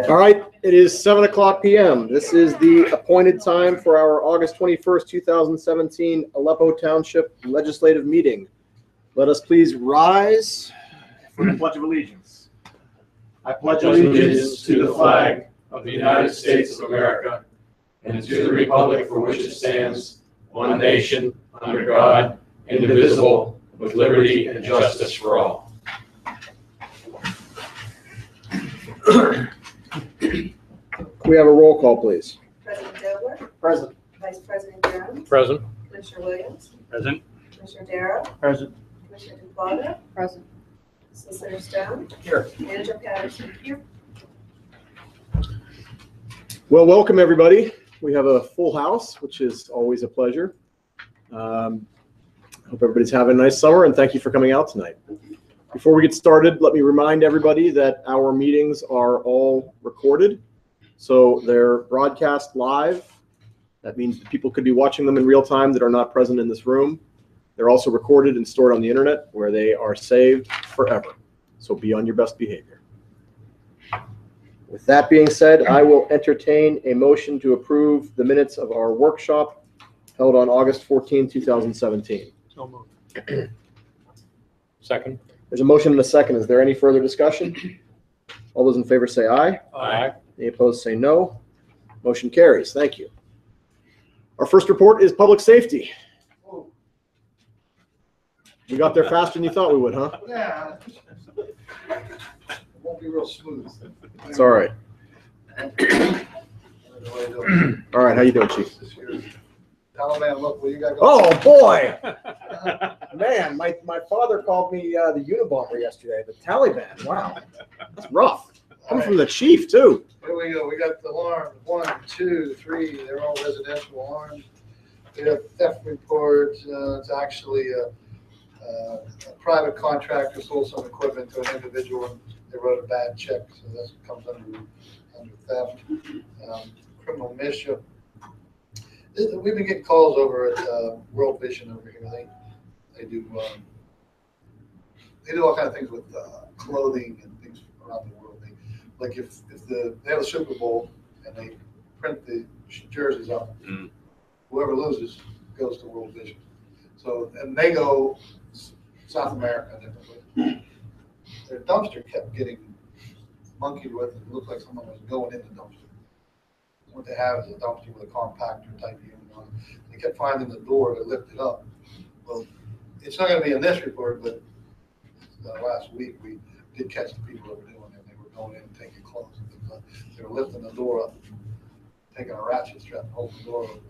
All right, it is 7:00 p.m. This is the appointed time for our August 21st, 2017 Aleppo Township Legislative Meeting. Let us please rise for the Pledge of Allegiance. I pledge allegiance to the flag of the United States of America and to the republic for which it stands, one nation, under God, indivisible, with liberty and justice for all. Can we have a roll call, please? President Dobler. Present. Vice President Jones. Present. Commissioner Williams. Present. Commissioner Darrow. Present. Commissioner DePlaga. Present. Solicitor Stone. Here. Manager Patterson. Here. Well, welcome everybody. We have a full house, which is always a pleasure. Hope everybody's having a nice summer, and thank you for coming out tonight. Before we get started, let me remind everybody that our meetings are all recorded. So they're broadcast live. That means that people could be watching them in real time that are not present in this room. They're also recorded and stored on the internet where they are saved forever. So be on your best behavior. With that being said, I will entertain a motion to approve the minutes of our workshop held on August 14, 2017. So moved. Second. There's a motion and a second. Is there any further discussion? All those in favor say aye. Aye. Any opposed say no. Motion carries. Thank you. Our first report is public safety. We got there faster than you thought we would, huh? Yeah. It won't be real smooth. It's all right. All right, how you doing, Chief? Taliban, look, what you got going? Oh, boy. Man, my father called me the Unabomber yesterday, the Taliban. Wow. That's rough. Coming from the chief, too. Here we go. We got the alarms. 1, 2, 3. They're all residential alarms. We have theft reports. It's actually a private contractor sold some equipment to an individual, and they wrote a bad check, so that comes under theft. Criminal mischief. We've been getting calls over at World Vision over here. They do all kind of things with clothing and things around the world. Like if they have a Super Bowl and they print the jerseys up, whoever loses goes to World Vision. So, and they go South America differently. Their dumpster kept getting monkeyed with. It looked like someone was going in the dumpster. What they have is a dumpster with a compactor type unit on it. They kept finding the door to lift it up. Well, it's not going to be in this report, but last week we did catch the people that were doing it. They were going in and taking clothes. They were lifting the door up, taking a ratchet strap and holding the door open.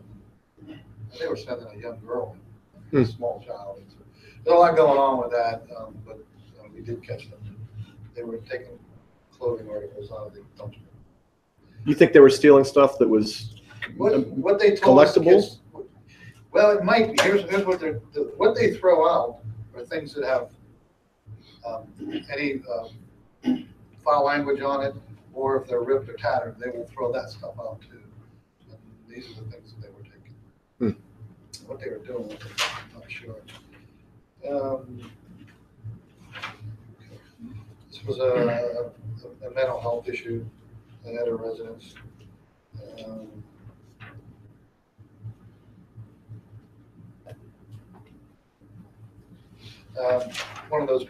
And they were sending a young girl in, a small child. So there's a lot going on with that, but we did catch them. They were taking clothing articles out of the dumpster. You think they were stealing stuff that was what they told collectible? Us, well, it might be. Here's what they throw out are things that have any foul language on it, or if they're ripped or tattered, they will throw that stuff out too. And these are the things that they were taking. What they were doing with it, I'm not sure. This was a mental health issue at a residence. One of those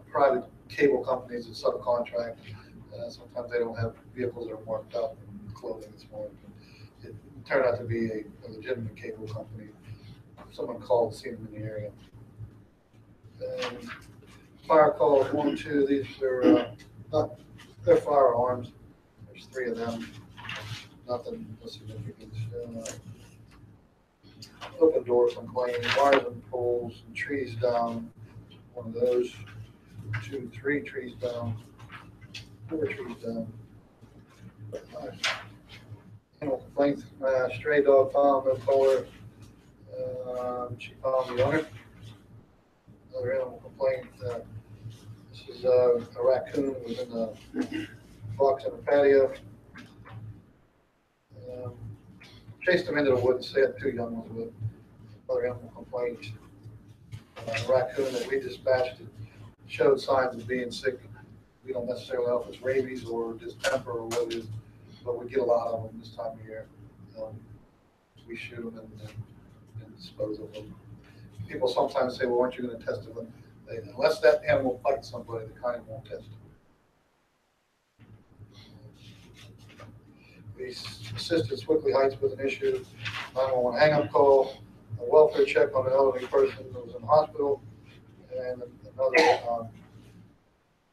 private cable companies that subcontract. Sometimes they don't have vehicles that are marked up and clothing that's marked. It turned out to be a legitimate cable company. Someone called, seen them in the area. Fire calls 1, 2. These are they're firearms. There's 3 of them. Nothing significant. Open door complaint, wires and poles, and trees down. One of those. 2, 3 trees down. 4 trees down. Animal complaints. Stray dog found, no collar. She found the owner. Another animal complaint. This is a raccoon was in a box in the patio. Chased him into the woods. They had 2 young ones with other animal complaints. A raccoon that we dispatched showed signs of being sick. we don't necessarily know if it's rabies or distemper or what it is, but we get a lot of them this time of year. We shoot them and dispose of them. People sometimes say, well, aren't you going to test them? Unless that animal bites somebody, the county won't test it. We assisted Swickley Heights with an issue, 911 hang-up call, a welfare check on an elderly person who was in the hospital, and another.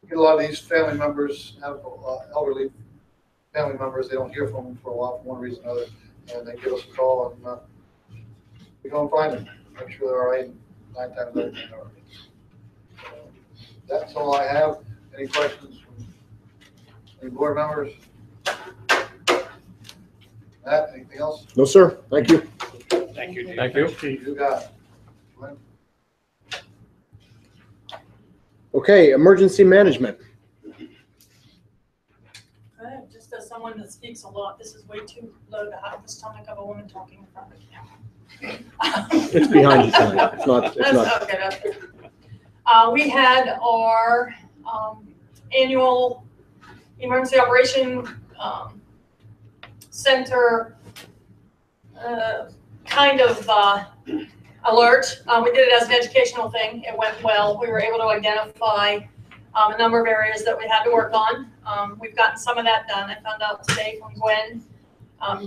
We get a lot of these family members, have elderly family members, they don't hear from them for a while for one reason or another, and they give us a call, and we go and find them, make sure they're all right, 9 times out of 10 are. That's all I have. Any questions from any board members? Matt, anything else? No, sir. Thank you. Thank you. Thank you. You got it. Glenn? Okay, emergency management. Just as someone that speaks a lot, this is way too low to have the stomach of a woman talking in front of a camera. It's behind you tonight. It's not. That's okay. That's good. We had our annual emergency operation center kind of alert. We did it as an educational thing. It went well. We were able to identify a number of areas that we had to work on. We've gotten some of that done. I found out today from Gwen.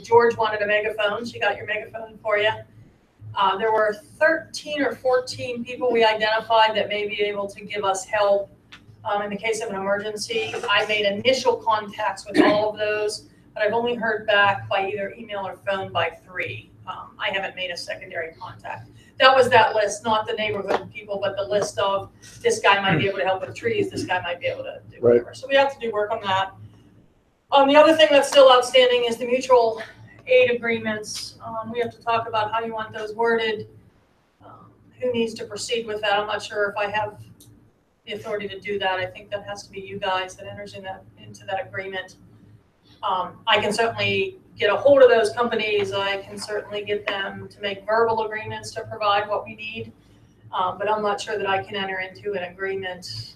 George wanted a megaphone. She got your megaphone for you. There were 13 or 14 people we identified that may be able to give us help in the case of an emergency. I made initial contacts with all of those, but I've only heard back by either email or phone by 3. I haven't made a secondary contact. That was that list, not the neighborhood people, but the list of this guy might be able to help with trees, this guy might be able to do whatever. Right. So we have to do work on that. The other thing that's still outstanding is the mutual aid agreements. We have to talk about how you want those worded, who needs to proceed with that. I'm not sure if I have the authority to do that. I think that has to be you guys that enters into that agreement. I can certainly get a hold of those companies. I can certainly get them to make verbal agreements to provide what we need. But I'm not sure that I can enter into an agreement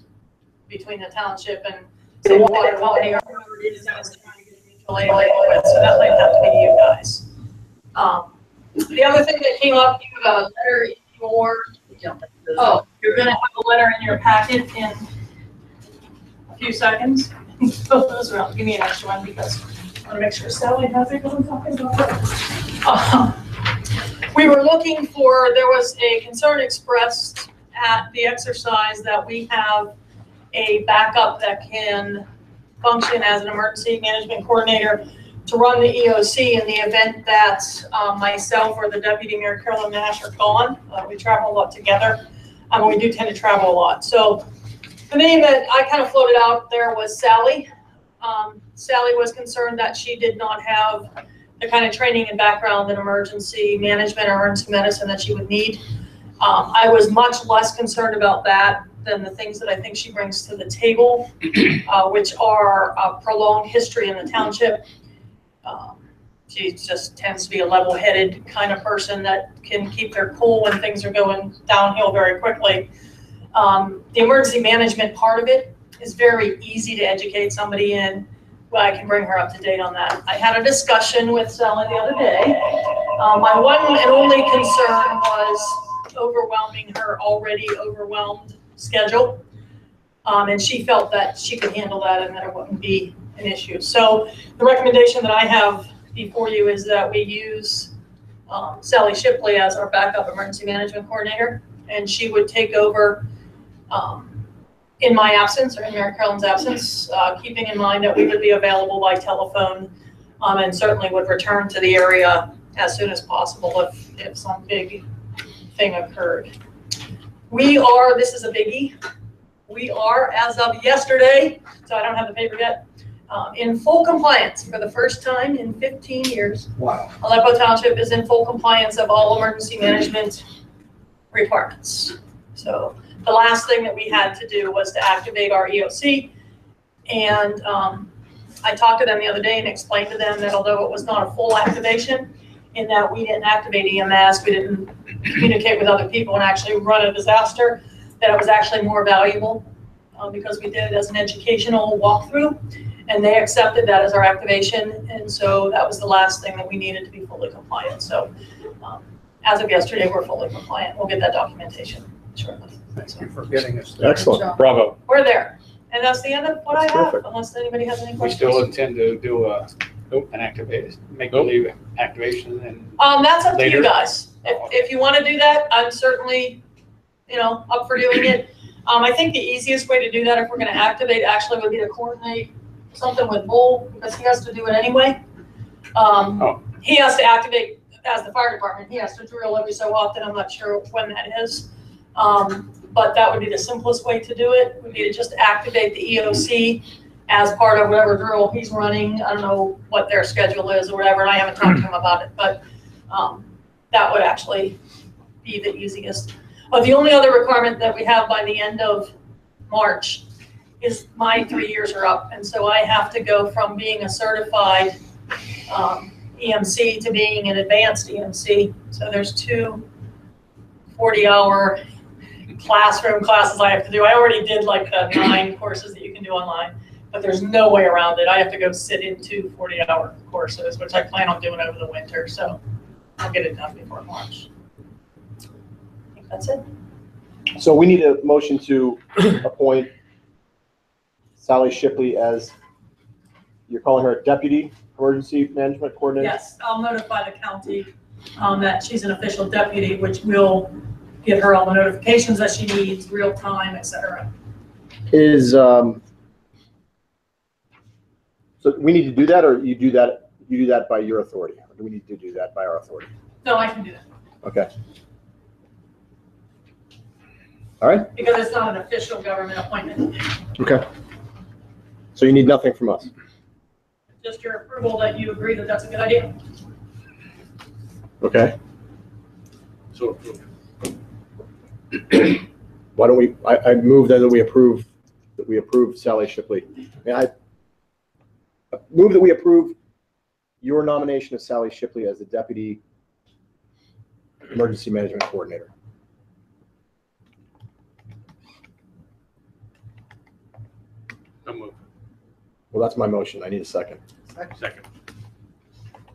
between the township and say water quality or whoever it is that is trying to get mutual aid with. So that might have to be you guys. The other thing that came up, you have a letter in your, you're going to have a letter in your packet in a few seconds. Both those around. Give me an extra one because I want to make sure Sally has it because I'm talking about it. We were looking for, there was a concern expressed at the exercise that we have a backup that can function as an emergency management coordinator to run the EOC in the event that myself or the Deputy Mayor Carolyn Nash are gone. We travel a lot together. We do tend to travel a lot. So the name that I kind of floated out there was Sally. Sally was concerned that she did not have the kind of training and background in emergency management or emergency medicine that she would need. I was much less concerned about that than the things that I think she brings to the table, which are a prolonged history in the township. She just tends to be a level-headed kind of person that can keep their cool when things are going downhill very quickly. The emergency management part of it is very easy to educate somebody in. Well, I can bring her up to date on that. I had a discussion with Sally the other day. My one and only concern was overwhelming her already overwhelmed schedule. And she felt that she could handle that and that it wouldn't be an issue. So the recommendation that I have before you is that we use Sally Shipley as our backup emergency management coordinator, and she would take over in my absence or in Mayor Carolyn's absence, keeping in mind that we would be available by telephone and certainly would return to the area as soon as possible if some big thing occurred. We are, this is a biggie, we are, as of yesterday, so I don't have the paper yet, in full compliance for the first time in 15 years. Wow. Aleppo Township is in full compliance of all emergency management requirements. So the last thing that we had to do was to activate our EOC. And I talked to them the other day and explained to them that although it was not a full activation, in that we didn't activate EMS, we didn't communicate with other people and actually run a disaster, that it was actually more valuable because we did it as an educational walkthrough, and they accepted that as our activation, and so that was the last thing that we needed to be fully compliant. So as of yesterday, we're fully compliant. We'll get that documentation shortly. Thank you for getting us there. Excellent. So Bravo. we're there, and that's the end of what I That's have, perfect. unless anybody has any We questions. still intend to do an activate, make believe activation and That's up to Later? you guys. If you want to do that, I'm certainly, up for doing it. I think the easiest way to do that, if we're going to activate, actually would be to coordinate something with Bull, because he has to do it anyway. He has to activate as the fire department. He has to drill every so often. I'm not sure when that is. But that would be the simplest way to do it, would be to just activate the EOC as part of whatever drill he's running. I don't know what their schedule is or whatever, and I haven't talked to him about it, but that would actually be the easiest. But the only other requirement that we have by the end of March is my 3 years are up, and so I have to go from being a certified EMC to being an advanced EMC. So there's 2 40-hour classroom classes I have to do. I already did like the 9 courses that you can do online, but there's no way around it. I have to go sit in 2 40-hour courses, which I plan on doing over the winter, so I'll get it done before March. I think that's it. So we need a motion to appoint Sally Shipley as, you're calling her a Deputy Emergency Management Coordinator? Yes, I'll notify the county that she's an official deputy, which will get her all the notifications that she needs, real time, et cetera. So we need to do that, or you do that by your authority? Or do we need to do that by our authority? No, I can do that, Okay. All right. because it's not an official government appointment. Okay. So you need nothing from us? Just your approval that you agree that that's a good idea. Okay. so Why don't we, I move then that we approve Sally Shipley. I move that we approve your nomination of Sally Shipley as the Deputy Emergency Management Coordinator. no move. Well, that's my motion. I need a second. Second.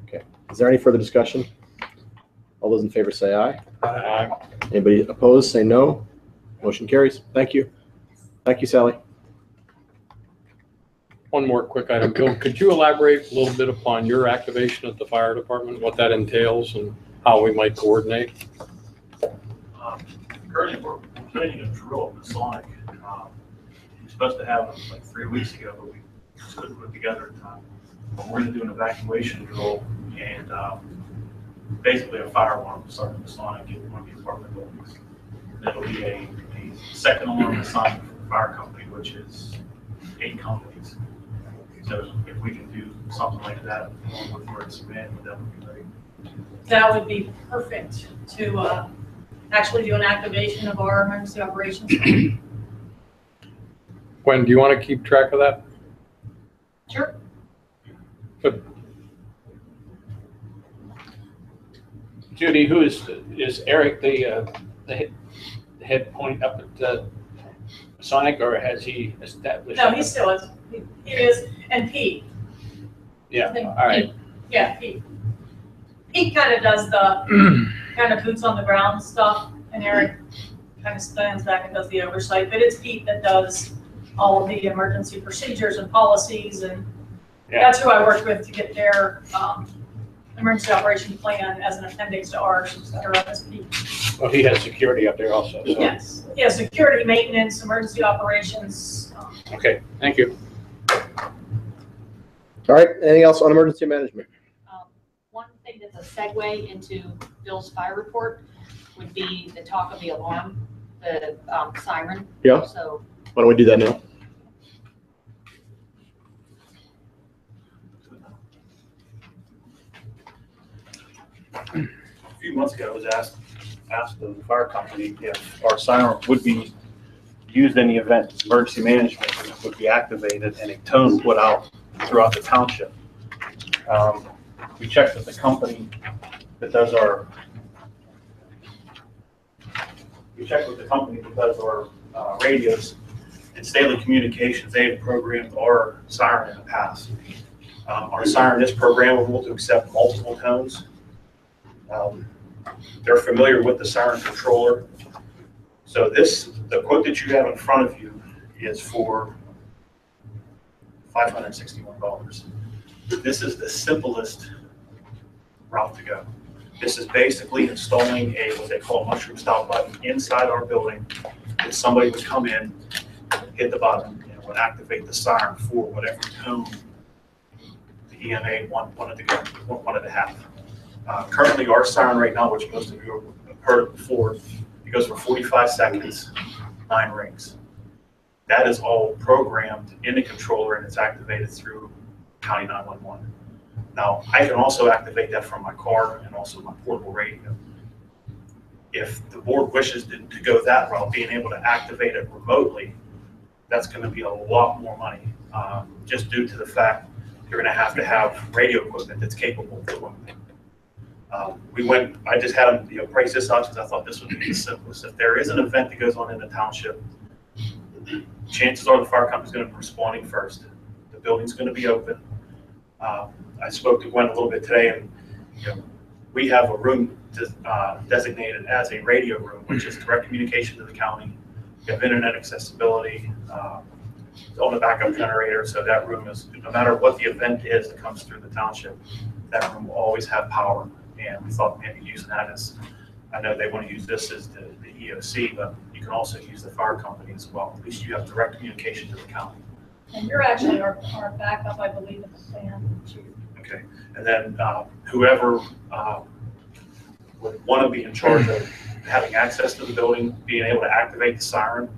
Okay. Is there any further discussion? All those in favor say aye. Aye. Anybody opposed, say no. Motion carries. Thank you. Thank you, Sally. One more quick item. Bill, could you elaborate a little bit upon your activation at the fire department, what that entails and how we might coordinate? Currently, we're planning a drill at Masonic. We're supposed to have it like 3 weeks ago, but we just couldn't put it together in time. But we're going to do an evacuation drill, and basically a fire alarm will start at Masonic in one of the apartment buildings. It'll be a second alarm assignment for the fire company, which is 8 companies. So if we can do something like that, along with emergency management, that would be great. That would be perfect to actually do an activation of our emergency operations. Gwen, do you want to keep track of that? Sure. Good. Judy, is Eric the head point up at Sonic, or has he established? No, he still is. He is, and Pete. Yeah, I think all right. Yeah, Pete. Pete kind of does the kind of boots on the ground stuff, and Eric kind of stands back and does the oversight. But it's Pete that does all of the emergency procedures and policies, and Yeah. that's who I worked with to get their emergency operation plan as an appendix to ours, et cetera. That's Pete. Well, he has security up there also, so. Yes, yeah, security, maintenance, emergency operations. Okay, thank you. All right. Anything else on emergency management? One thing that's a segue into Bill's fire report would be the talk of the alarm, the siren. Yeah. So Why don't we do that now? A few months ago, I was asked the fire company if our siren would be used in the event emergency management would be activated and a tone put out throughout the township. We checked with the company that does our radios, And Stanley Communications, they have programmed our siren in the past. Our siren is programmable to accept multiple tones. They're familiar with the siren controller. So the quote that you have in front of you is for $561. This is the simplest route to go. This is basically installing what they call a mushroom style button inside our building. That somebody would come in, hit the button, and would activate the siren for whatever tone the EMA wanted to have. Currently, our siren right now, which most of you have heard of before, it goes for 45 seconds, 9 rings. That is all programmed in the controller, and it's activated through County 911. Now, I can also activate that from my car and also my portable radio. If the board wishes to go that route, being able to activate it remotely, that's going to be a lot more money, just due to the fact you're going to have radio equipment that's capable of doing it. I just had them price this out because I thought this would be the simplest. If there is an event that goes on in the township, chances are the fire company's going to be responding first. The building's going to be open. I spoke to Gwen a little bit today, and we have a room designated as a radio room, which is direct communication to the county. We have internet accessibility on the backup generator, so that room is, no matter what the event is that comes through the township, that room will always have power. And we thought maybe using that as, I know they want to use this as the EOC, but you can also use the fire company as well. At least you have direct communication to the county. And you're actually our backup, I believe, in the plan. Okay, and then whoever would want to be in charge of having access to the building, being able to activate the siren,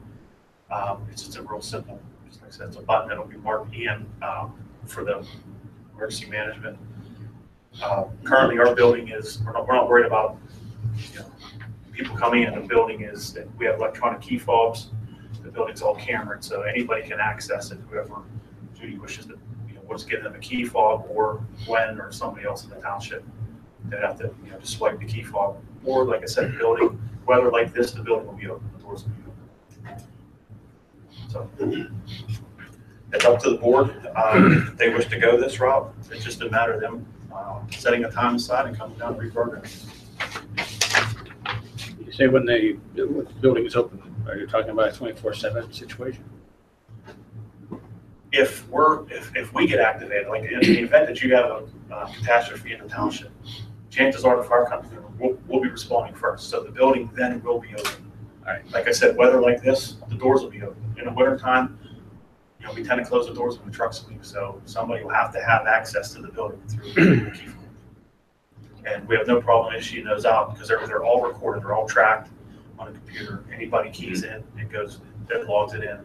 it's just a real simple, just like I said, it's a button that'll be marked in for the emergency management. Currently, our building is, we're not worried about people coming in. The building is, we have electronic key fobs. The building's all cambered, so anybody can access it. Whoever Judy wishes to, we'll just give them a key fob, or Gwen or somebody else in the township. They'd have to, just swipe the key fob. Or, like I said, the building, weather like this, the building will be open. The doors will be open. So it's up to the board. If they wish to go this route, it's just a matter of them setting a time aside and coming down and reprogramming. You say when the building is open, are you talking about a 24/7 situation? If we get activated, like in the event that you have a catastrophe in the township, chances are the fire company will be responding first. So the building then will be open. All right. Like I said, weather like this, the doors will be open. In the wintertime, we tend to close the doors when the trucks leave. So somebody will have to have access to the building through the key fob. And we have no problem issuing those out because they're all recorded, they're all tracked on a computer. Anybody keys in, it logs it in.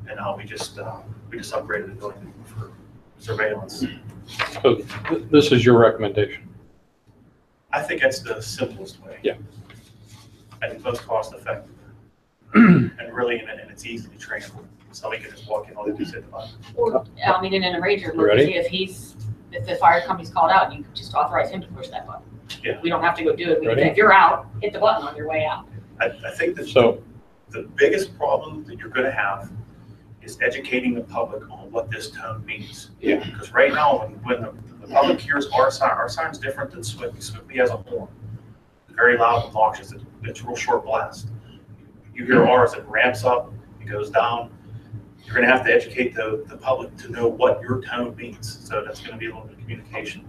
And now we just upgraded the building for surveillance. So this is your recommendation? I think that's the simplest way. Yeah. And most cost effective. And really, and it's easily trainable. Somebody can just walk in, all they do is hit the button. Or, in an ranger Ready? emergency, if the fire company's called out, you can just authorize him to push that button. Yeah. We don't have to go do it. Ready? If you're out, hit the button on your way out. I think that So the biggest problem that you're going to have is educating the public on what this tone means. Yeah. Because right now, when the public hears our siren's different than Swiftly. Swiftly has a horn, very loud, obnoxious. It's a real short blast. You hear ours, it ramps up, it goes down. You're going to have to educate the public to know what your tone means. So that's going to be a little bit of communication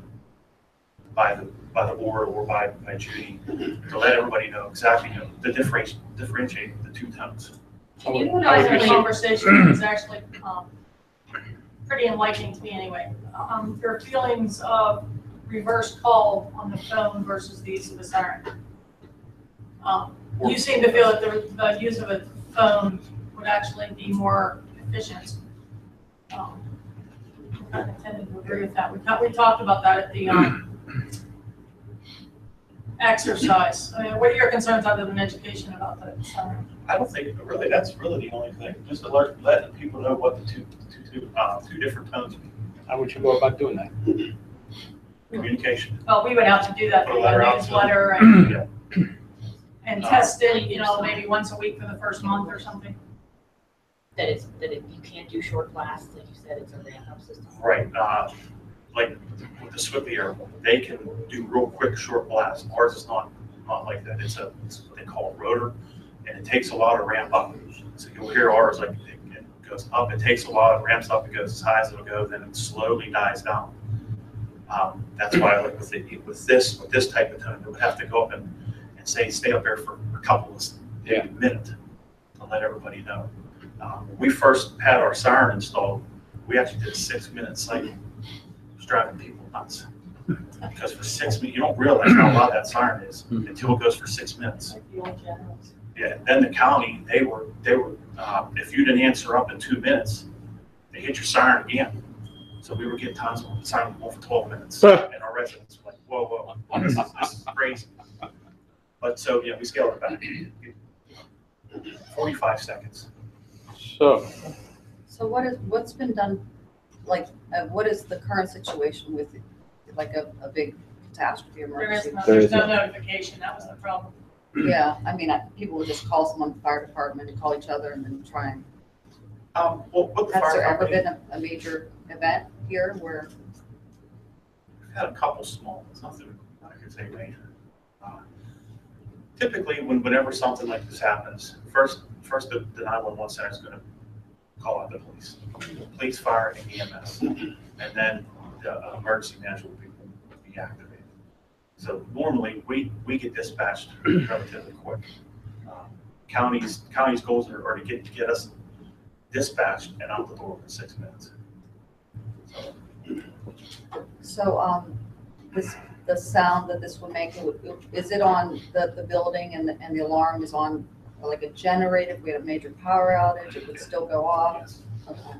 by the board or by Judy to let everybody know exactly the differentiate the two tones. And you guys had a conversation that's actually pretty enlightening to me anyway. Your feelings of reverse call on the phone versus the use of a siren. You seem to feel that the use of a phone would actually be more efficient. I kind of tended to agree with that. We talked about that at the exercise. I mean, what are your concerns other than education about the siren? I don't think really that's really the only thing. Just letting people know what the two different tones mean. how would you go about doing that? Communication. Well, we would have to do that Put a through letter a out newsletter Yeah. and test it, maybe once a week for the first month or something. you can't do short blasts, like you said, it's a ramp up system. Right, like with the Swiftly Air, they can do real quick short blasts. Ours is not like that. It's what they call a rotor, and it takes a while to ramp up. So you'll hear ours like it goes up, it takes a while, it ramps up, it goes as high as it'll go, then it slowly dies down. That's why like with this type of tone, it would have to go up and stay up there for a couple of minutes to let everybody know. When we first had our siren installed, we actually did a 6-minute cycle. It was driving people nuts. Because for 6 minutes, you don't realize how loud that siren is until it goes for 6 minutes. Like the old generals. Yeah, then the county, they were if you didn't answer up in 2 minutes, they hit your siren again. So we were getting times when the siren went for 12 minutes. And our residents were like, whoa, this is crazy. But so, yeah, we scaled it back. 45 seconds. So, what's been done, like, what is the current situation with, like, a big catastrophe emergency? There's no notification, that was the problem. Yeah, I mean, people would just call someone, the fire department, to call each other and then try and, Well, what the has fire there ever company, been a major event here where, we've had a couple small ones, nothing I could say major. Typically, whenever something like this happens, first the 911 center is going to call out the police, fire, and EMS, and then the emergency management will be activated. So normally we get dispatched relatively quick. County's goals are to get us dispatched and out the door in 6 minutes. so, the sound that this would make, is it on the building and the alarm is on like a generator? If we had a major power outage, it would still go off? Yes. Okay.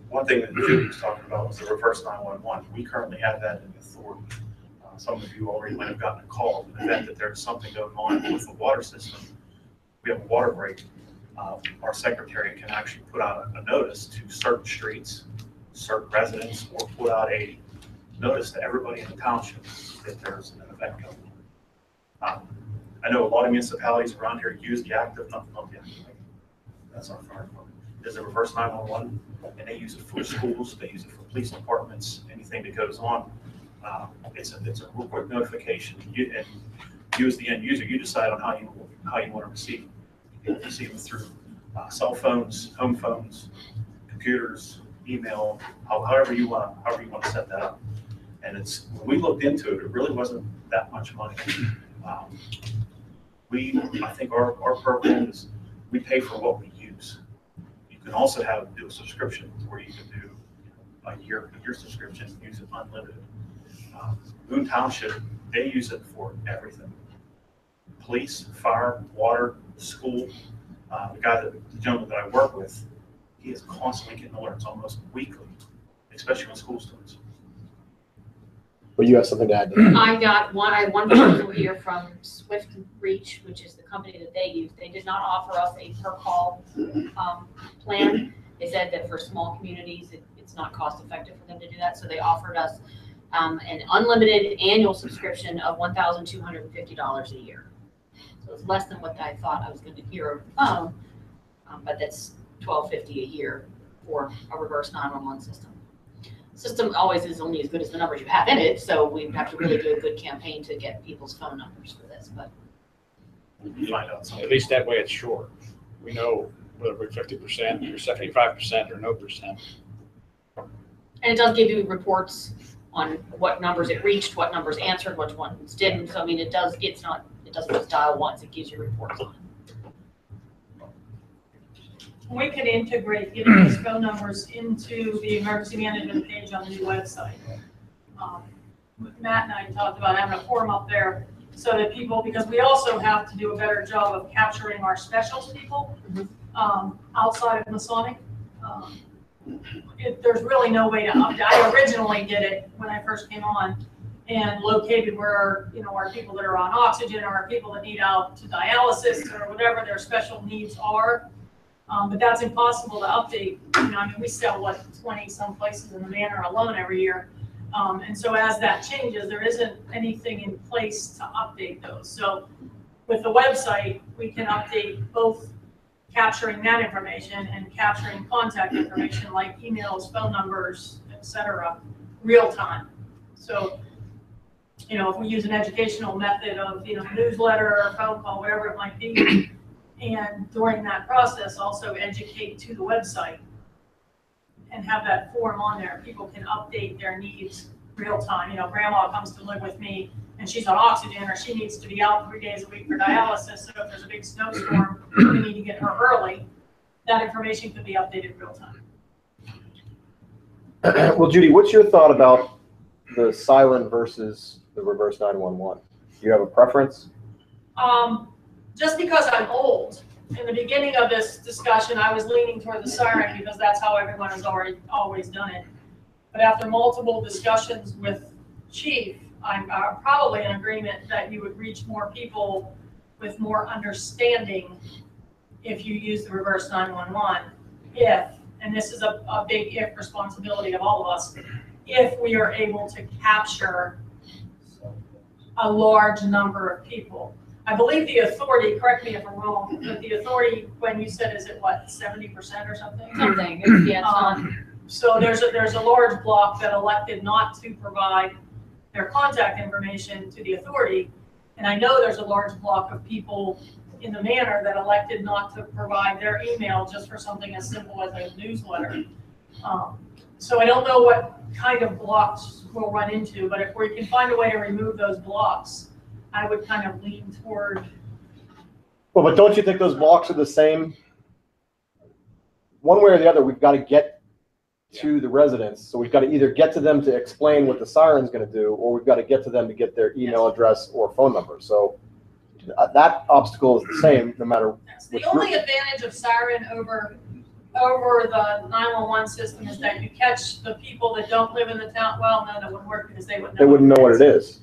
One thing that Judy was talking about was the reverse 911. We currently have that in authority. Some of you already might have gotten a call in the event that there's something going on with the water system. We have a water break. Our secretary can actually put out a notice to certain streets, certain residents, or put out a notice to everybody in the township that there's an event going on. I know a lot of municipalities around here use the active, not the active, that's our fire department. There's a reverse 911, and they use it for schools, they use it for police departments, anything that goes on. It's a real quick notification. And you as the end user, you decide on how you want to receive. You can receive them through cell phones, home phones, computers, email, however you want to set that up. And when we looked into it, it really wasn't that much money. I think our program is we pay for what we use. You can also do a subscription where you can do a year subscription, use it unlimited. Boone Township, they use it for everything. Police, fire, water, school. The gentleman that I work with, he is constantly getting alerts almost weekly, especially when school starts. But you have something to add to that. I had one proposal here from Swift Reach, which is the company that they use. They did not offer us a per call plan. They said that for small communities, it's not cost effective for them to do that. So they offered us an unlimited annual subscription of $1,250 a year. So it's less than what I thought I was going to hear over the phone, but that's $1,250 a year for a reverse 911 system. System always is only as good as the numbers you have in it, so we have to really do a good campaign to get people's phone numbers for this. But You find out something. At least that way it's short. We know whether we're 50% or 75% or no percent. and it does give you reports on what numbers it reached, what numbers answered, which ones didn't. So I mean, it doesn't just dial once; it gives you reports on it. We could integrate these phone numbers into the emergency management page on the new website. Matt and I talked about having a form up there so that people, because we also have to do a better job of capturing our specials people outside of Masonic. There's really no way to update. I originally did it when I first came on and located where, our people that are on oxygen or our people that need out to dialysis or whatever their special needs are. But that's impossible to update. We sell 20 some places in the Manor alone every year. And so as that changes, there isn't anything in place to update those. So with the website, we can update both capturing that information and capturing contact information like emails, phone numbers, etc., real time. So, if we use an educational method of, newsletter or phone call, whatever it might be, and during that process, also educate to the website and have that form on there. People can update their needs real time. Grandma comes to live with me and she's on oxygen, or she needs to be out 3 days a week for dialysis. So if there's a big snowstorm, we need to get her early. That information could be updated real time. Well, Judy, what's your thought about the siren versus the reverse 911? Do you have a preference? Just because I'm old, in the beginning of this discussion, I was leaning toward the siren because that's how everyone has always done it. But after multiple discussions with Chief, I'm probably in agreement that you would reach more people with more understanding if you use the reverse 911. If, and this is a big if responsibility of all of us, if we are able to capture a large number of people. I believe the authority, correct me if I'm wrong, but the authority, when you said, is it what, 70% or something? Something, yeah, it's not. So there's a large block that elected not to provide their contact information to the authority. And I know there's a large block of people in the manor that elected not to provide their email just for something as simple as a newsletter. So I don't know what kind of blocks we'll run into, but if we can find a way to remove those blocks, I would kind of lean toward. Well, but don't you think those blocks are the same? One way or the other, we've got to get to the residents. So we've got to either get to them to explain what the siren's going to do, or we've got to get to them to get their email address or phone number. So that obstacle is the same no matter The only advantage of siren over the 911 system is that you catch the people that don't live in the town. Well, no, that wouldn't work because they wouldn't know what it is.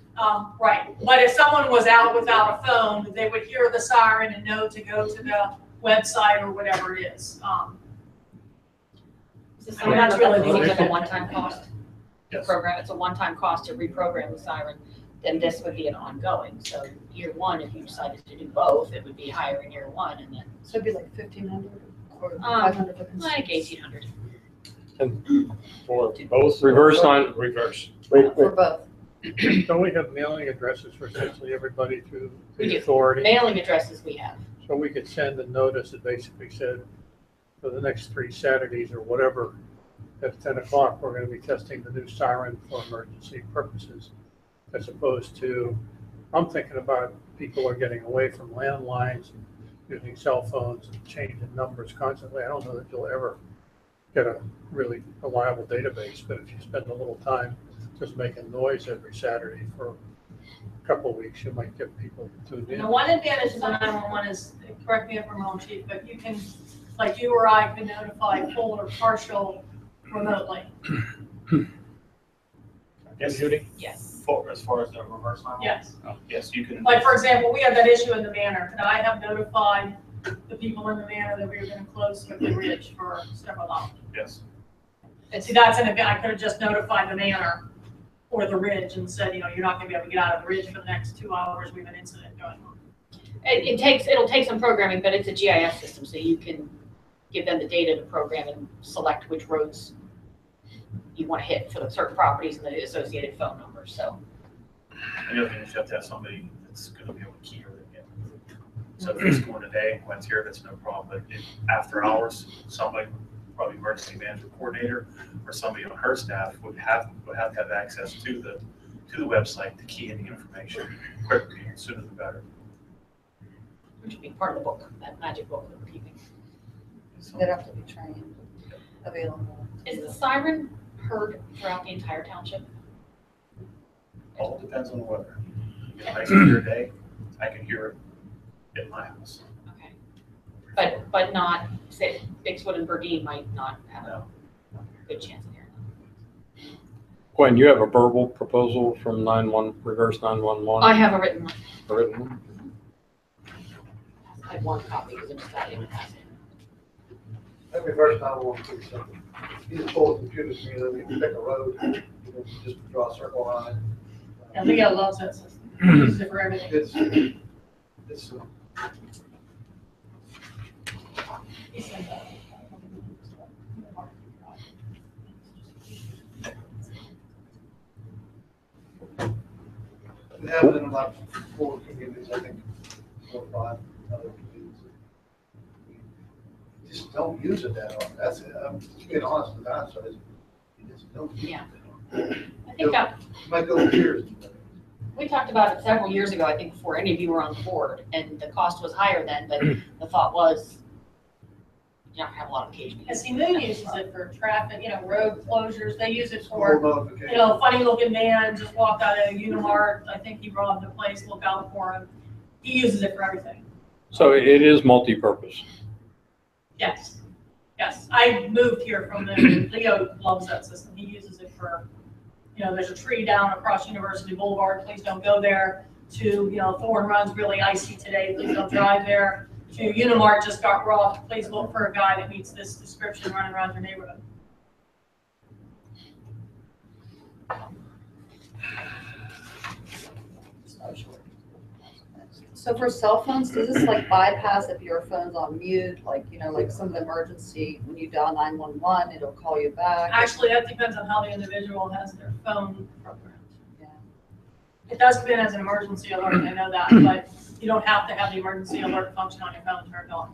Right, but if someone was out without a phone, they would hear the siren and know to go to the website or whatever it is. I mean, that's really seems like a one-time cost. Yes. Program, it's a one-time cost to reprogram the siren, then this would be an ongoing. So year one, if you decided to do both, it would be higher in year one, and then So it'd be like 1,500 or 500 for like 1,800. For both? Reverse nine. Reverse. Wait. for both. Don't we have mailing addresses for essentially everybody through We the do. authority? Mailing addresses we have. So we could send a notice that basically said, for the next 3 Saturdays or whatever, at 10 o'clock, we're going to be testing the new siren for emergency purposes, as opposed to, I'm thinking about people are getting away from landlines and using cell phones and changing numbers constantly. I don't know that you'll ever get a really reliable database, but if you spend a little time just making noise every Saturday for a couple of weeks, you might get people tuned in. The one advantage of the 911 is, correct me if I'm wrong, Chief, but you can, like you or I can notify full or partial remotely. Yes, Judy? Yes. As far as the reverse 911? Yes. Oh, yes, you can. Like, for example, we had that issue in the manor. Could I have notified the people in the manor that we were going to close Swiftly Ridge for several hours? Yes. And see, that's an event. I could have just notified the manor or the ridge and said, you're not going to be able to get out of the ridge for the next 2 hours. We have an incident going on. It'll take some programming, but it's a GIS system, so you can give them the data to program and select which roads you want to hit for the certain properties and the associated phone numbers. So And the other thing is you have to have somebody that's going to be able to key everything in. So if it's going today, when it's here, that's no problem. But if after hours, somebody, probably emergency management coordinator or somebody on her staff would have to have access to the website to key in the information quickly, and sooner the better. which would be part of the book, that magic book that we're keeping. So, They'd have to be trained, available. Is the siren heard throughout the entire township? all depends on the weather. If it's a nice clear day, I can hear it at my house. Okay. But not, say, Bixwood and Berdeen might not have a No. good chance of hearing them. Gwen, you have a verbal proposal from reverse 911? I have a written one. A written one? I have one copy because I'm just not even passing. That reverse 911 pretty simple. You just pull the computer screen, you pick a road, just draw a circle on it. And we got loves that system. Use it for everything. It's He said that. We have it in about 4 communities, I think, 4 or 5 other communities. We just don't use it that often. That's it. I'm just being honest with that, so you just don't use it Yeah. that often. I think You might go years. we talked about it several years ago, I think before any of you were on board, and the cost was higher then, but the thought was, you don't have a lot of occasion. And see, Moon uses it for traffic, road closures, they use it More for, notification. funny looking man just walked out of Unimart, I think he robbed the place, look out for him. He uses it for everything. So it is multi-purpose. Yes, yes. I moved here from the, Leo loves that system. He uses it for, there's a tree down across University Boulevard, please don't go there. To, Thorn Run's really icy today, please don't drive there. To Unimart just got robbed, please look for a guy that meets this description running around your neighborhood. So for cell phones, does this like bypass if your phone's on mute, like, like some of the emergency, when you dial 911, it'll call you back? Actually, that depends on how the individual has their phone programmed. Yeah. It does come in as an emergency alert, I know that, but you don't have to have the emergency alert function on your phone turned on.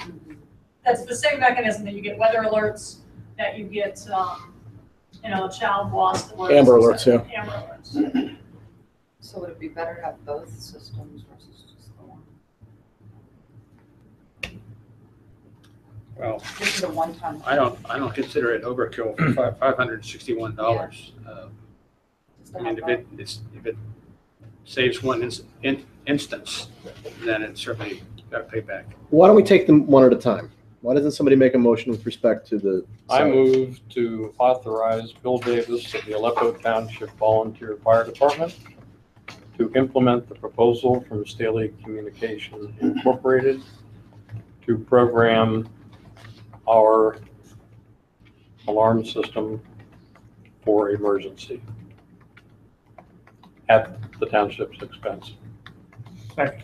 That's the same mechanism that you get weather alerts, that you get, child lost alerts. Amber alerts, yeah. Amber alerts. So would it be better to have both systems versus just the one? Well, This is a one-time. I don't consider it overkill for $561. just to I mean, have both. if it saves one instance, then it's certainly got to pay back. Why don't we take them one at a time? Why doesn't somebody make a motion with respect to the? I move to authorize Bill Davis of the Aleppo Township Volunteer Fire Department to implement the proposal from Staley Communications Incorporated to program our alarm system for emergency at the township's expense. Second.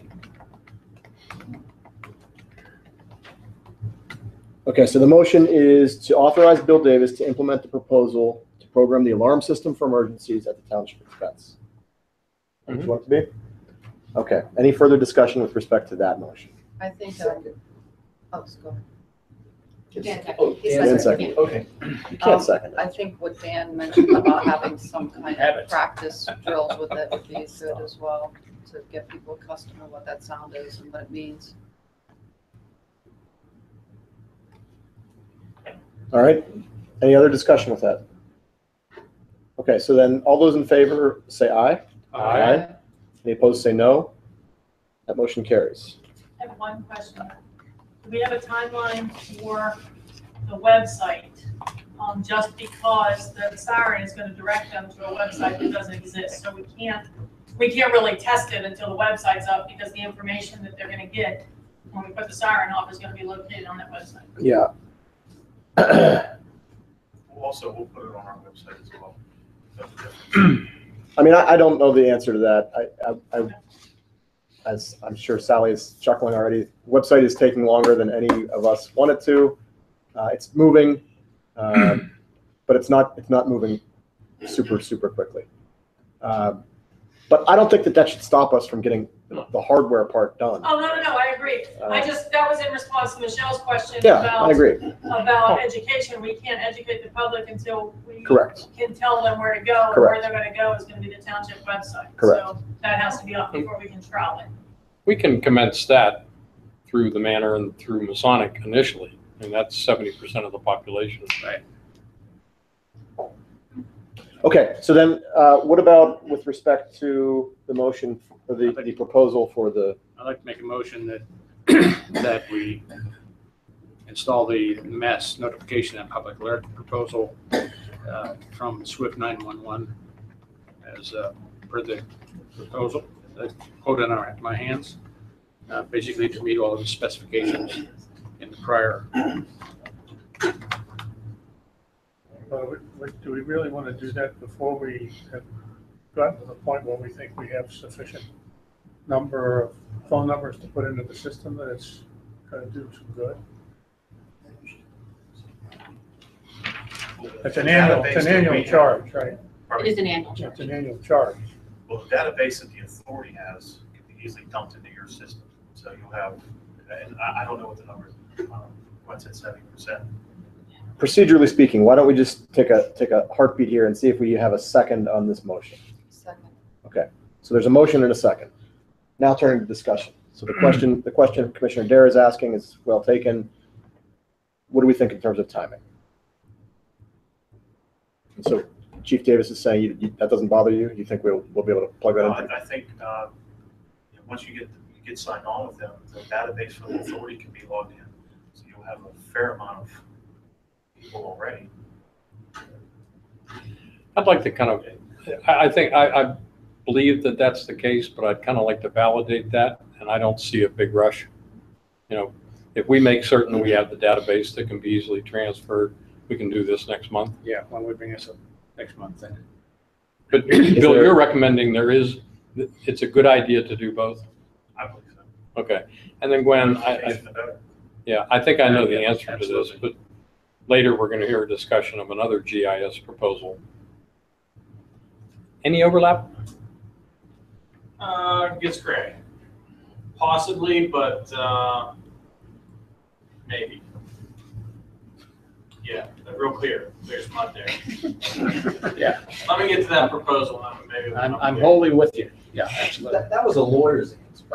Okay, so the motion is to authorize Bill Davis to implement the proposal to program the alarm system for emergencies at the township expense. What you want it to be? Okay, any further discussion with respect to that motion? I think, oh, go ahead. Dan second. Okay. You can't second it. I think what Dan mentioned about having some kind of Habits. practice drills with it would be good as well, to get people accustomed to what that sound is and what it means. All right, any other discussion with that? Okay, so then all those in favor say aye. Any opposed say no. That motion carries. I have one question. Do we have a timeline for the website? Just because the siren is going to direct them to a website that doesn't exist, so we can't really test it until the website's up, because the information that they're going to get when we put the siren off is going to be located on that website. Yeah. We'll put it on our website as well. I mean, I don't know the answer to that. I as I'm sure Sally is chuckling already, the website is taking longer than any of us want it to. It's moving, but it's not moving super quickly. But I don't think that should stop us from getting the hardware part done. Oh, no, I agree. That was in response to Michelle's question Yeah, about. I agree. About education. We can't educate the public until we Correct. can tell them where to go. And where they're going to go is going to be the township website. Correct. So that has to be up before we can trial it. We can commence that through the Manor and through Masonic initially, and that's 70% of the population. Right. Okay, so then what about with respect to the motion for the proposal for the? I'd like to make a motion that that we install the mass notification and public alert proposal from Swift 911 as per the proposal, quote in my hands, basically to meet all of the specifications in the prior. Do we really want to do that before we have gotten to the point where we think we have sufficient number of phone numbers to put into the system that it's going to do some good? It's an annual charge, right? It is an annual charge. It's an annual charge. Well, the database that the authority has can be easily dumped into your system. So you'll have, and I don't know what the number is, what's at 70%. Procedurally speaking, why don't we just take a heartbeat here and see if we have a second on this motion? Second. Okay, so there's a motion and a second. Now turning to discussion. So the question Commissioner Dare is asking is well taken. What do we think in terms of timing? And so Chief Davis is saying that doesn't bother you? You think we'll be able to plug that in? I think once you get signed on with them, the database for the authority can be logged in. So you'll have a fair amount of people already. I'd like to kind of, I think, I believe that that's the case, but I'd kind of like to validate that, and I don't see a big rush. You know, if we make certain we have the database that can be easily transferred, we can do this next month. Yeah, when we bring this up next month then. But Bill, you're recommending it's a good idea to do both? I believe so. Okay. And then Gwen, I think I know the Yeah, answer to this, absolutely. but later we're going to hear a discussion of another GIS proposal. Any overlap? Gets gray. Possibly, but maybe. Yeah, real clear. There's mud there. Yeah. Let me get to that proposal and maybe. I'm wholly with you. Yeah, absolutely. That was a lawyer's answer.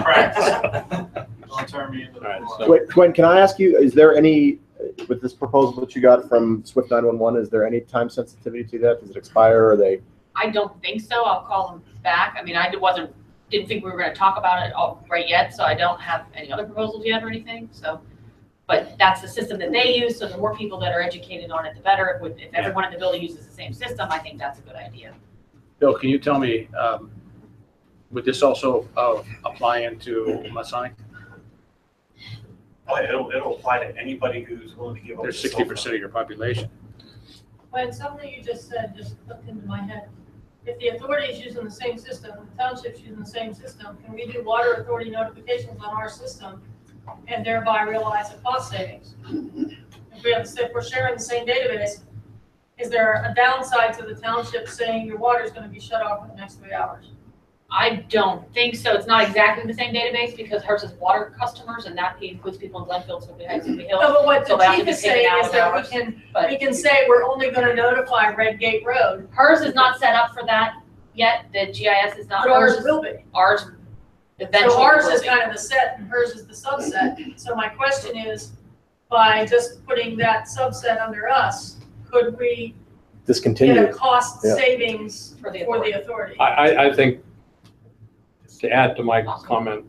Practice. Don't turn me into the All right, law. so- Wait, Gwen, can I ask you, is there any, with this proposal that you got from Swift 911, is there any time sensitivity to that? Does it expire or are they? I don't think so. I'll call them back. I mean, I didn't think we were gonna talk about it all right yet, so I don't have any other proposals yet or anything, so. But that's the system that they use, so the more people that are educated on it, the better. If everyone in the building uses the same system, I think that's a good idea. Bill, can you tell me, would this also apply into Masonic? Oh, yeah, it'll apply to anybody who's willing to give up. They're 60% of your population. When something you just said just clicked into my head. If the authority is using the same system, the township's using the same system, can we do water authority notifications on our system and thereby realize a cost savings? If we're sharing the same database, is there a downside to the township saying your water is going to be shut off in the next 3 hours? I don't think so. It's not exactly the same database because hers is water customers and that includes people in Glenfield, so we have Sibley Hill. No, but what So the they have to chief be is taken saying out is of that ours, but we can say we're only going to notify Red Gate Road, hers is not set up for that yet. The GIS is not. but ours will be. Ours eventually. So ours will is be. kind of the set and hers is the subset. So my question is, by just putting that subset under us, could we get Discontinued. a cost Yeah. savings For the for the authority? I think, to add to my comment,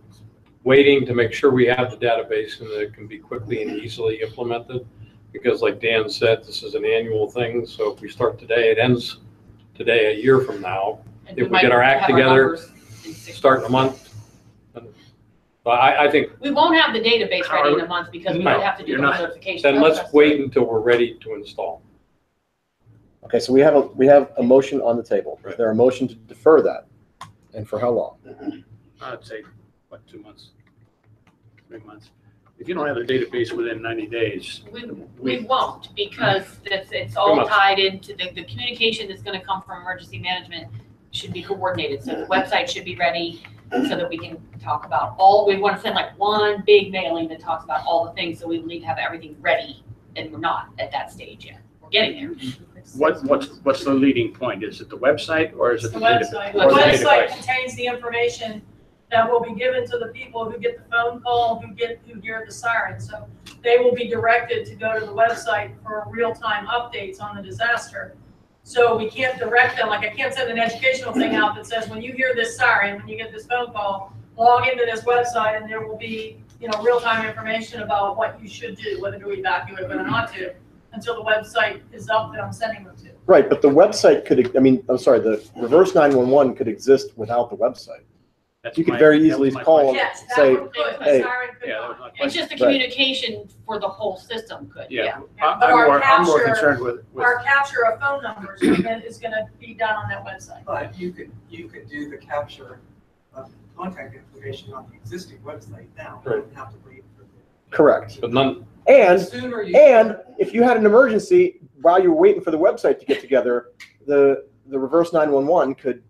waiting to make sure we have the database and that it can be quickly and easily implemented. Because like Dan said, this is an annual thing. So if we start today, it ends today, a year from now. And If we might get our act have together, numbers in 6 start in a months. month. But I think, We won't have the database ready in a month because we No, would have to do you're the not. notification. then let's wait until we're ready to install. Okay, so we have a motion on the table. Is Right. there a motion to defer that? And for how long? I'd say, 2 months, 3 months. If you don't have the database within 90 days, We won't because it's Too all much. tied into the communication that's gonna come from emergency management should be coordinated. So the website should be ready so that we can talk about we wanna send like one big mailing that talks about all the things. So we need to have everything ready and we're not at that stage yet. We're getting there. what's the leading point? Is it the website or is it The the database? website. The Or the website database? contains the information that will be given to the people who get the phone call, who hear the siren. So they will be directed to go to the website for real-time updates on the disaster. So we can't direct them, like I can't send an educational thing out that says, when you hear this siren, when you get this phone call, log into this website and there will be, real-time information about what you should do, whether to evacuate, whether not to, until the website is up that I'm sending them to. Right, but the website the reverse 911 could exist without the website. That's You could my- very that was easily my call question. Yes, that say, one could, hey, the siren could Yeah, that was not. my It's question. just the Right. communication for the whole system could, Yeah, yeah. But our I'm more capture- concerned with, Our capture of phone numbers is gonna be done on that website. But you could do the capture of contact information on the existing website now. You don't have to wait for the. correct. But none, And The sooner you And if you had an emergency, while you're waiting for the website to get together, the reverse 911 could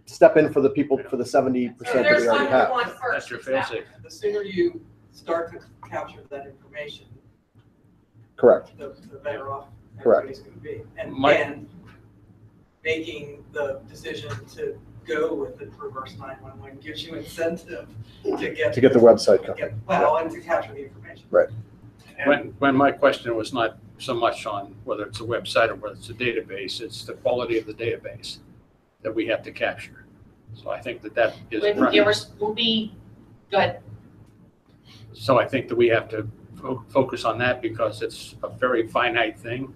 step in for the people, for the 70% So that there's we already one we have. want first. That's your fail-safe. The sooner you start to capture that information, Correct. the better off Correct. everybody's gonna be. And My- making the decision to go with the reverse 911 gives you incentive to get. To get the website going. Well, and to capture the information. Right. When my question was not so much on whether it's a website or whether it's a database, it's the quality of the database that we have to capture. So I think that is. We'll be, go ahead. So I think that we have to focus on that because it's a very finite thing,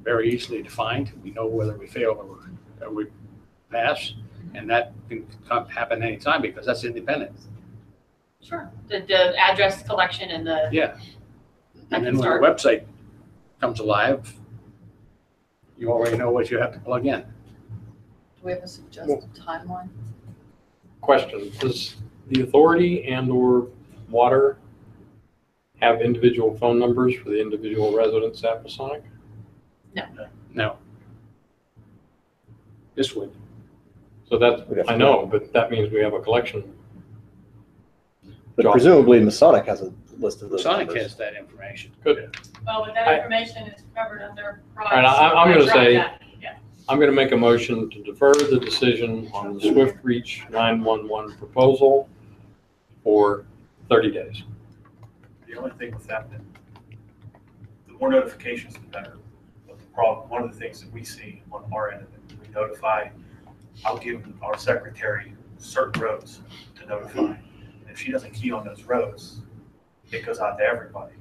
very easily defined. We know whether we fail or we pass, and that can happen anytime because that's independent. Sure. The address collection and the. Yeah. I And can then when start. the website comes alive, you already know what you have to plug in. Do we have a suggested timeline? Question, does the authority and/or water have individual phone numbers for the individual residents at Masonic? No. This would. So that's, We'd have to- I know, but that means we have a collection. But Job. presumably Masonic has a list of those Sonic numbers. has that information. Good. Well, but that I- information is covered under. All right, I'm Right, gonna say, that, yeah. I'm gonna make a motion to defer the decision on the Swift Reach 911 proposal for 30 days. The only thing with that, the more notifications, the better. But the problem, one of the things that we see on our end of it, we notify, I'll give our secretary certain roads to notify. And if she doesn't key on those roads, it goes out to everybody.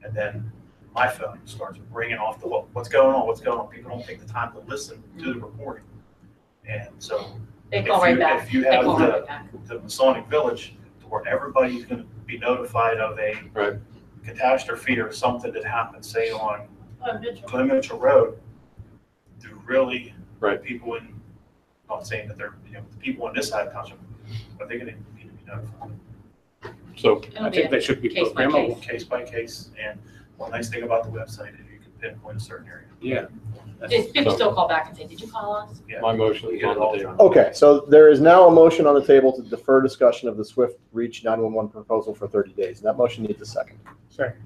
And then my phone starts ringing off the hook. What's going on? What's going on? People don't take the time to listen to the reporting. And so They call right back. if you They have call right back. the Masonic Village, to where everybody's gonna be notified of a Right. catastrophe or something that happened, say on Mitchell. Glen Mitchell Road, do really, Right. people in, I'm not saying that they're, the people on this side of the township, but they're gonna need to be notified. So It'll I be think a they should be case by programmable. case. Case by case, and one nice thing about the website is you can pinpoint a certain area. Yeah. People still call back and say, did you call us? Yeah. my motion We is get it on all the the table. time. Okay, so there is now a motion on the table to defer discussion of the Swift Reach 911 proposal for 30 days. And that motion needs a second. Second.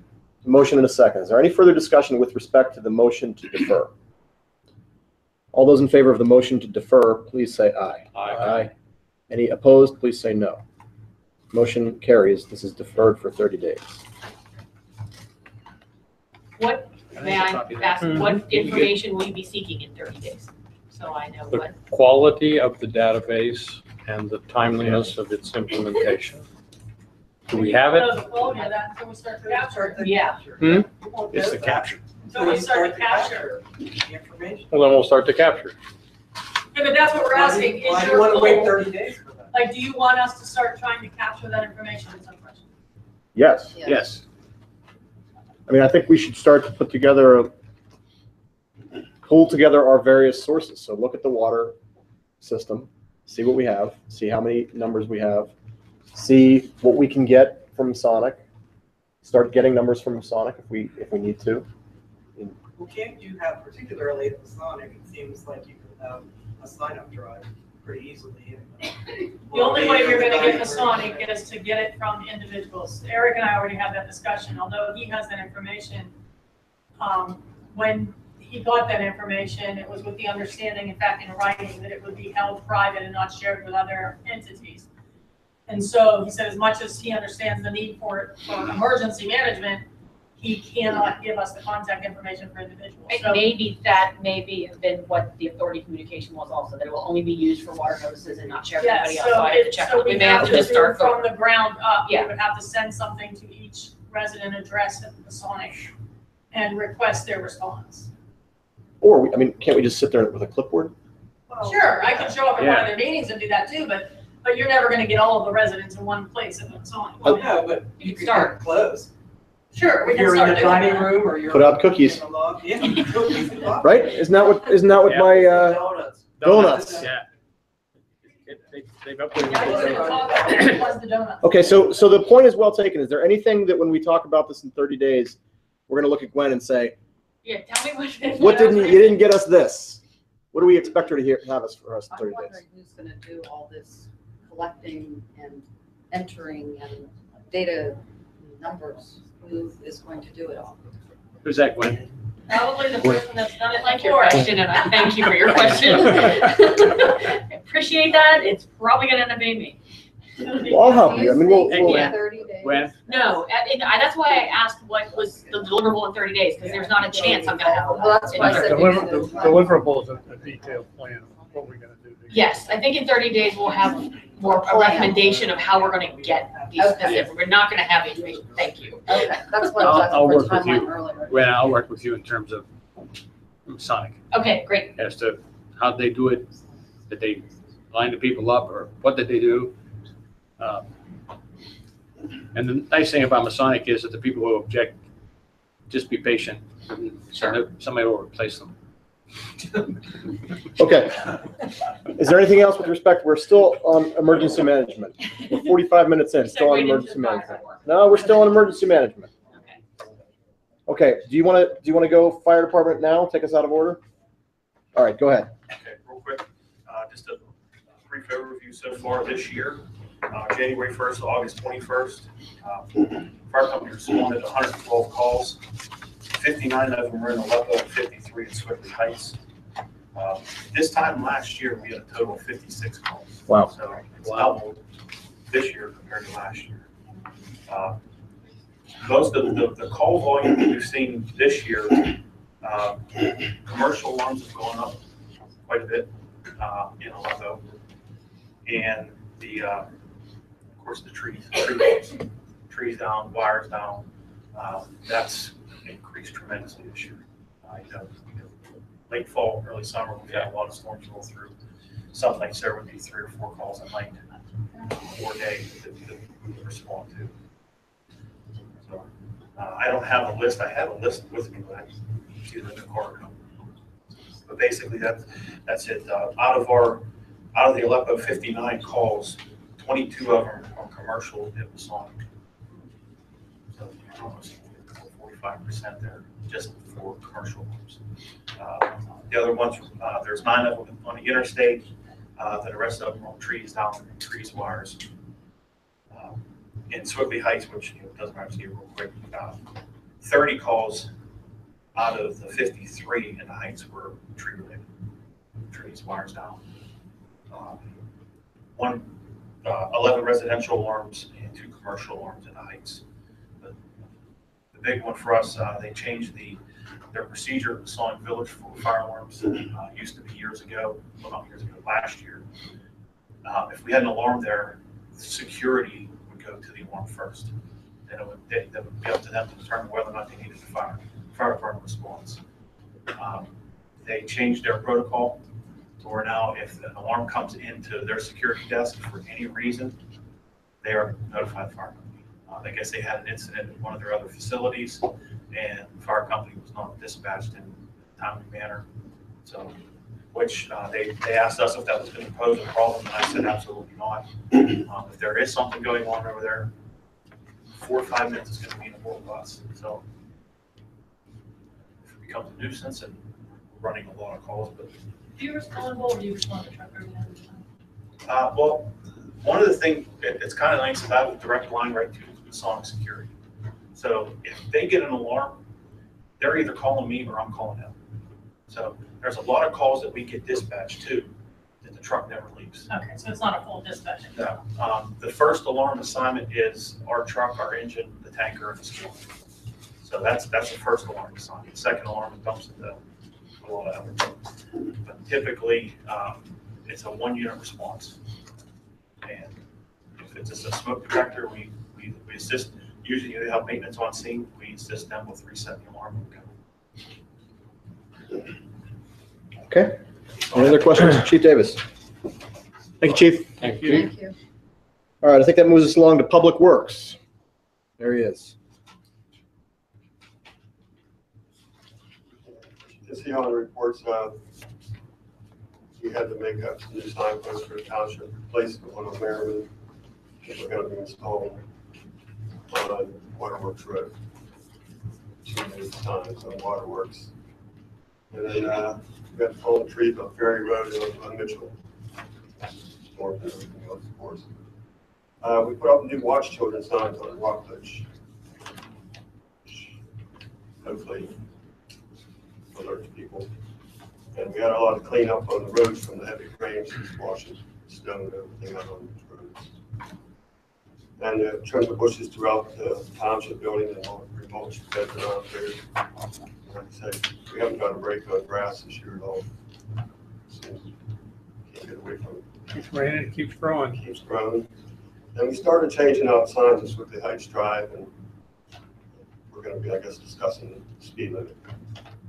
A motion and a second. Is there any further discussion with respect to the motion to defer? All those in favor of the motion to defer, please say aye. Aye. Any opposed, please say no. Motion carries. This is deferred for 30 days. What, may I copy that. ask, what You get- information will you be seeking in 30 days? So I know The what, quality of the database and the timeliness of its implementation. Do we have it? Oh, yeah, that's when we start to capture. yeah. Hmm? It's the capture. So we start to capture. The information. Well, then we'll start to capture. Yeah, but that's what we're asking. Why Is do you your want to wait goal, 30 days for that? like, do you want us to start trying to capture that information in some question? Yes. Yes. I mean, I think we should start to pull together our various sources. So look at the water system, see what we have, see how many numbers we have, see what we can get from Sonic, start getting numbers from Sonic if we need to. Well, can't you have, particularly at Masonic, it seems like you could have a sign-up drive pretty easily. The only way you're gonna get Masonic is to get it from individuals. Eric and I already had that discussion, although he has that information. When he got that information, it was with the understanding, in fact, in writing, that it would be held private and not shared with other entities. And so he said, as much as he understands the need for it for emergency management, he cannot give us the contact information for individuals. So Maybe that may have been what the authority communication was also, that it will only be used for water notices and not shared with yes, anybody else. So I have to check. so We we may have to just do start from the ground up. We Yeah. would have to send something to each resident address at the Masonic and request their response. Or, can't we just sit there with a clipboard? Well, Sure, I could show up at one of Yeah. their meetings and do that too, but you're never gonna get all of the residents in one place at the Masonic. Well, no, but You you can can start. start close. Sure, we If can you're in start the doing dining that. room or you're. Put out cookies. in the lobby. Yeah, cookies and coffee. Right? Isn't that what Yeah. my Donuts. donuts? Yeah. They've Yeah, I was gonna updated. talk about it, plus the donuts. Okay, so the point is well taken. Is there anything that when we talk about this in 30 days, we're gonna look at Gwen and say, Yeah, tell me what didn't you didn't get us this? What do we expect her to have us for us in I'm 30 days? wondering who's gonna do all this collecting and entering and data numbers. Who is going to do it all? Who's that, Gwen? Probably the person that's done it Like your before. question, and I thank you for your question. I appreciate that. It's probably gonna end up being me. Well, I'll help you. I mean, we'll, Think we'll 30 days? Gwen? No, that's why I asked what was the deliverable in 30 days, because there's not a chance I'm gonna have. Well, that's why I said. Deliverables, a detailed plan of what we're gonna do. Yes, I think in 30 days we'll have more a recommendation of how we're gonna get these Okay. specific. We're not gonna have the information. Thank you. Okay, that's what I was I'll asking for work with you. timeline earlier. Gwen, I'll work with you in terms of Masonic, Okay, great. as to how they do it, that they line the people up, or what did they do? And the nice thing about Masonic is that the people who object, just be patient. Sure. Somebody will replace them. Okay. Is there anything else with respect? We're still on emergency management. We're 45 minutes in, still on emergency management. No, we're still on emergency management. Okay. Okay, do you want to go fire department now? Take us out of order? All right, go ahead. Okay, real quick, just a brief overview so far this year. January 1st to August 21st, fire company responded to 112 calls. 59 of them were in Aleppo and 53 in Swickley Heights. This time last year, we had a total of 56 calls. Wow. So it's doubled this year compared to last year. Most of the call volume that we've seen this year, commercial alarms have gone up quite a bit in Aleppo. And of course, the trees down, wires down, that's increased tremendously this year. Late fall, early summer, we've had a lot of storms roll through. Some nights there would be 3 or 4 calls a night, or day that we would respond to. So I don't have a list. I have a list with me, but I see the card. But basically, that's it. Out of the Aleppo 59 calls, 22 of them are commercial in Masonic. So almost 45% there just for commercial homes. The other ones, there's 9 of them on the interstate, then the rest of them are on trees down, trees, wires. In Swickley Heights, which doesn't matter to you real quick, 30 calls out of the 53 in the Heights were tree related, trees, wires down. 11 residential alarms and 2 commercial alarms in the Heights. The big one for us, they changed their procedure at Masonic Village for fire alarms. Used to be years ago, well, not years ago, last year. If we had an alarm there, security would go to the alarm first. Then it would be up to them to determine whether or not they needed the fire department response. They changed their protocol to where now if an alarm comes into their security desk for any reason, they are notified the fire company. I guess they had an incident in one of their other facilities, and the fire company was not dispatched in a timely manner. So, which they asked us if that was going to pose a problem, and I said absolutely not. If there is something going on over there, 4 or 5 minutes is going to be in a world bus. So, if it becomes a nuisance, and we're running a lot of calls, but. Do you respond well, or do you respond to truck every time? Well, one of the things, it's kind of nice about a direct line right to Masonic security. So if they get an alarm, they're either calling me or I'm calling them. So there's a lot of calls that we get dispatched to that the truck never leaves. Okay, so it's not a full dispatch. No. The first alarm assignment is our truck, our engine, the tanker, and the storm. So that's the first alarm assignment. The second alarm dumps into a lot of other. But typically, it's a 1-unit response. And if it's just a smoke detector, we assist. Usually they have maintenance on scene. We assist them with resetting the alarm. Okay. Any other questions? Chief Davis. Thank you, Chief. Thank you. Thank you. All right, I think that moves us along to Public Works. There he is. To see how the reports, we had to make a new signpost for the township, replace the one on Merriman. We're going to be installed on Waterworks Road. signs on waterworks. And then we got fallen trees on Ferry Road on Mitchell. Storm and everything else, of course. We put up new watch children signs on Rockledge. Hopefully alerts people. And we had a lot of cleanup on the roads from the heavy rains, washing stone and everything out on the roads. And trimmed the bushes throughout the township building and all the mulch beds around there. Like I say, we haven't got a break on grass this year at all. So, can't get away from it. Keeps raining, it keeps growing. Keeps growing. And we started changing out signs with the Heights Drive, and we're going to be, I guess, discussing the speed limit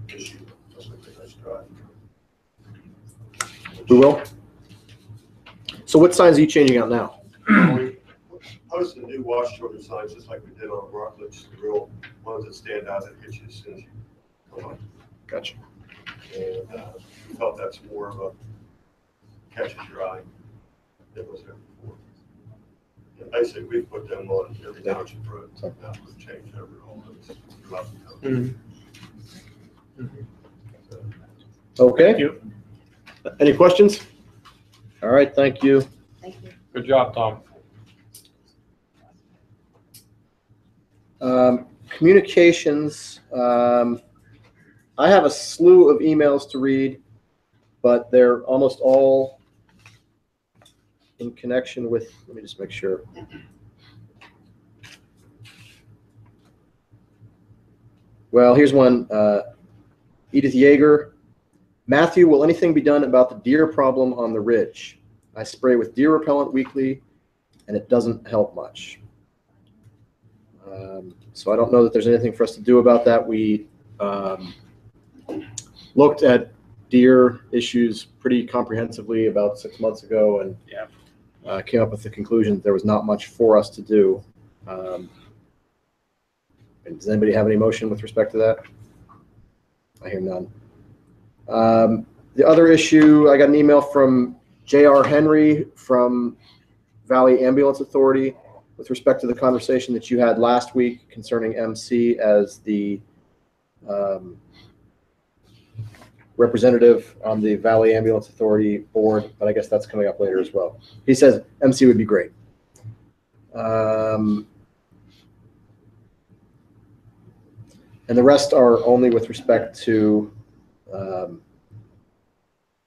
issue with the Heights Drive. We will. So what signs are you changing out now? We posted new wash children signs just like we did on Rockledge, the real ones that stand out that hit you as soon as you come on. Gotcha. And we felt that's more of a catches your eye than was there before. And basically, we put them on every township road. Now we've changed over all those throughout the township. Okay. Thank you. Any questions? All right, thank you. Thank you. Good job, Tom. Communications. I have a slew of emails to read, but they're almost all in connection with, let me just make sure. Well, here's one. Edith Yeager. Matthew, will anything be done about the deer problem on the ridge? I spray with deer repellent weekly, and it doesn't help much. So I don't know that there's anything for us to do about that. We looked at deer issues pretty comprehensively about 6 months ago, and came up with the conclusion that there was not much for us to do. Does anybody have any motion with respect to that? I hear none. The other issue, I got an email from J.R. Henry from Valley Ambulance Authority with respect to the conversation that you had last week concerning MC as the representative on the Valley Ambulance Authority board, but I guess that's coming up later as well. He says MC would be great. And the rest are only with respect to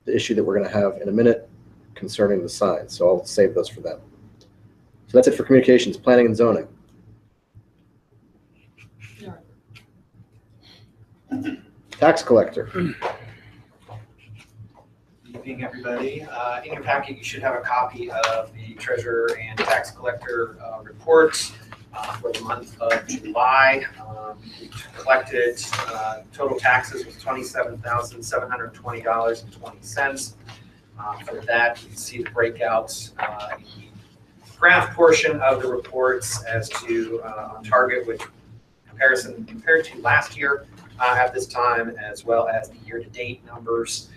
the issue that we're going to have in a minute concerning the signs. So I'll save those for them. So that's it for communications, planning and zoning. Tax collector. Good evening, everybody. In your packet, you should have a copy of the treasurer and tax collector reports for the month of July. We collected total taxes was $27,720.20. For that, you can see the breakouts in the graph portion of the reports as to on target, which comparison compared to last year at this time, as well as the year-to-date numbers.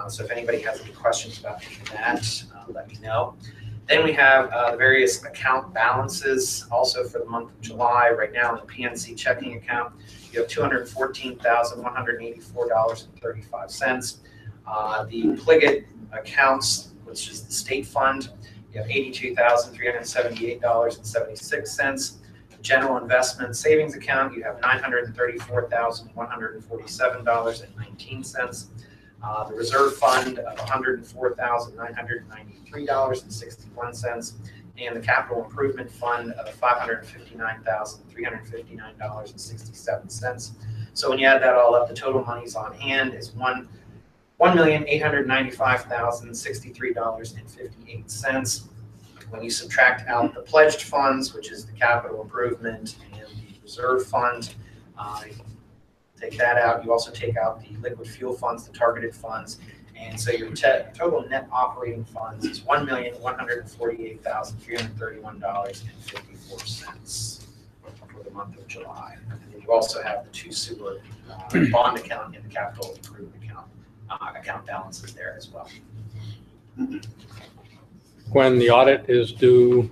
So if anybody has any questions about that, let me know. Then we have the various account balances also for the month of July. Right now in the PNC checking account, you have $214,184.35. The Pliget accounts, which is the state fund, you have $82,378.76. The general investment savings account, you have $934,147.19. The reserve fund of $104,993.61, and the capital improvement fund of $559,359.67. So when you add that all up, the total monies on hand is $1,895,063.58. When you subtract out the pledged funds, which is the capital improvement and the reserve fund, take that out. You also take out the liquid fuel funds, the targeted funds, and so your total net operating funds is $1,148,331.54 for the month of July. And then you also have the two sewer bond account and the capital improvement account balances there as well. When the audit is due,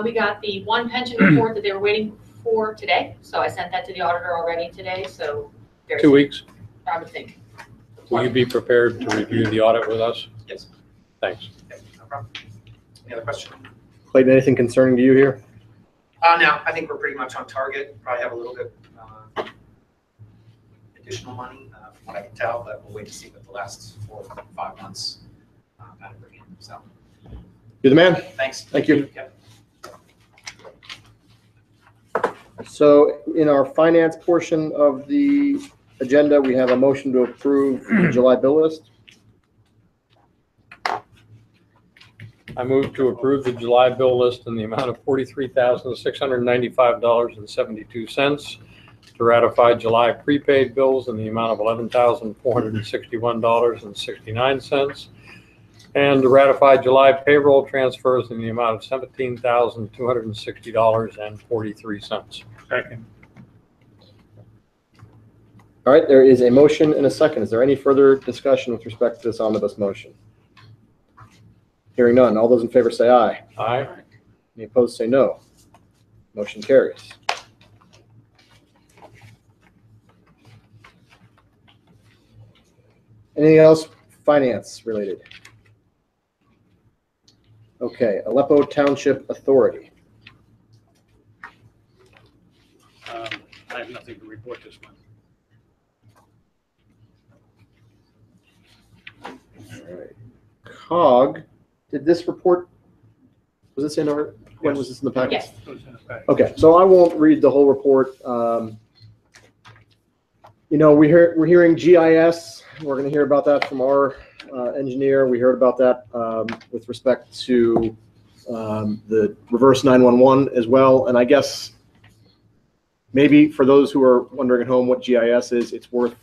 We got the one pension report that they were waiting for today, so I sent that to the auditor already today, so. very 2 weeks. I would think. Will you be prepared to review the audit with us? Yes. Thanks. Okay, no problem. Any other question? Clayton, anything concerning to you here? No, I think we're pretty much on target. Probably have a little bit additional money, from what I can tell, but we'll wait to see what the last 4 or 5 months kind of bring in. So, You're the man. thanks. Thank you. Yep. So in our finance portion of the agenda, we have a motion to approve the July bill list. I move to approve the July bill list in the amount of $43,695.72, to ratify July prepaid bills in the amount of $11,461.69, and to ratify July payroll transfers in the amount of $17,260.43. Second. All right, there is a motion and a second. Is there any further discussion with respect to this omnibus motion? Hearing none. All those in favor say aye. Aye. Any opposed say no. Motion carries. Anything else finance related? Okay, Aleppo Township Authority. I have nothing to report this month. All right. COG, did this report, was this in our, when was this in the packet? Yes. Okay, so I won't read the whole report. You know, we're hearing GIS. We're going to hear about that from our engineer. We heard about that with respect to the reverse 911 as well. And I guess maybe for those who are wondering at home what GIS is, it's worth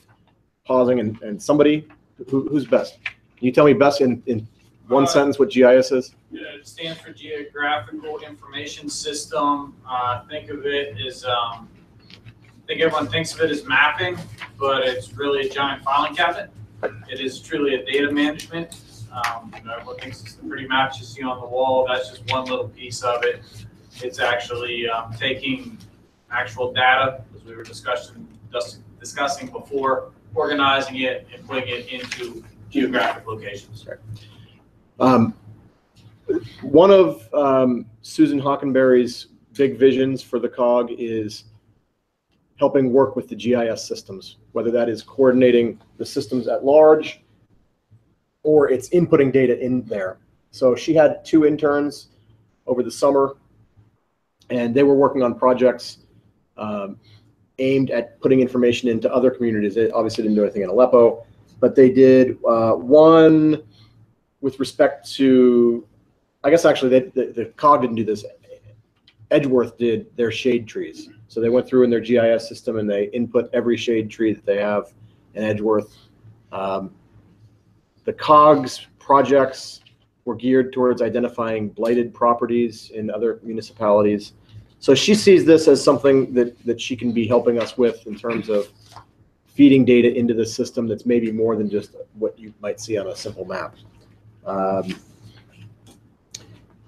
pausing and somebody who's best. Can you tell me best in one sentence what GIS is? It stands for Geographical Information System. Think of it as, I think everyone thinks of it as mapping, but it's really a giant filing cabinet. It is truly a data management. Everyone thinks it's the pretty maps you see on the wall. That's just one little piece of it. It's actually taking actual data, as we were discussing before, organizing it and putting it into geographic locations. One of Susan Hockenberry's big visions for the COG is helping work with the GIS systems, whether that is coordinating the systems at large or it's inputting data in there. So she had 2 interns over the summer, and they were working on projects aimed at putting information into other communities. They obviously didn't do anything in Aleppo, but they did one with respect to, I guess actually the COG didn't do this. Edgeworth did their shade trees. So they went through in their GIS system and they input every shade tree that they have in Edgeworth. The COG's projects were geared towards identifying blighted properties in other municipalities. So she sees this as something that she can be helping us with in terms of feeding data into the system that's maybe more than just what you might see on a simple map.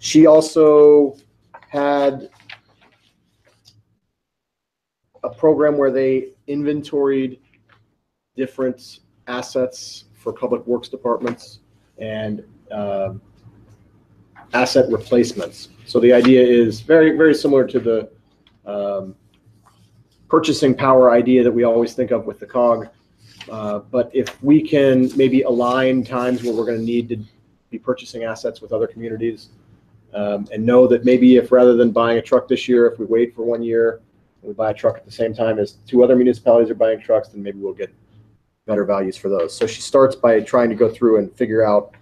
She also had a program where they inventoried different assets for public works departments and asset replacements. So the idea is very, very similar to the purchasing power idea that we always think of with the COG. But if we can maybe align times where we're going to need to be purchasing assets with other communities, and know that maybe if rather than buying a truck this year, if we wait for 1 year and we buy a truck at the same time as 2 other municipalities are buying trucks, then maybe we'll get better values for those. So she starts by trying to go through and figure out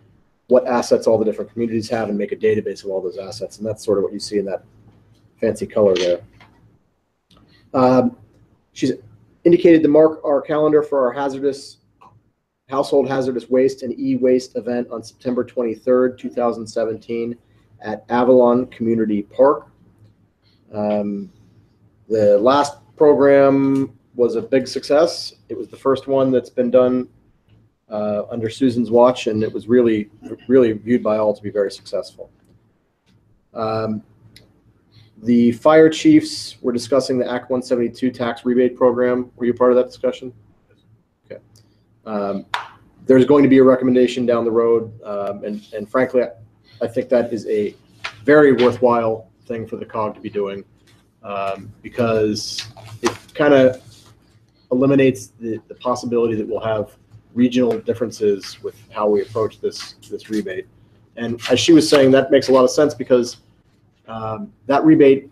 what assets all the different communities have and make a database of all those assets. And that's sort of what you see in that fancy color there. She's indicated to mark our calendar for our household hazardous waste and e-waste event on September 23rd, 2017 at Avalon Community Park. The last program was a big success. It was the first one that's been done under Susan's watch, and it was really, really viewed by all to be very successful. The fire chiefs were discussing the Act 172 tax rebate program. Were you part of that discussion? Okay. There's going to be a recommendation down the road, and frankly, I think that is a very worthwhile thing for the COG to be doing, because it kind of eliminates the possibility that we'll have regional differences with how we approach this rebate. And as she was saying, that makes a lot of sense, because that rebate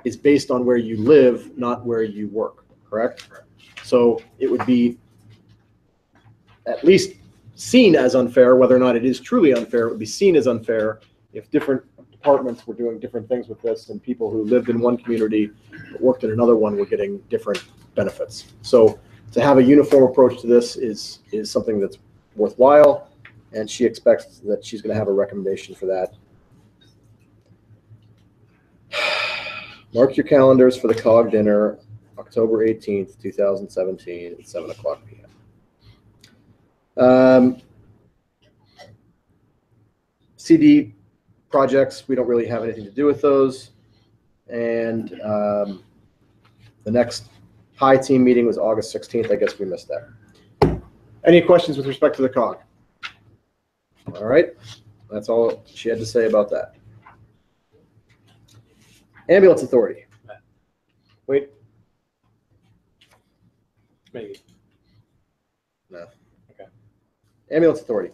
is based on where you live, not where you work, correct? So it would be at least seen as unfair. Whether or not it is truly unfair, it would be seen as unfair if different departments were doing different things with this, and people who lived in one community but worked in another one were getting different benefits. So to have a uniform approach to this is something that's worthwhile, and she expects that she's going to have a recommendation for that. Mark your calendars for the COG dinner, October 18th, 2017 at 7 o'clock p.m. CD projects, we don't really have anything to do with those. And the next high team meeting was August 16th. I guess we missed that. Any questions with respect to the COG? All right. That's all she had to say about that. Ambulance Authority. Wait. Maybe. No. Okay. Ambulance Authority.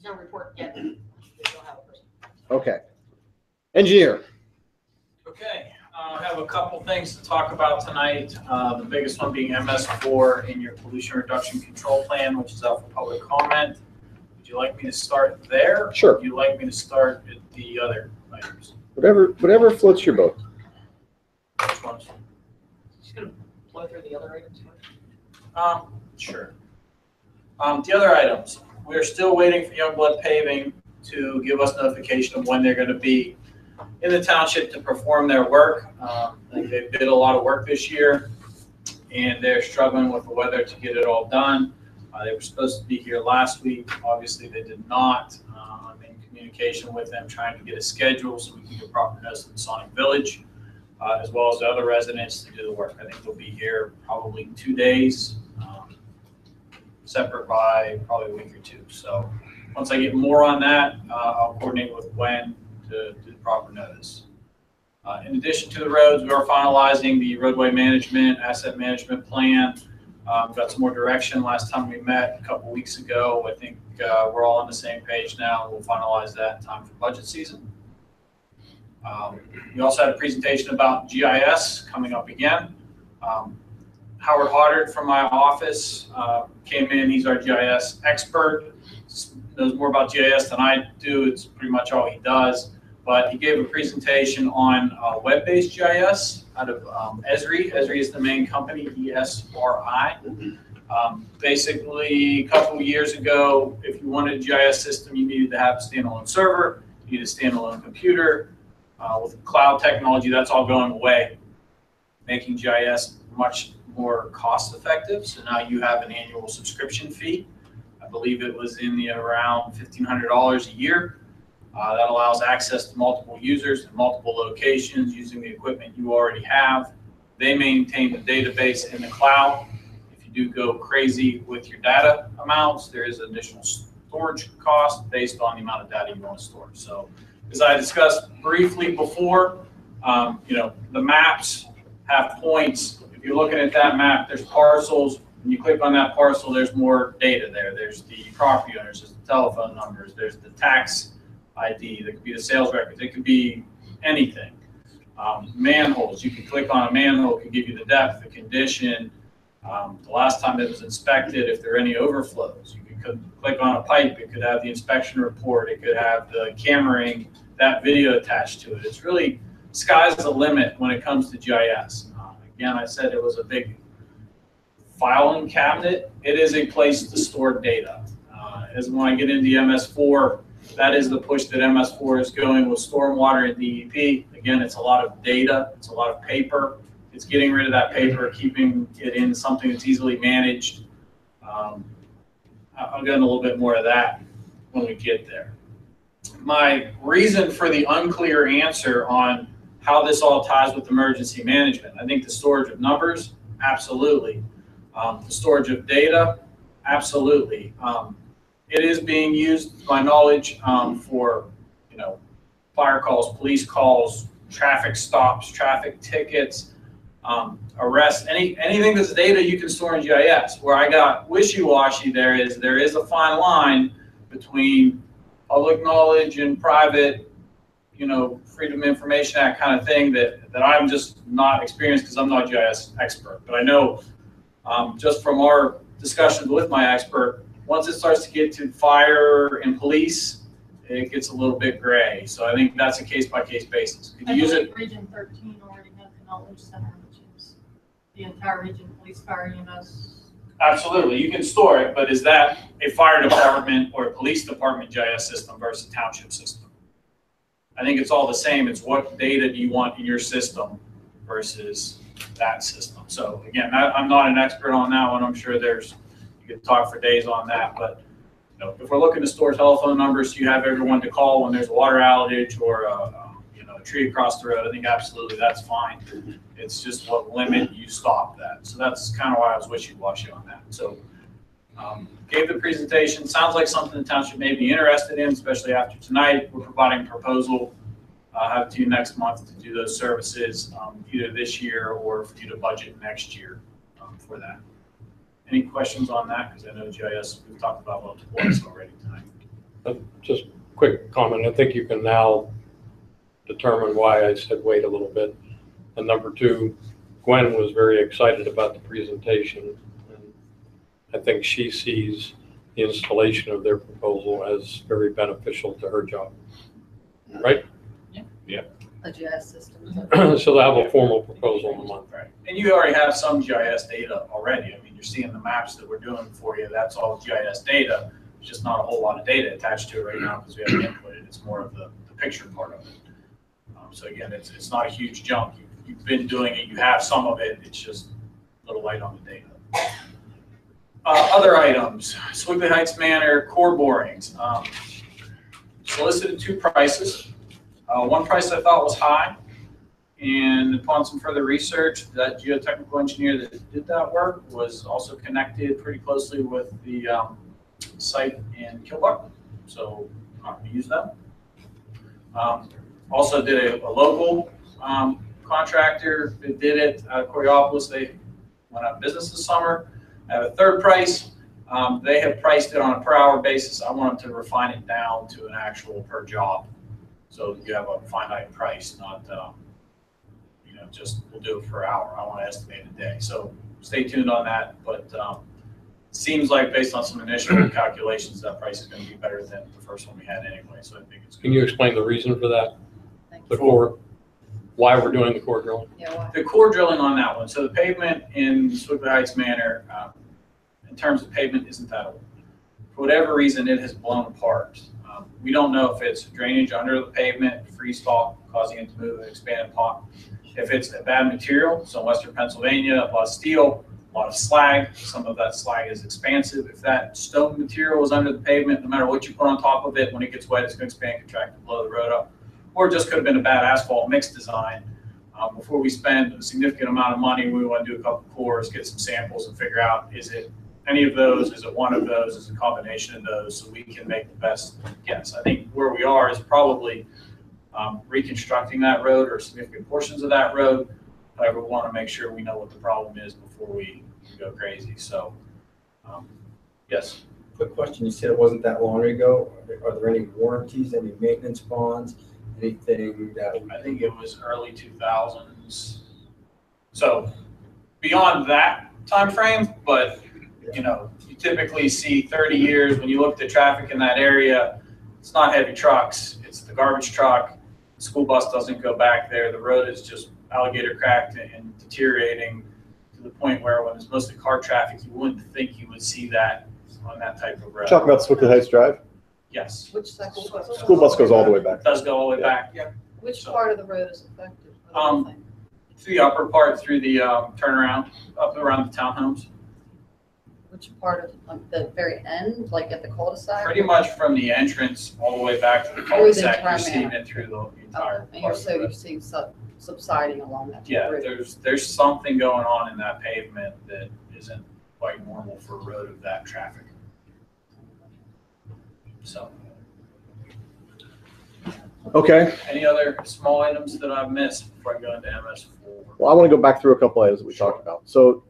No report yet. We don't have a person. Okay. Engineer. Okay, I have a couple things to talk about tonight. The biggest one being MS4 in your pollution reduction control plan, which is out for public comment. Would you like me to start there? Sure. Or would you like me to start at the other items? Whatever floats your boat. Which ones? Just gonna blow through the other items first. Sure. The other items, we are still waiting for Youngblood Paving to give us notification of when they're going to be in the township to perform their work. I think they did a lot of work this year, and they're struggling with the weather to get it all done. They were supposed to be here last week. Obviously, they did not. I'm in communication with them, trying to get a schedule so we can get proper notice to the Sonic Village, as well as the other residents to do the work. I think they'll be here probably 2 days, separate by probably a week or two. So once I get more on that, I'll coordinate with Gwen to do the proper notice. In addition to the roads, we are finalizing the roadway management, asset management plan. Got some more direction last time we met a couple weeks ago. I think we're all on the same page now. We'll finalize that in time for budget season. We also had a presentation about GIS coming up again. Howard Hoddard from my office came in. He's our GIS expert. Knows more about GIS than I do. It's pretty much all he does. But he gave a presentation on web-based GIS out of Esri. Esri is the main company, ESRI. Basically, a couple of years ago, if you wanted a GIS system, you needed to have a standalone server, you needed a standalone computer. With cloud technology, that's all going away, making GIS much more cost effective. So now you have an annual subscription fee. I believe it was in the around $1,500 a year. That allows access to multiple users in multiple locations using the equipment you already have. They maintain the database in the cloud. If you do go crazy with your data amounts, there is additional storage cost based on the amount of data you want to store. So as I discussed briefly before, the maps have points. If you're looking at that map, there's parcels. When you click on that parcel, there's more data there. There's the property owners, there's the telephone numbers, there's the tax ID, there could be the sales records, it could be anything. Manholes, you can click on a manhole, it can give you the depth, the condition, the last time it was inspected, if there are any overflows. You could click on a pipe, it could have the inspection report, it could have the cammering, that video attached to it. It's really, sky's the limit when it comes to GIS. Again, I said it was a big filing cabinet. It is a place to store data. As when I get into MS4, that is the push that MS4 is going with stormwater and DEP. Again, it's a lot of data, it's a lot of paper. It's getting rid of that paper, keeping it in something that's easily managed. I'll get into a little bit more of that when we get there. my reason for the unclear answer on how this all ties with emergency management. I think the storage of numbers, absolutely. The storage of data, absolutely. It is being used, to my knowledge, for, fire calls, police calls, traffic stops, traffic tickets, arrests, anything that's data you can store in GIS. Where I got wishy-washy there is a fine line between public knowledge and private, Freedom of Information Act kind of thing that I'm just not experienced because I'm not a GIS expert. But I know just from our discussions with my expert, once it starts to get to fire and police, it gets a little bit gray. So I think that's a case-by-case basis. Could you use it? Region 13 already has the knowledge center, which is the entire region, police, fire, EMS. Absolutely, you can store it, but is that a fire department or a police department GIS system versus a township system? I think it's all the same. It's what data do you want in your system versus that system. So again, I'm not an expert on that one. I'm sure you could talk for days on that, but if we're looking to store telephone numbers, you have everyone to call when there's a water outage or a tree across the road. I think absolutely that's fine. It's just what limit you stop that. So that's kind of why I was wishy-washy on that. So gave the presentation. Sounds like something the township may be interested in, especially after tonight. We're providing a proposal. I'll have it to you next month to do those services, either this year or for you to budget next year for that. Any questions on that? Because I know GIS, we've talked about multiple points already tonight. Just quick comment. I think you can now determine why I said wait a little bit. And number two, Gwen was very excited about the presentation. And I think she sees the installation of their proposal as very beneficial to her job, right? Yeah. A GIS system. So they'll have a formal proposal in a month. Right. And you already have some GIS data already. I mean, you're seeing the maps that we're doing for you. That's all GIS data. There's just not a whole lot of data attached to it right now because we haven't inputted. It's more of the picture part of it. So again, it's not a huge jump. You've been doing it. You have some of it. It's just a little light on the data. Other items, Squiggly Heights Manor core borings. Solicited 2 prices. One price I thought was high, and upon some further research, that geotechnical engineer that did that work was also connected pretty closely with the site in Kilbuck, so I'm going to use them. Also did a local contractor that did it out of Coriopolis. They went out of business this summer. I have a third price. They have priced it on a per hour basis. I want them to refine it down to an actual per job. So you have a finite price, not just we'll do it per hour. I want to estimate a day. So stay tuned on that. But seems like based on some initial calculations, that price is going to be better than the first one we had anyway. So I think it's good. Can you explain the reason for that? The core, why we're doing the core drilling? Yeah, why? The core drilling on that one. So the pavement in Squiggly Heights Manor, in terms of pavement, isn't that old. For whatever reason, it has blown apart. We don't know if it's drainage under the pavement, freeze thaw, causing it to move and expand and pop. If it's a bad material, so in Western Pennsylvania, a lot of steel, a lot of slag. Some of that slag is expansive. If that stone material is under the pavement, no matter what you put on top of it, when it gets wet, it's going to expand, contract, and blow the road up. Or it just could have been a bad asphalt mix design. Before we spend a significant amount of money, we want to do a couple cores, get some samples, and figure out, is it any of those? Is it one of those? Is it a combination of those? So we can make the best guess. I think where we are is probably reconstructing that road or significant portions of that road. However, we want to make sure we know what the problem is before we go crazy. So, yes. Quick question. You said it wasn't that long ago. Are there any warranties, any maintenance bonds, anything that? I think it was early 2000s. So beyond that time frame, but you typically see 30 years when you look at the traffic in that area. It's not heavy trucks. It's the garbage truck. The school bus doesn't go back there. The road is just alligator cracked and deteriorating to the point where when it's mostly car traffic, you wouldn't think you would see that on that type of road. Talking about Squiggly Heights Drive? Yes. Which cycle? School bus goes all the way back. It does go all the way back. Yeah. Which part of the road is affected? Through the upper part, through the turnaround, up around the townhomes. which part of, like, the very end, like at the cul-de-sac? Pretty much from the entrance all the way back to the Through the cul-de-sac, entire you're seeing manor. it through the entire. And you're part of the road. seeing subsiding along that Yeah, route. there's something going on in that pavement that isn't quite normal for a road of that traffic. So, Okay. any other small items that I've missed before I go into MS4? Well, I want to go back through a couple items that we talked about. So,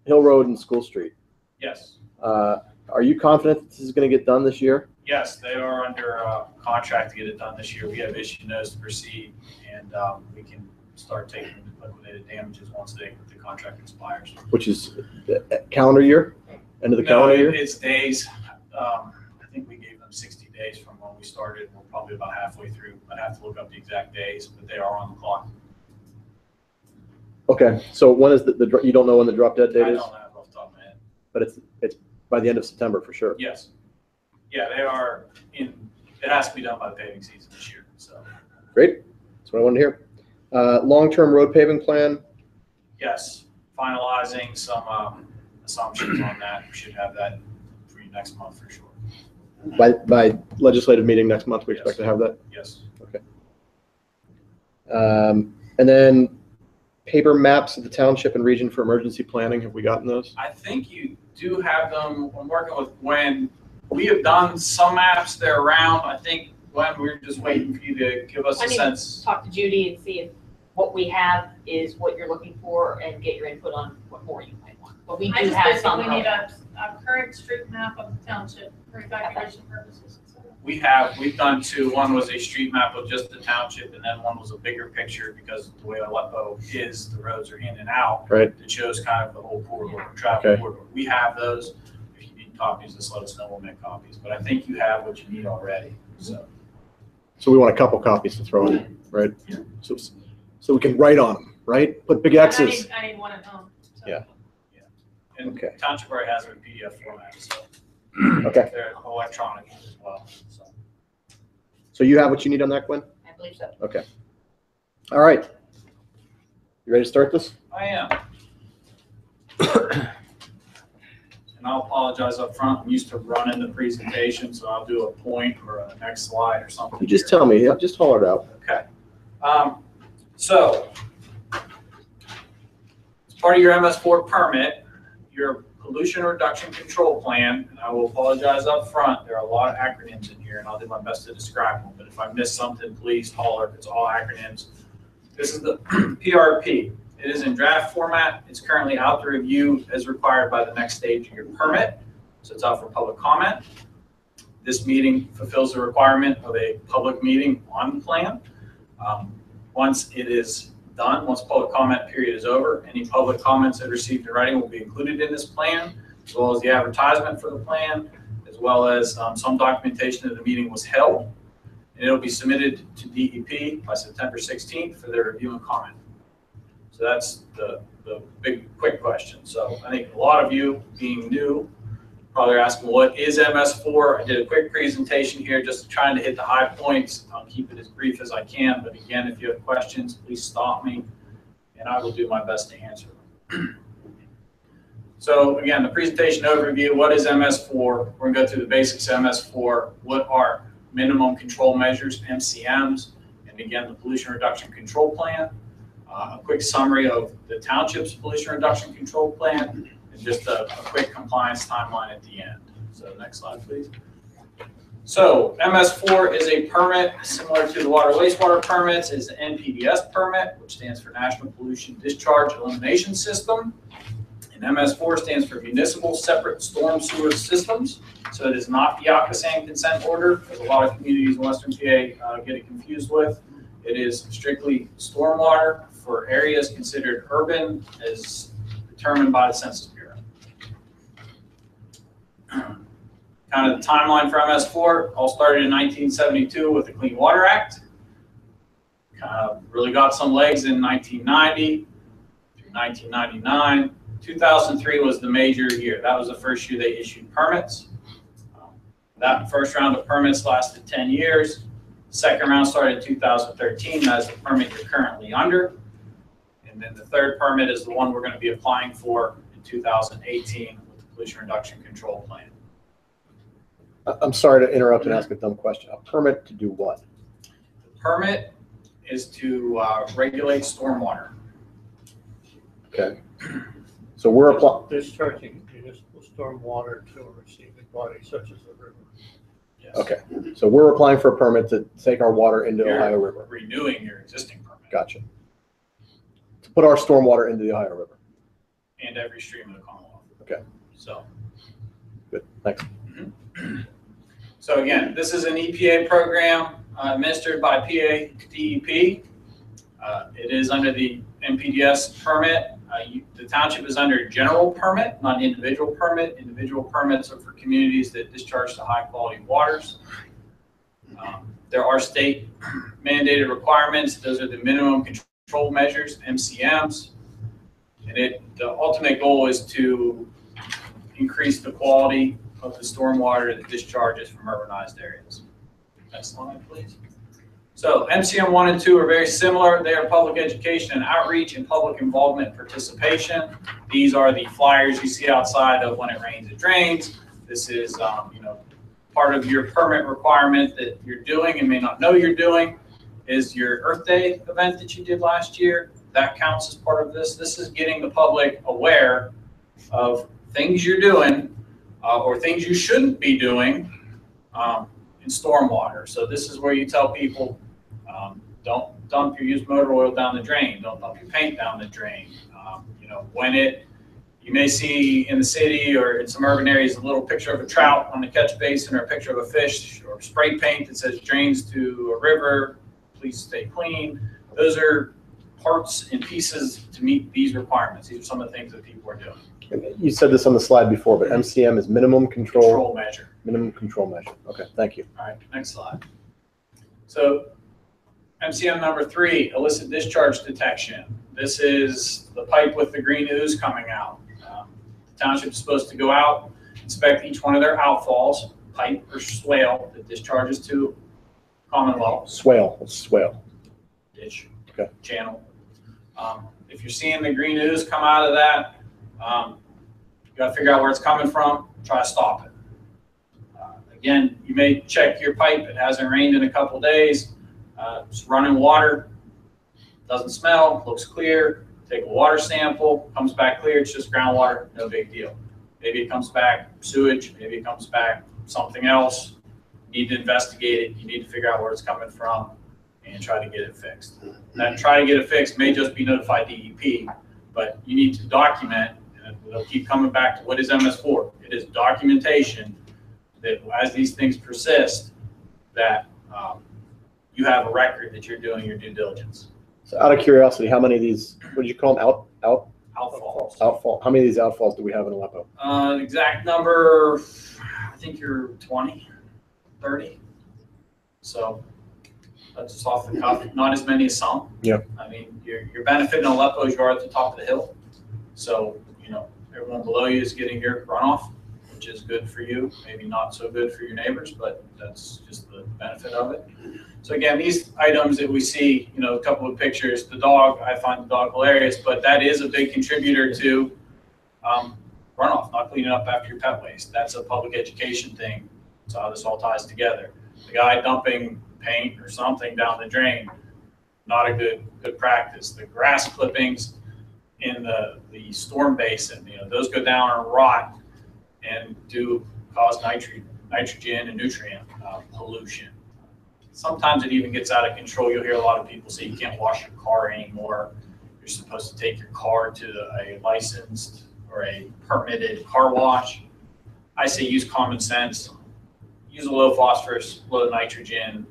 Hill Road and School Street. Yes, Are you confident that this is going to get done this year? yes, they are under contract to get it done this year. We have issued notice to proceed, and we can start taking liquidated damages once the contract expires. Which is calendar year? End of the calendar year? It's days. I think we gave them 60 days from when we started. We're probably about halfway through. I'd have to look up the exact days, but they are on the clock. Okay, so when is the you don't know when the drop dead I date don't is? have it off the top of my head. But it's by the end of September for sure. Yes. Yeah, they are in, it has to be done by the paving season this year, so. Great, that's what I wanted to hear. Long-term road paving plan, Yes, finalizing some assumptions on that. We should have that for you next month for sure. by legislative meeting next month, we expect to have that. Yes. Okay. And then paper maps of the township and region for emergency planning, have we gotten those? I think you do have them. I'm working with Gwen. We have done some maps. They're around. I think, Gwen, we're just waiting for you to give us I a need sense. to talk to Judy and see if what we have is what you're looking for and get your input on what more you might want. But we I do just have some. basically need a current street map of the township for evacuation purposes. We've done two. One was a street map of just the township, and then one was a bigger picture because the way Aleppo is, the roads are in and out. Right. It shows kind of the whole corridor, travel Okay. corridor. We have those. If you need copies, just let us know. We'll make copies. But I think you have what you need already. So we want a couple copies to throw in, right? Yeah. So we can write on them, right? Put big X's. I need one at home. So. Yeah. And Okay. Township already has it in PDF format, so Okay. they're electronic as well. So you have what you need on that, Gwen? I believe so. Okay. All right. You ready to start this? I am. And I'll apologize up front. I'm used to running the presentation, so I'll do a point or a next slide or something. You just tell me, yeah, just holler it out. Okay. So, as part of your MS4 permit, your pollution reduction control plan, and I will apologize up front, there are a lot of acronyms in here, and I'll do my best to describe them, but if I miss something, please holler. It's all acronyms. This is the PRP. It is in draft format. It's currently out to review as required by the next stage of your permit, so it's out for public comment. This meeting fulfills the requirement of a public meeting on the plan. Once it is done, once public comment period is over, any public comments that are received in writing will be included in this plan, as well as the advertisement for the plan, as well as some documentation that the meeting was held. And it'll be submitted to DEP by September 16th for their review and comment. So that's the big, quick question. So I think a lot of you being new probably are asking, what is MS4? I did a quick presentation here, just trying to hit the high points. I'll keep it as brief as I can, but again, if you have questions, please stop me, and I will do my best to answer them. So again, the presentation overview, what is MS4? We're gonna go through the basics of MS4. What are minimum control measures, MCMs, and again, the pollution reduction control plan. A quick summary of the township's pollution reduction control plan, and just a quick compliance timeline at the end. So next slide, please. So MS4 is a permit similar to the water wastewater permits. It's an NPDES permit, which stands for National Pollution Discharge Elimination System. And MS4 stands for Municipal Separate Storm Sewer Systems. So it is not the Yakasang consent order, as a lot of communities in Western PA get it confused with. It is strictly stormwater for areas considered urban as determined by the Census Bureau. Kind of the timeline for MS4 all started in 1972 with the Clean Water Act. Kind of really got some legs in 1990 through 1999. 2003 was the major year. That was the first year they issued permits. That first round of permits lasted 10 years. Second round started in 2013. That's the permit you're currently under. And then the third permit is the one we're going to be applying for in 2018 with the pollution reduction control plan. I'm sorry to interrupt and ask a dumb question. A permit to do what? The permit is to regulate stormwater. Okay. So we're applying. Discharging municipal stormwater to a receiving body such as the river. Yes. Okay. So we're applying for a permit to take our water into the You're Ohio River. renewing your existing permit. Gotcha. To put our stormwater into the Ohio River. And every stream of the Commonwealth. Okay. So. Good. Thanks. So again, this is an EPA program administered by PA DEP. It is under the NPDES permit. The township is under a general permit, not an individual permit. Individual permits are for communities that discharge to high quality waters. There are state mandated requirements. Those are the minimum control measures, MCMs. And the ultimate goal is to increase the quality of the stormwater that discharges from urbanized areas. Next slide, please. So MCM 1 and 2 are very similar. They are public education and outreach and public involvement and participation. These are the flyers you see outside of when it rains, it drains. This is part of your permit requirement that you're doing and may not know you're doing is your Earth Day event that you did last year. That counts as part of this. This is getting the public aware of things you're doing or things you shouldn't be doing in stormwater. So this is where you tell people, don't dump your used motor oil down the drain. Don't dump your paint down the drain. You may see in the city or in some urban areas a little picture of a trout on the catch basin or a picture of a fish or spray paint that says drains to a river, please stay clean. Those are parts and pieces to meet these requirements. These are some of the things that people are doing. You said this on the slide before, but MCM is minimum control measure. Minimum control measure. Okay, thank you. All right, next slide. So MCM number 3, illicit discharge detection. This is the pipe with the green ooze coming out. The township is supposed to go out, inspect each one of their outfalls, pipe or swale that discharges to Commonwealth. Swale. What's swale? Ditch. Okay. Channel. If you're seeing the green ooze come out of that, you got to figure out where it's coming from. Try to stop it. Again, you may check your pipe. It hasn't rained in a couple days. It's running water. Doesn't smell. Looks clear. Take a water sample. Comes back clear. It's just groundwater. No big deal. Maybe it comes back sewage. Maybe it comes back something else. You need to investigate it. You need to figure out where it's coming from and try to get it fixed. That try to get it fixed may just be notify DEP, but you need to document, and they'll keep coming back to what is MS4. It is documentation that as these things persist, that you have a record that you're doing your due diligence. So out of curiosity, how many of these, what did you call them, Outfalls. Outfall. How many of these outfalls do we have in Aleppo? The exact number, I think you're 20, 30. So that's just off the cuff. Not as many as some. Yep. I mean, your benefit in Aleppo is you're at the top of the hill. So, everyone below you is getting your runoff, which is good for you. Maybe not so good for your neighbors, but that's just the benefit of it. So again, these items that we see, a couple of pictures, the dog, I find the dog hilarious, but that is a big contributor to runoff, not cleaning up after your pet waste. That's a public education thing. That's how this all ties together. The guy dumping paint or something down the drain, not a good practice. The grass clippings in the storm basin, those go down and rot and do cause nitrogen and nutrient pollution. Sometimes it even gets out of control. You'll hear a lot of people say you can't wash your car anymore. You're supposed to take your car to a licensed or a permitted car wash. I say use common sense. Use a low phosphorus, low nitrogen,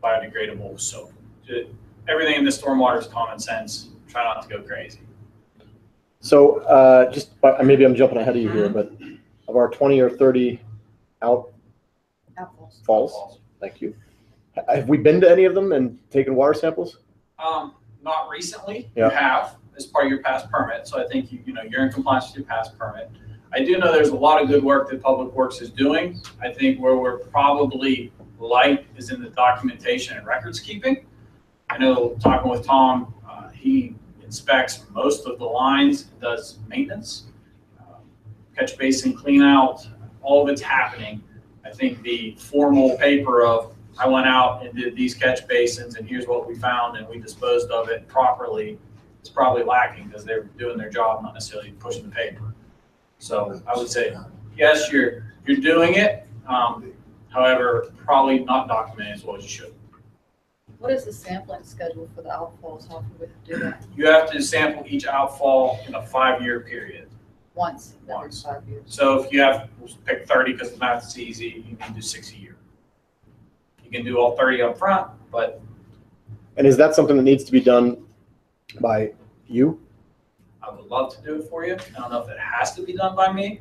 biodegradable soap. Everything in the stormwater is common sense. Try not to go crazy. So maybe I'm jumping ahead of you here, but of our 20 or 30 outfalls, thank you. Have we been to any of them and taken water samples? Not recently. Yeah. You have as part of your past permit. So I think you're in compliance with your past permit. I do know there's a lot of good work that Public Works is doing. I think where we're probably light is in the documentation and records keeping. I know talking with Tom, he inspects most of the lines, does maintenance, catch basin clean out, all of it's happening. I think the formal paper of, I went out and did these catch basins and here's what we found and we disposed of it properly, it's probably lacking because they're doing their job, not necessarily pushing the paper. So I would say, yes, you're doing it. However, probably not documenting as well as you should. What is the sampling schedule for the outfalls? How can we do that? You have to sample each outfall in a 5-year period. Once every 5 years. So if you have, we'll pick 30 because the math is easy, you can do 6 a year. You can do all 30 up front, but. And is that something that needs to be done by you? I would love to do it for you. I don't know if it has to be done by me.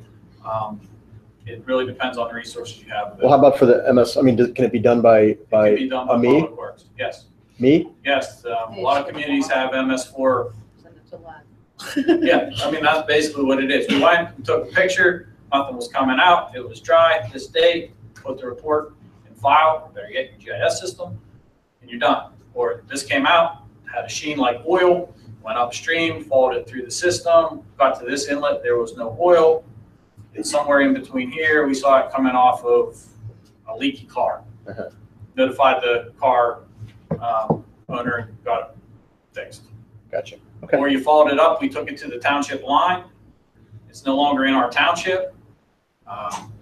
It really depends on the resources you have. Well, how about for the MS? I mean, can it be done by It can be done by me? Public Works. Yes. Me? Yes. A lot of communities have MS4. Send it to Len. Yeah, I mean, that's basically what it is. We went, we took a picture, nothing was coming out, it was dry, this date, put the report in file, better get your GIS system, and you're done. Or this came out, had a sheen like oil, went upstream, followed it through the system, got to this inlet, there was no oil. And somewhere in between here, we saw it coming off of a leaky car. Notified the car owner and got it fixed. Gotcha. Okay. Or you followed it up, we took it to the township line. It's no longer in our township.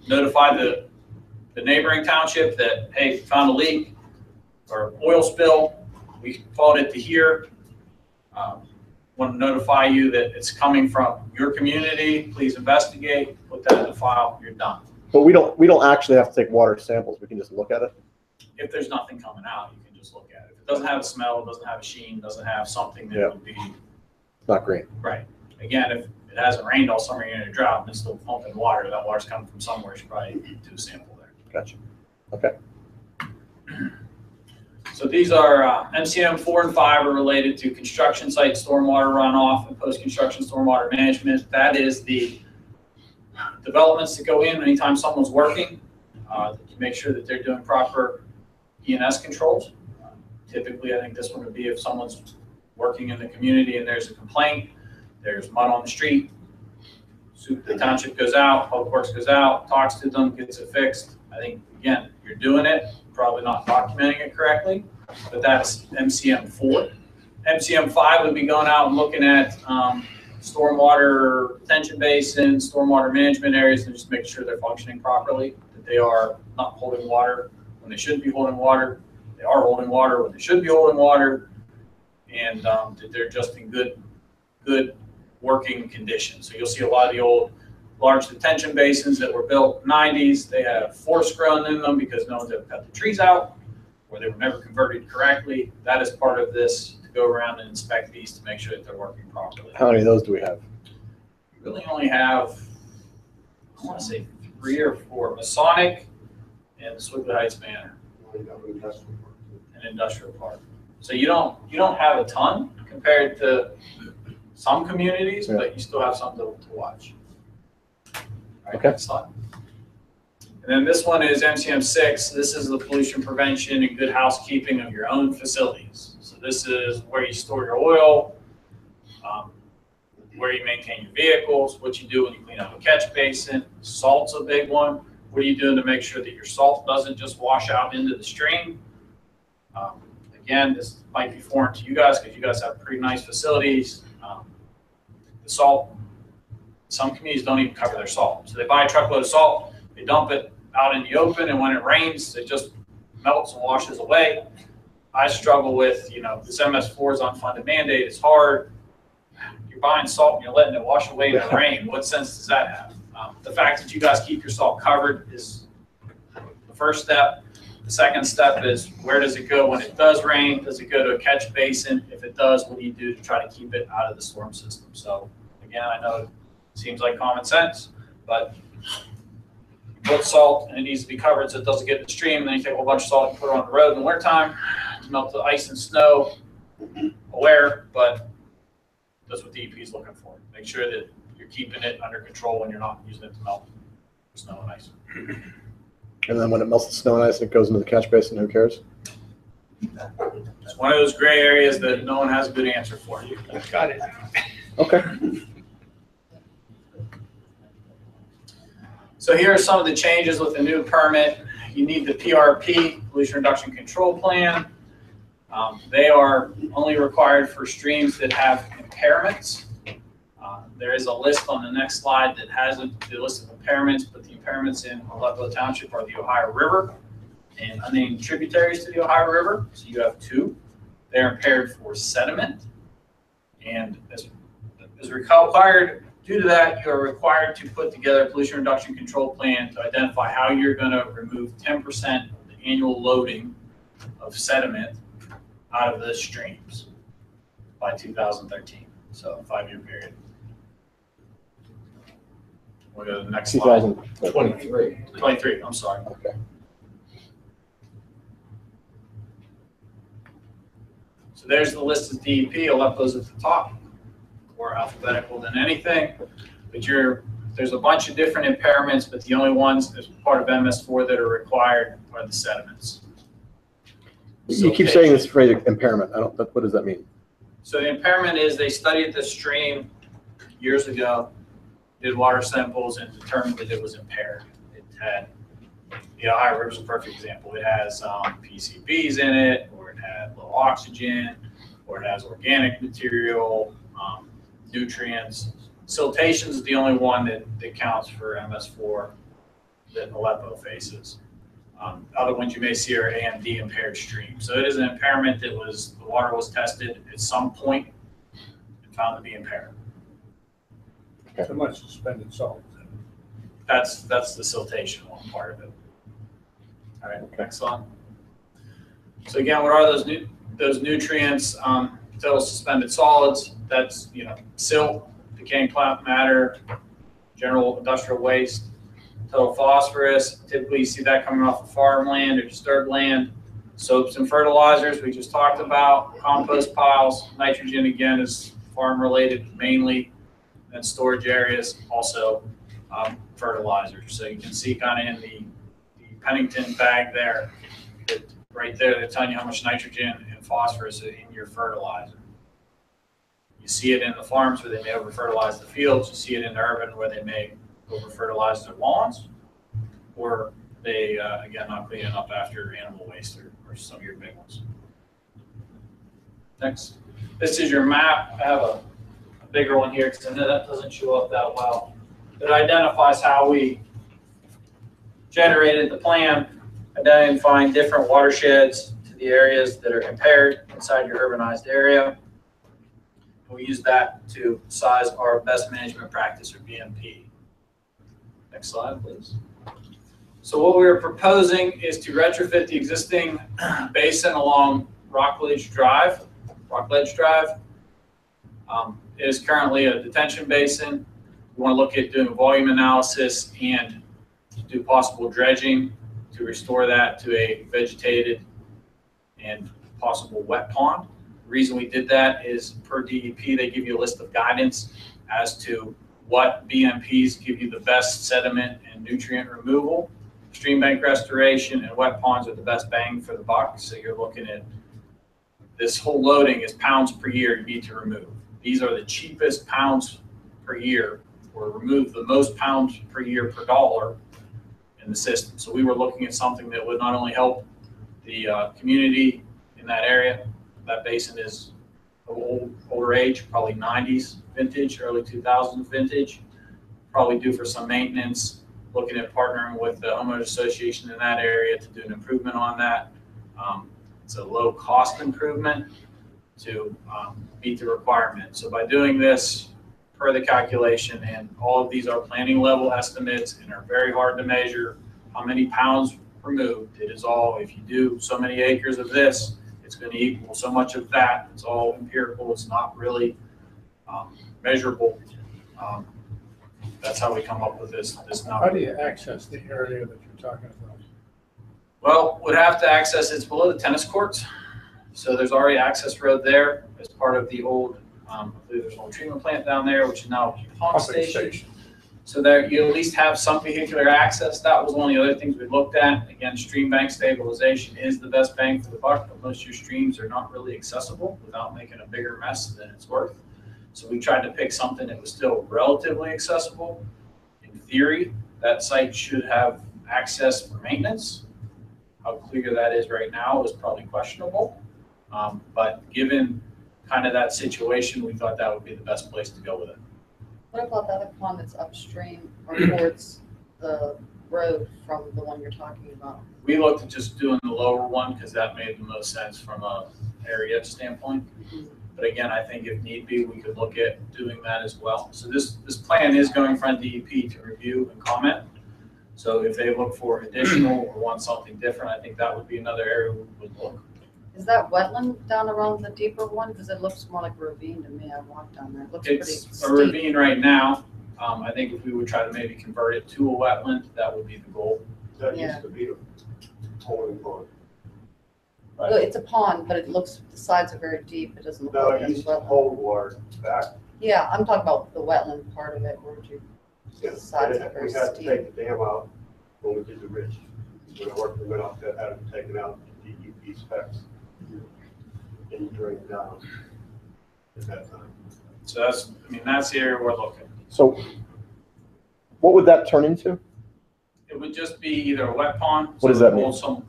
Notified the neighboring township that, hey, found a leak or oil spill. We followed it to here. Want to notify you that it's coming from your community. Please investigate, put that in the file, you're done. But we don't actually have to take water samples. We can just look at it. If there's nothing coming out, you can just look at it. If it doesn't have a smell, doesn't have a sheen, doesn't have something that would be not green. Right. Again, if it hasn't rained all summer, you're in a drought and it's still pumping water, that water's coming from somewhere, you should probably do a sample there. Gotcha. Okay. So these are MCM 4 and 5 are related to construction site stormwater runoff and post-construction stormwater management. That is the developments that go in anytime someone's working to make sure that they're doing proper E&S controls. Typically, I think this one would be if someone's working in the community and there's a complaint, there's mud on the street, the township goes out, Public Works goes out, talks to them, gets it fixed. I think, again, you're doing it, probably not documenting it correctly, but that's MCM 4. MCM 5 would be going out and looking at stormwater retention basins, stormwater management areas, and just making sure they're functioning properly, that they are not holding water when they shouldn't be holding water, they are holding water when they should be holding water, and that they're just in good working condition. So you'll see a lot of the old large detention basins that were built in the 90s. They have forest growing in them because no one's ever cut the trees out, or they were never converted correctly. That is part of this, to go around and inspect these to make sure that they're working properly. How many of those do we have? We really only have, I want to say 3 or 4, Masonic and Swiftwood Heights Manor, and Industrial Park. So you don't have a ton compared to some communities, but you still have something to watch. All right, okay. Next slide. And then this one is MCM 6. This is the pollution prevention and good housekeeping of your own facilities. So this is where you store your oil, where you maintain your vehicles, what you do when you clean up a catch basin. Salt's a big one. What are you doing to make sure that your salt doesn't just wash out into the stream? Again, this might be foreign to you guys because you guys have pretty nice facilities. The salt, some communities don't even cover their salt. So they buy a truckload of salt, they dump it out in the open, and when it rains, it just melts and washes away. I struggle with, this MS4 is unfunded mandate. It's hard. You're buying salt and you're letting it wash away in the rain. What sense does that have? The fact that you guys keep your salt covered is the first step. The second step is, where does it go when it does rain? Does it go to a catch basin? If it does, what do you do to try to keep it out of the storm system? So again, I know it seems like common sense, but you put salt and it needs to be covered so it doesn't get in the stream. Then you take a whole bunch of salt and put it on the road in the wintertime to melt the ice and snow. Aware, but that's what DEP is looking for. Make sure that you're keeping it under control when you're not using it to melt snow and ice. And then when it melts the snow and ice and it goes into the catch basin, who cares? It's one of those gray areas that no one has a good answer for. Got it. Okay. So here are some of the changes with the new permit. You need the PRP, Pollution Reduction Control Plan. They are only required for streams that have impairments. There is a list on the next slide that has the list of impairments, but the impairments in Aleppo Township are the Ohio River and unnamed tributaries to the Ohio River. So you have two. They're impaired for sediment. And as required, due to that, you are required to put together a pollution reduction control plan to identify how you're going to remove 10% of the annual loading of sediment out of the streams by 2013. So a 5-year period. We'll go to the next slide. 2023. 23, I'm sorry. Okay. So there's the list of DEP. Aleppo's at the top, more alphabetical than anything. But there's a bunch of different impairments, but the only ones as part of MS4 that are required are the sediments. You keep saying this phrase impairment. What does that mean? So the impairment is they studied the stream years ago, did water samples, and determined that it was impaired. It had, the Ohio River is a perfect example. It has PCBs in it, or it had low oxygen, or it has organic material, nutrients. Siltation is the only one that counts for MS4 that Aleppo faces. Other ones you may see are A and D impaired streams. So it is an impairment that the water was tested at some point and found to be impaired. Too much suspended salt. That's the siltation one part of it. All right, next slide. So again, what are those nutrients? Total suspended solids. That's silt, decaying plant matter, general industrial waste. Total phosphorus. Typically, you see that coming off of farmland or disturbed land. Soaps and fertilizers we just talked about. Compost piles. Nitrogen again is farm related mainly. And storage areas, also fertilizers. So you can see kind of in the Pennington bag there, right there, they're telling you how much nitrogen and phosphorus is in your fertilizer. You see it in the farms where they may over-fertilize the fields. You see it in the urban where they may over-fertilize their lawns, or they, again, not cleaning up after animal waste or some of your big ones. Next. This is your map. I have a bigger one here because I know that doesn't show up that well. It identifies how we generated the plan, identifying different watersheds to the areas that are impaired inside your urbanized area. We use that to size our best management practice, or BMP. Next slide, please. So what we're proposing is to retrofit the existing basin along Rockledge Drive. It is currently a detention basin. We want to look at doing a volume analysis and do possible dredging to restore that to a vegetated and possible wet pond. The reason we did that is per DEP, they give you a list of guidance as to what BMPs give you the best sediment and nutrient removal. Stream bank restoration and wet ponds are the best bang for the buck. So you're looking at this whole loading is pounds per year you need to remove. These are the cheapest pounds per year, or remove the most pounds per year per dollar in the system. So we were looking at something that would not only help the community in that area. That basin is older age, probably 90s vintage, early 2000s vintage. Probably due for some maintenance. Looking at partnering with the homeowners association in that area to do an improvement on that. It's a low cost improvement to meet the requirement. So by doing this per the calculation, and all of these are planning level estimates and are very hard to measure how many pounds removed. It is all, if you do so many acres of this, it's going to equal so much of that. It's all empirical. It's not really measurable. That's how we come up with this number. How do you access the area that you're talking about? Well, would have to access, it's below the tennis courts. So there's already access road there as part of the old, I believe there's an old treatment plant down there, which is now a pump station. so that you at least have some vehicular access. That was one of the other things we looked at. Again, stream bank stabilization is the best bang for the buck, but most of your streams are not really accessible without making a bigger mess than it's worth. So we tried to pick something that was still relatively accessible. In theory, that site should have access for maintenance. How clear that is right now is probably questionable. But given kind of that situation, we thought that would be the best place to go with it. What about the other pond that's upstream or towards the road from the one you're talking about? We looked at just doing the lower one because that made the most sense from a area standpoint. But again, I think if need be, we could look at doing that as well. So this plan is going in front of DEP to review and comment. So if they look for additional or want something different, I think that would be another area we would look. Is that wetland down around the deeper one? Because it looks more like a ravine to me. I walked down there. It looks pretty It's steep. a ravine right now. I think if we would try to maybe convert it to a wetland, that would be the goal. That Yeah. used to be a holding pond. Well, it's a pond, but it looks, the sides are very deep. It doesn't look No, like it it's used to wetland. hold water back. Yeah, I'm talking about the wetland part of it, where you, Yeah, the sides and are very we had to steep. take the dam out when we did the ridge. When the work we went out there, had it taken out to DEP specs. And drained down at that time. So that's the area we're looking. So what would that turn into? It would just be either a wet pond. What does so it that mean?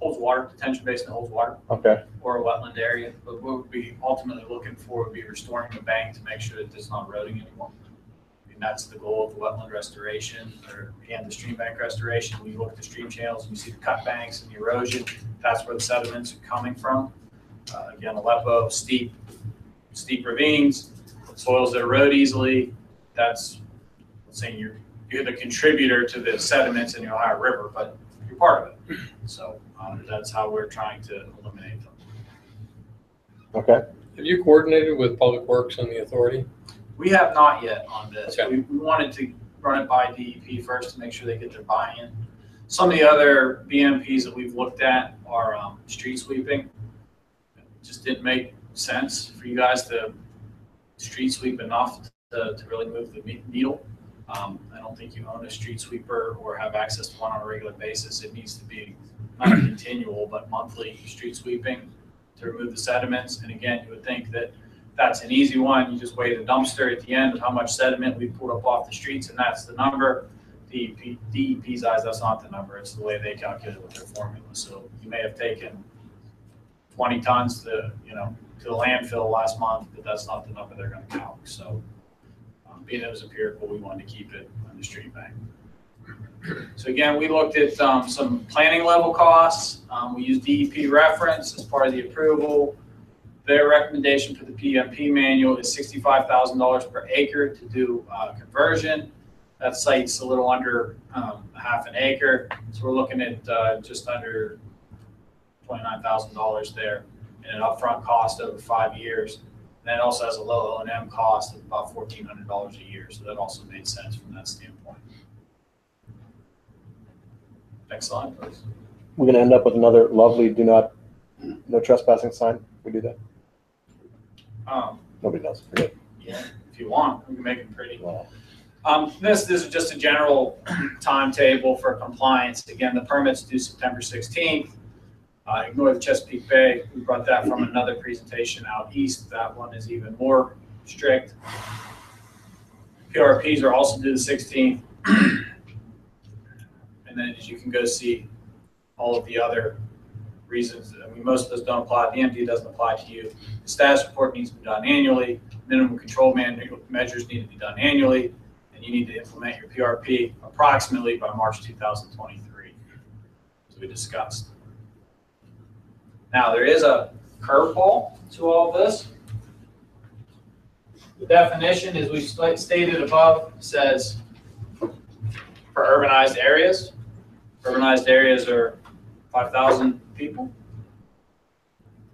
Holds water, detention basin that holds water, Okay. or a wetland area. But what we'd be ultimately looking for would be restoring the bank to make sure that it's not eroding anymore. I mean, that's the goal of the wetland restoration, and the stream bank restoration. We look at the stream channels, and you see the cut banks and the erosion. That's where the sediments are coming from. Again, Aleppo, steep ravines, soils that erode easily. That's saying you're the contributor to the sediments in the Ohio River, but you're part of it. So that's how we're trying to eliminate them. Okay. Have you coordinated with Public Works and the authority? We have not yet on this. Okay. We wanted to run it by DEP first to make sure they get their buy-in. Some of the other BMPs that we've looked at are street sweeping. It just didn't make sense for you guys to street sweep enough to really move the needle. I don't think you own a street sweeper or have access to one on a regular basis. It needs to be not continual, but monthly street sweeping to remove the sediments. And again, you would think that that's an easy one. You just weigh the dumpster at the end of how much sediment we pulled up off the streets, and that's the number. DEP's eyes, that's not the number. It's the way they calculate it with their formula. So you may have taken 20 tons to the landfill last month, but that's not the number they're going to count. So being it was empirical, we wanted to keep it on the street bank. So again, we looked at some planning level costs. We used DEP reference as part of the approval. Their recommendation for the PMP manual is $65,000 per acre to do conversion. That site's a little under half an acre. So we're looking at just under $29,000 there and an upfront cost over 5 years. And it also has a low O&M cost of about $1,400 a year. So that also made sense from that standpoint. Next slide, please. We're going to end up with another lovely no trespassing sign. We do that? Nobody does. Forget. Yeah, if you want, we can make it pretty. Wow. This is just a general timetable for compliance. Again, the permit's due September 16th. Ignore the Chesapeake Bay. We brought that from another presentation out east. That one is even more strict. PRPs are also due the 16th. And then as you can go see all of the other reasons, I mean, most of those don't apply. The MD doesn't apply to you. The status report needs to be done annually. Minimum control measures need to be done annually. And you need to implement your PRP approximately by March 2023, as we discussed. Now, there is a curveball to all of this. The definition, as we stated above, says for urbanized areas. Urbanized areas are 5,000 people.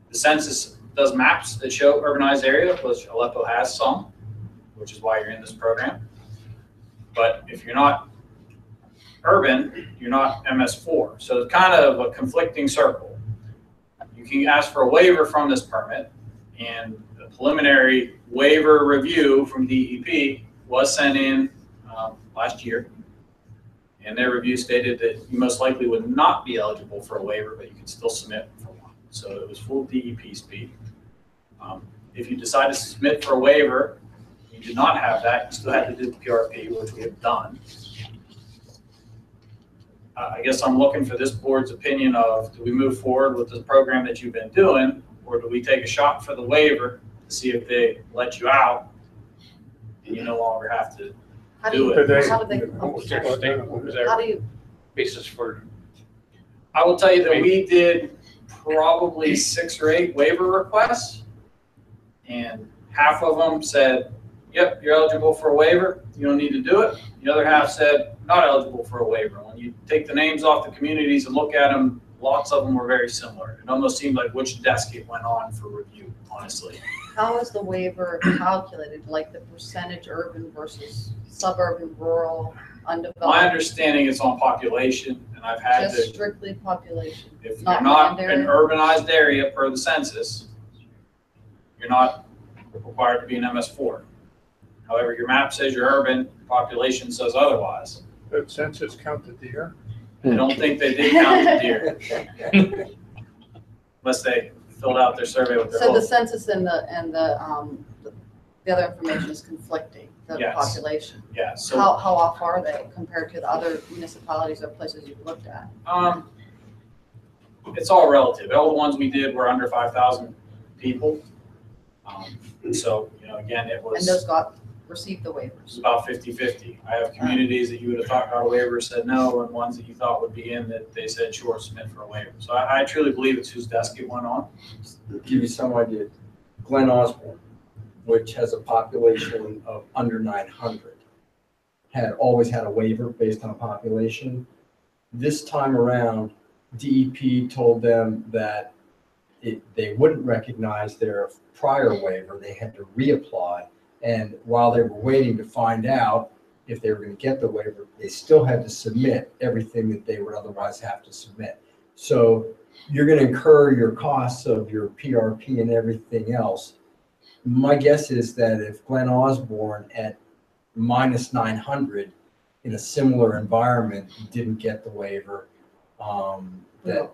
The census does maps that show urbanized area, which Aleppo has some, which is why you're in this program. But if you're not urban, you're not MS4. So it's kind of a conflicting circle. You can ask for a waiver from this permit, and the preliminary waiver review from DEP was sent in last year. And their review stated that you most likely would not be eligible for a waiver, but you could still submit for one. So it was full DEP speed. If you decide to submit for a waiver, you did not have that, you still had to do the PRP, which we have done. I guess I'm looking for this board's opinion of, do we move forward with the program that you've been doing, or do we take a shot for the waiver to see if they let you out and you no longer have to How do do it? you, how do they, What was their statement? What was how their do you, basis for? I will tell you that we did probably 6 or 8 waiver requests, and half of them said, yep, you're eligible for a waiver, you don't need to do it. The other half said, not eligible for a waiver. When you take the names off the communities and look at them, lots of them were very similar. It almost seemed like which desk it went on for review, honestly. how is the waiver calculated, like the percentage urban versus suburban, rural, undeveloped? My understanding is on population, and I've had Just to, strictly population, if you're not not land an area? urbanized area per the census, you're not required to be an MS4. However, your map says you're urban, population says otherwise. The census counted deer. I don't think they did count the deer. Unless they filled out their survey with their So the vote. census and the other information is conflicting, the Yes. population. Yeah, so, How off are they compared to the other municipalities or places you've looked at? it's all relative. All the ones we did were under 5,000 people. So, again, it And those was received the waivers? about 50-50. I have communities that you would have thought got a waiver said no, and ones that you thought would be in that they said sure, submit for a waiver. So I truly believe it's whose desk it went on. To give you some idea, Glen Osborne, which has a population of under 900, had always had a waiver based on population. This time around, DEP told them that they wouldn't recognize their prior waiver. They had to reapply. And while they were waiting to find out if they were going to get the waiver, they still had to submit everything that they would otherwise have to submit. So you're going to incur your costs of your PRP and everything else. My guess is that if Glen Osborne at minus 900 in a similar environment didn't get the waiver, that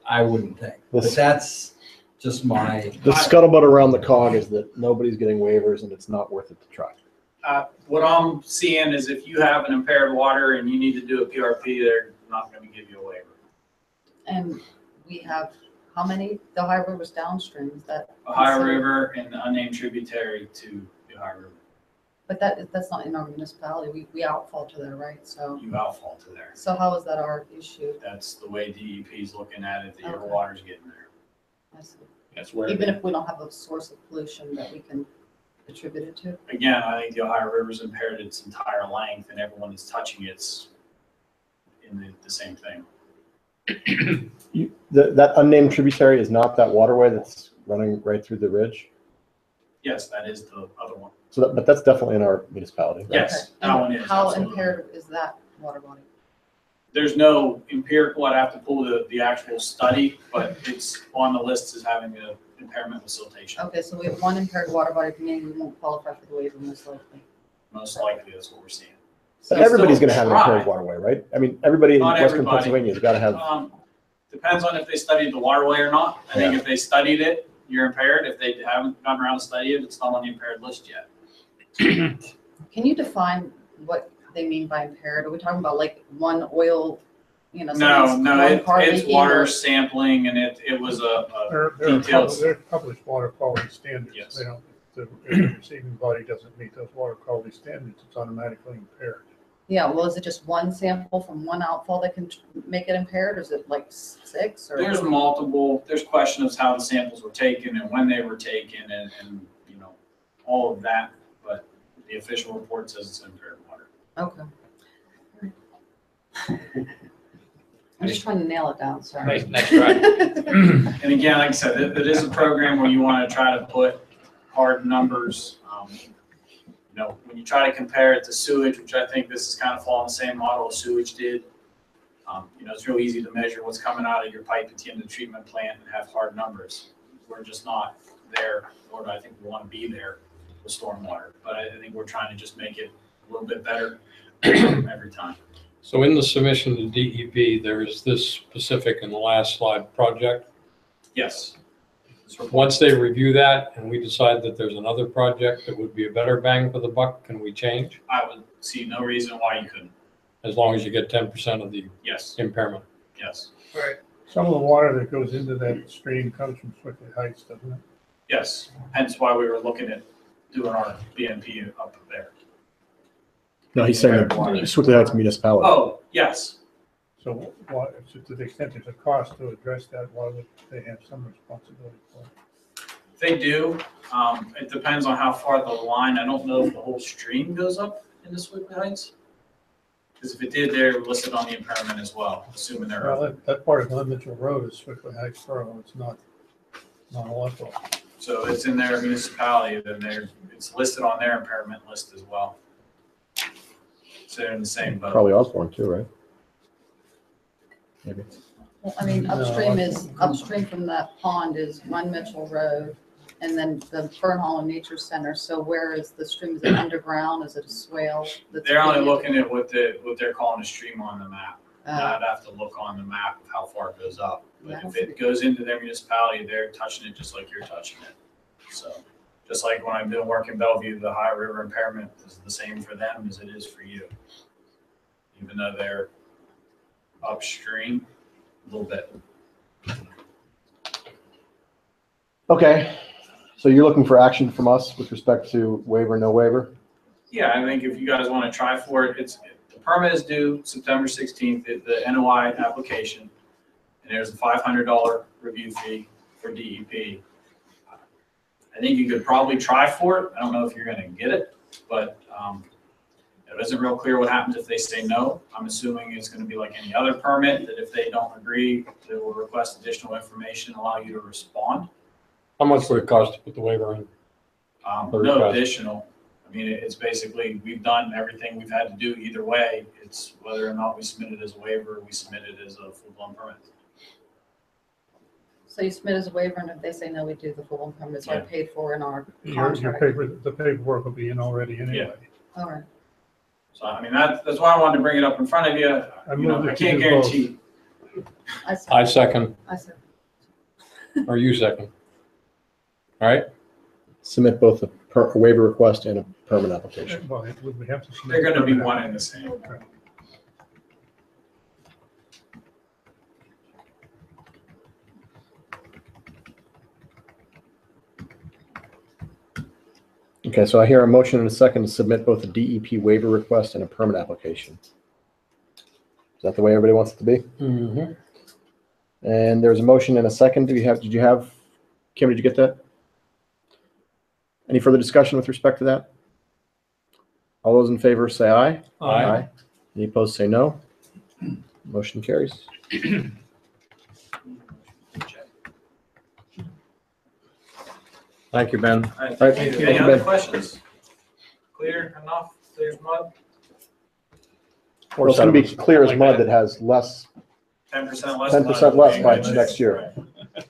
I wouldn't think. But that's just my. The scuttlebutt around the cog is that nobody's getting waivers and it's not worth it to try. What I'm seeing is if you have an impaired water and you need to do a PRP, they're not going to give you a waiver. And we have, how many? The Ohio River's downstream, is that? Ohio considered? River and the unnamed tributary to the Ohio River. But that's not in our municipality. We outfall to there, right? So. You outfall to there. So how is that our issue? That's the way DEP is looking at it, that your Okay. water's getting there. I see. That's where. Even if we don't have a source of pollution that we can attribute it to? Again, I think the Ohio River's impaired its entire length and everyone that's touching it's in the same thing. That unnamed tributary is not that waterway that's running right through the ridge. Yes, that is the other one. So, but that's definitely in our municipality. Right? Yes, that one is. How absolutely. impaired is that water body? There's no empirical, I'd have to pull the actual study, but it's on the list as having an impairment with siltation. Okay, so we have one impaired water body, meaning we won't qualify for the waiver most likely. Most likely that's what we're seeing. But everybody's Still going to have an try. impaired waterway, right? I mean, everybody in Not Western everybody. Pennsylvania has got to have. Depends on if they studied the waterway or not. I think if they studied it, you're impaired. If they haven't gotten around to study it, it's not on the impaired list yet. Can you define what they mean by impaired? Are we talking about like one oil, No, something's one car it's leaking water or- sampling and it was a They're detailed. published water quality standards. Yes. They don't, if the receiving body doesn't meet those water quality standards, it's automatically impaired. Yeah, well, is it just one sample from one outfall that can make it impaired, or is it like 6 or? There's multiple, there's questions how the samples were taken and when they were taken and all of that, but the official report says it's impaired water. Okay. I'm just trying to nail it down, sorry. Next try. And again, like I said, it is a program where you want to try to put hard numbers. When you try to compare it to sewage, which I think this is kind of following the same model as sewage did, it's real easy to measure what's coming out of your pipe at the end of the treatment plant and have hard numbers. We're just not there, nor do I think we want to be there with stormwater. But I think we're trying to just make it a little bit better every time. So in the submission to DEP, there's this specific in the last slide project. Yes. Once they review that and we decide that there's another project that would be a better bang for the buck, can we change? I would see no reason why you couldn't. As long as you get 10% of the Yes, impairment. yes, Some of the water that goes into that stream comes from Swiftly Heights, doesn't it? yes. Hence why we were looking at doing our BMP up there. No, he's saying that Swiftly Heights municipality. Oh, yes. So why, so to the extent there's a cost to address that, why would they have some responsibility for it? They do. It depends on how far the line, I don't know if the whole stream goes up into Swiftly Heights. Because if it did, they're listed on the impairment as well, assuming they're. Well, that part of Glen Mitchell Road is Swiftly Heights Borough, it's not Electoral. So it's in their municipality, then it's listed on their impairment list as well. So they're in the same boat. Probably Osborne too, right? Maybe. Well, I mean, upstream from that pond is Glen Mitchell Road, and then the Fern Hollow Nature Center. So where is the stream? Is it underground? Is it a swale? They're only looking at what they're calling a stream on the map. I'd have to look on the map of how far it goes up. But if it goes into their municipality, they're touching it just like you're touching it. So just like when I'm doing work in Bellevue, the high river impairment is the same for them as it is for you. Even though they're upstream a little bit. Okay, so you're looking for action from us with respect to waiver, no waiver? Yeah, I think if you guys want to try for it, the permit is due September 16th, the NOI application, and there's a $500 review fee for DEP. I think you could probably try for it. I don't know if you're going to get it, but it isn't real clear what happens if they say no. I'm assuming it's going to be like any other permit, that if they don't agree, they will request additional information, allow you to respond. How much would it cost to put the waiver in? No request? additional. I mean, it's basically, we've done everything we've had to do either way. It's whether or not we submit it as a waiver, or we submit it as a full-blown permit. So you submit as a waiver, and if they say no, we do the full permit. It's already paid for in our Your contract. the paperwork will be in already anyway. All right. So, I mean, that's why I wanted to bring it up in front of you. I can't guarantee. I second, I said. or you second. All right? Submit both a waiver request and a permit application. Well, we have to. They're going to be one and the same. Okay. Okay, so I hear a motion and a second to submit both a DEP waiver request and a permit application. Is that the way everybody wants it to be? Mm-hmm. And there's a motion and a second. Did you have, Kim, did you get that? Any further discussion with respect to that? All those in favor say aye. Aye. Any opposed say no. Motion carries. Thank you, Ben. All right, All right, thank you. thank Any you, other Ben. questions? Clear enough? Clear as mud? Well, it's going to be clear as mud that has less, 10% less? 10% less by next year. Right.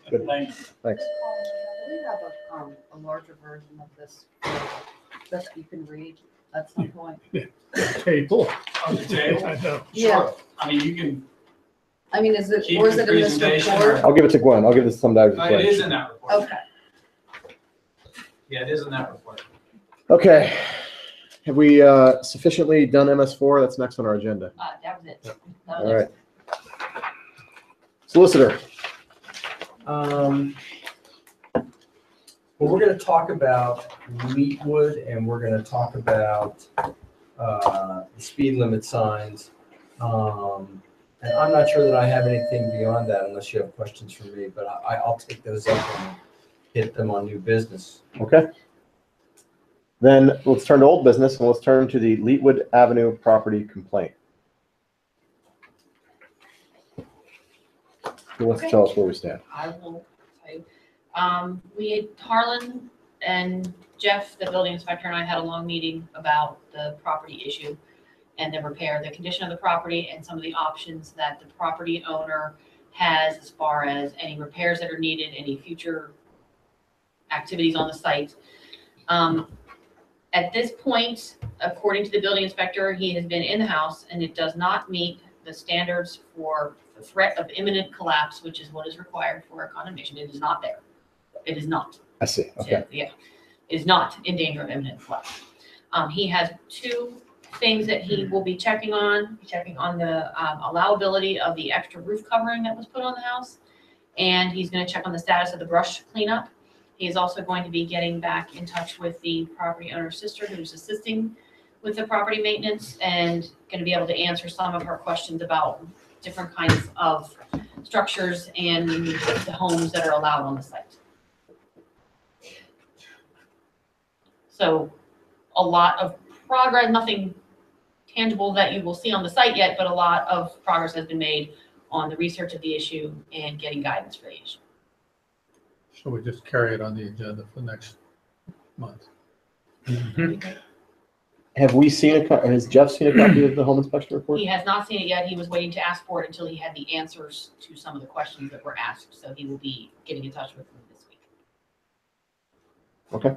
Good. Thank you. Thanks. Do we have a larger version of this that you can read at some point? Table. On the table? I know. Yeah. Sure. I mean, you can, I mean, is it, Keep or is the it in this presentation report? I'll give it to Gwen. I'll give it to some guy. it is in that report. Okay. Yeah, it is in that report. Okay. Have we sufficiently done MS4? That's next on our agenda. That was it. All right. Solicitor. Well, we're going to talk about Leetwood, and we're going to talk about the speed limit signs. And I'm not sure that I have anything beyond that unless you have questions for me, but I'll take those up and hit them on new business. Okay. Then let's turn to old business and let's turn to the Leetwood Avenue property complaint. Who wants to tell us where we stand? I will tell you. Harlan and Jeff, the building inspector, and I had a long meeting about the property issue and the repair, the condition of the property, and some of the options that the property owner has as far as any repairs that are needed, any future activities on the site. At this point, according to the building inspector, he has been in the house and it does not meet the standards for the threat of imminent collapse, which is what is required for a condemnation. It is not there. It is not. I see. Okay. Yeah, is not in danger of imminent collapse. He has two things that he will be checking on the allowability of the extra roof covering that was put on the house. And he's going to check on the status of the brush cleanup. He is also going to be getting back in touch with the property owner's sister who's assisting with the property maintenance and going to be able to answer some of her questions about different kinds of structures and the homes that are allowed on the site. So a lot of progress, nothing tangible that you will see on the site yet, but a lot of progress has been made on the research of the issue and getting guidance for the issue. So we just carry it on the agenda for next month. Have we seen has Jeff seen a copy of the home inspection report? He has not seen it yet. He was waiting to ask for it until he had the answers to some of the questions that were asked. So he will be getting in touch with them this week. Okay.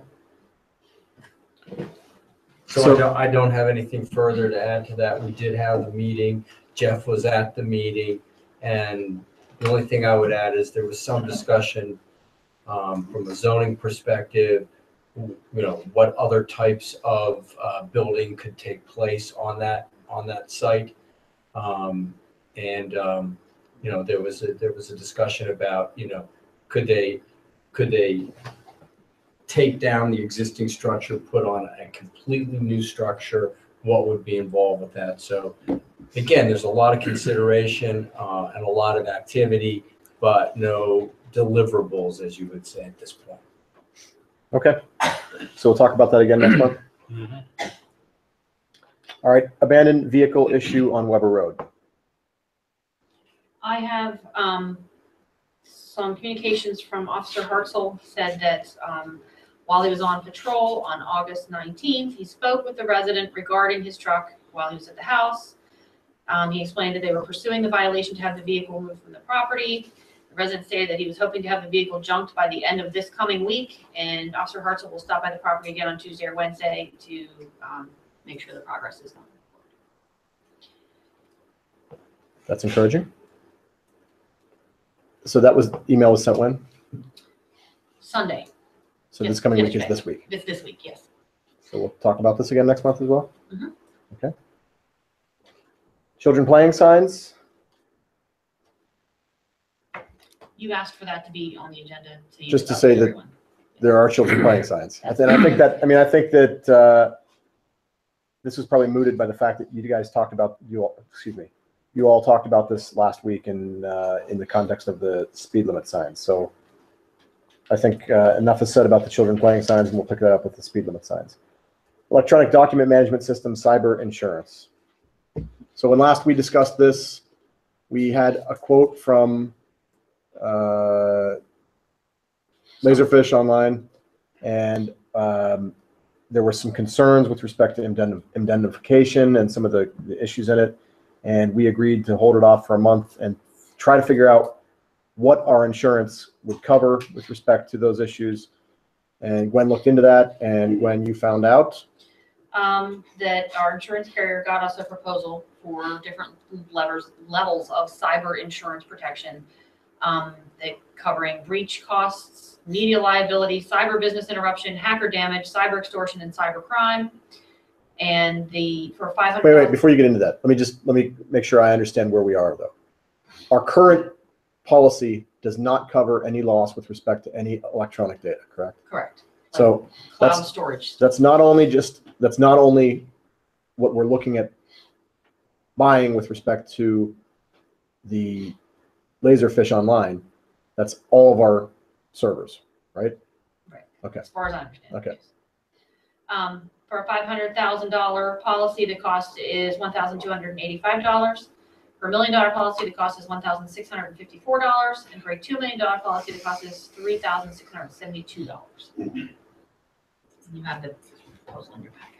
So I don't have anything further to add to that. We did have the meeting. Jeff was at the meeting. And the only thing I would add is there was some discussion from a zoning perspective, what other types of building could take place on that site. There was a discussion about, could they take down the existing structure, put on a completely new structure, what would be involved with that? So again, there's a lot of consideration and a lot of activity, but no deliverables, as you would say at this point. Okay. So we'll talk about that again next month. Mm-hmm. All right. Abandoned vehicle issue on Weber Road. I have some communications from Officer Hartzell, said that while he was on patrol on August 19th, he spoke with the resident regarding his truck while he was at the house. He explained that they were pursuing the violation to have the vehicle removed from the property. The resident stated that he was hoping to have the vehicle junked by the end of this coming week, and Officer Hartzell will stop by the property again on Tuesday or Wednesday to make sure the progress is done. That's encouraging. So that email was sent when? Sunday. So this coming week is this week. This week, yes. So we'll talk about this again next month as well? Mm-hmm. Okay. Children playing signs. You asked for that to be on the agenda. Just to say that there are children playing signs. I think that this was probably mooted by the fact that you guys talked about, you all talked about this last week in the context of the speed limit signs. So I think enough is said about the children playing signs, and we'll pick that up with the speed limit signs. Electronic document management system, cyber insurance. So when last we discussed this, we had a quote from Laserfish Online, and there were some concerns with respect to indemnification and some of the issues in it, and we agreed to hold it off for a month and try to figure out what our insurance would cover with respect to those issues. And Gwen looked into that, and Gwen, you found out that our insurance carrier got us a proposal for different levels of cyber insurance protection. They covering breach costs, media liability, cyber business interruption, hacker damage, cyber extortion, and cyber crime. And for $500. Wait, before you get into that, let me make sure I understand where we are though. Our current policy does not cover any loss with respect to any electronic data, correct? Correct. So cloud storage. That's not only what we're looking at buying with respect to the Laserfish Online. That's all of our servers, right? Right. Okay. As far as I understand. Okay. Yes. For a $500,000 policy, the cost is $1,285. For $1 million policy, the cost is $1,654. And for a $2 million policy, the cost is $3,672. You have the proposal in your packet.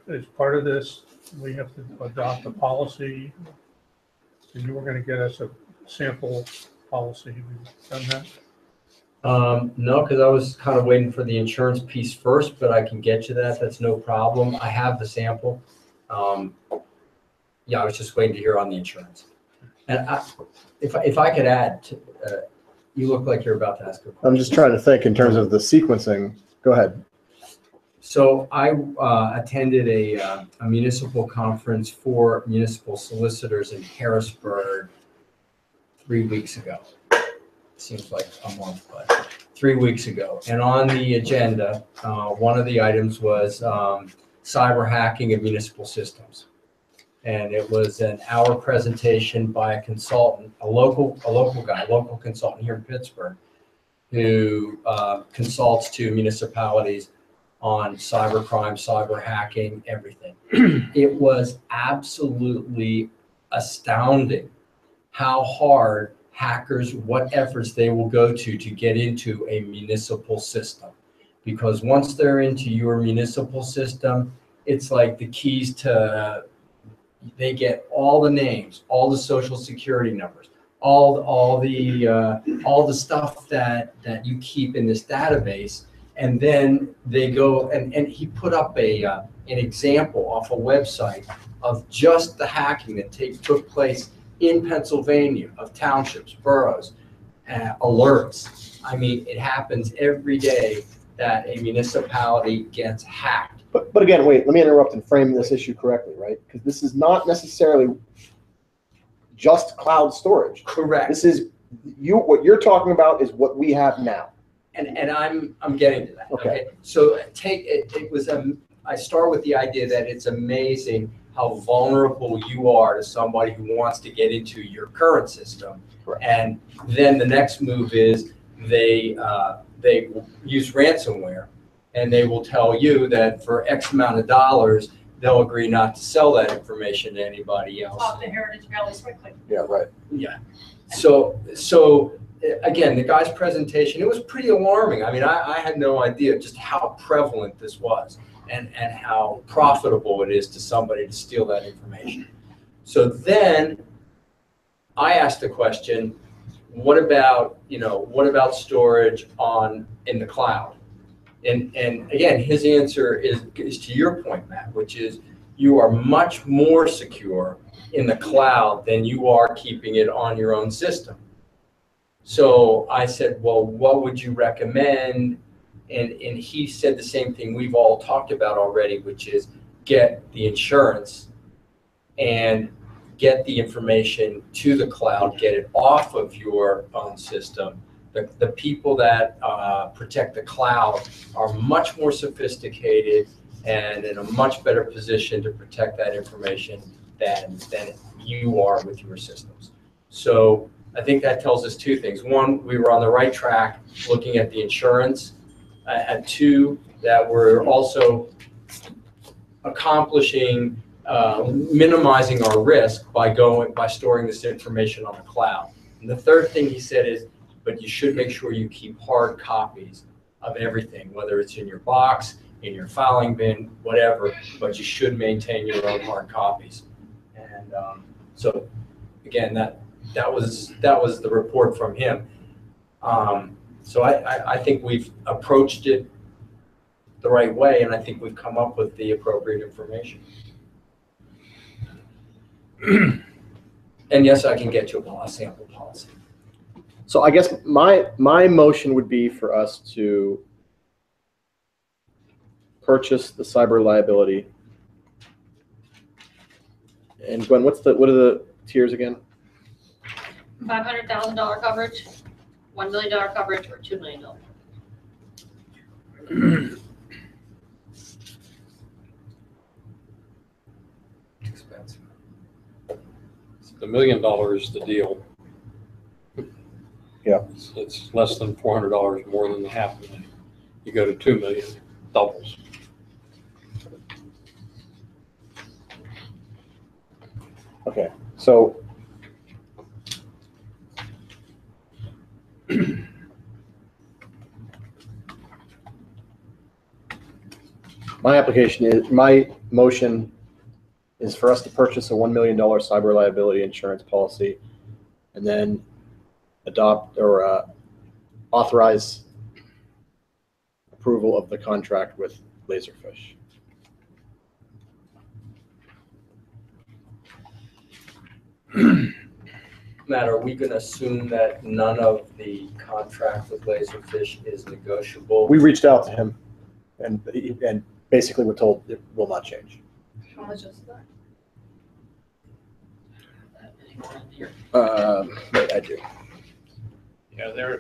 As part of this, we have to adopt a policy. And you were going to get us a sample policy. Have you done that? No, because I was kind of waiting for the insurance piece first, but I can get you that. That's no problem. I have the sample. Yeah, I was just waiting to hear on the insurance. And if I could add, you look like you're about to ask a question. I'm just trying to think in terms of the sequencing. Go ahead. So I attended a municipal conference for municipal solicitors in Harrisburg 3 weeks ago. Seems like a month, but 3 weeks ago. And on the agenda, one of the items was cyber hacking of municipal systems. And it was an hour presentation by a consultant, a local consultant here in Pittsburgh, who consults to municipalities on cyber crime, cyber hacking, everything. It was absolutely astounding how hard hackers, what efforts they will go to get into a municipal system. Because once they're into your municipal system, it's like the keys to, they get all the names, all the social security numbers, all the stuff that you keep in this database. And then they go, and he put up an example off a website of just the hacking that took place in Pennsylvania, of townships, boroughs, alerts. I mean, it happens every day that a municipality gets hacked. But again, wait, let me interrupt and frame this issue correctly, right? Because this is not necessarily just cloud storage. Correct. This is what you're talking about is what we have now. And I'm getting to that. Okay. So it was I start with the idea that it's amazing how vulnerable you are to somebody who wants to get into your current system. Correct. And then the next move is they use ransomware, and they will tell you that for X amount of dollars, they'll agree not to sell that information to anybody else. Off the Heritage Valley quickly. Yeah, right. Yeah. So again, the guy's presentation, it was pretty alarming. I mean, I had no idea just how prevalent this was and how profitable it is to somebody to steal that information. So then I asked the question, what about storage in the cloud? And again, his answer is to your point, Matt, which is you are much more secure in the cloud than you are keeping it on your own system. So I said, well, what would you recommend? And he said the same thing we've all talked about already, which is get the insurance and get the information to the cloud, get it off of your own system. The people that protect the cloud are much more sophisticated and in a much better position to protect that information than you are with your systems. So I think that tells us two things. One, we were on the right track looking at the insurance, and two, that we're also accomplishing minimizing our risk by storing this information on the cloud. And the third thing he said is, but you should make sure you keep hard copies of everything, whether it's in your box, in your filing bin, whatever, but you should maintain your own hard copies. And so again, that was the report from him. So I think we've approached it the right way, and I think we've come up with the appropriate information. And yes, I can get you a sample policy. So I guess my motion would be for us to purchase the cyber liability. And Gwen, what are the tiers again? $500,000 coverage, $1 million coverage, or $2 million. Expensive. The $1 million is the deal. Yeah. It's less than $400 more than the $500,000. You go to 2 million, doubles. Okay, so my motion is for us to purchase a $1 million cyber liability insurance policy and then adopt or authorize approval of the contract with Laserfish. Matt, are we gonna assume that none of the contract with Laserfish is negotiable? We reached out to him and basically we're told it will not change. How much is that? Wait, I do. Yeah,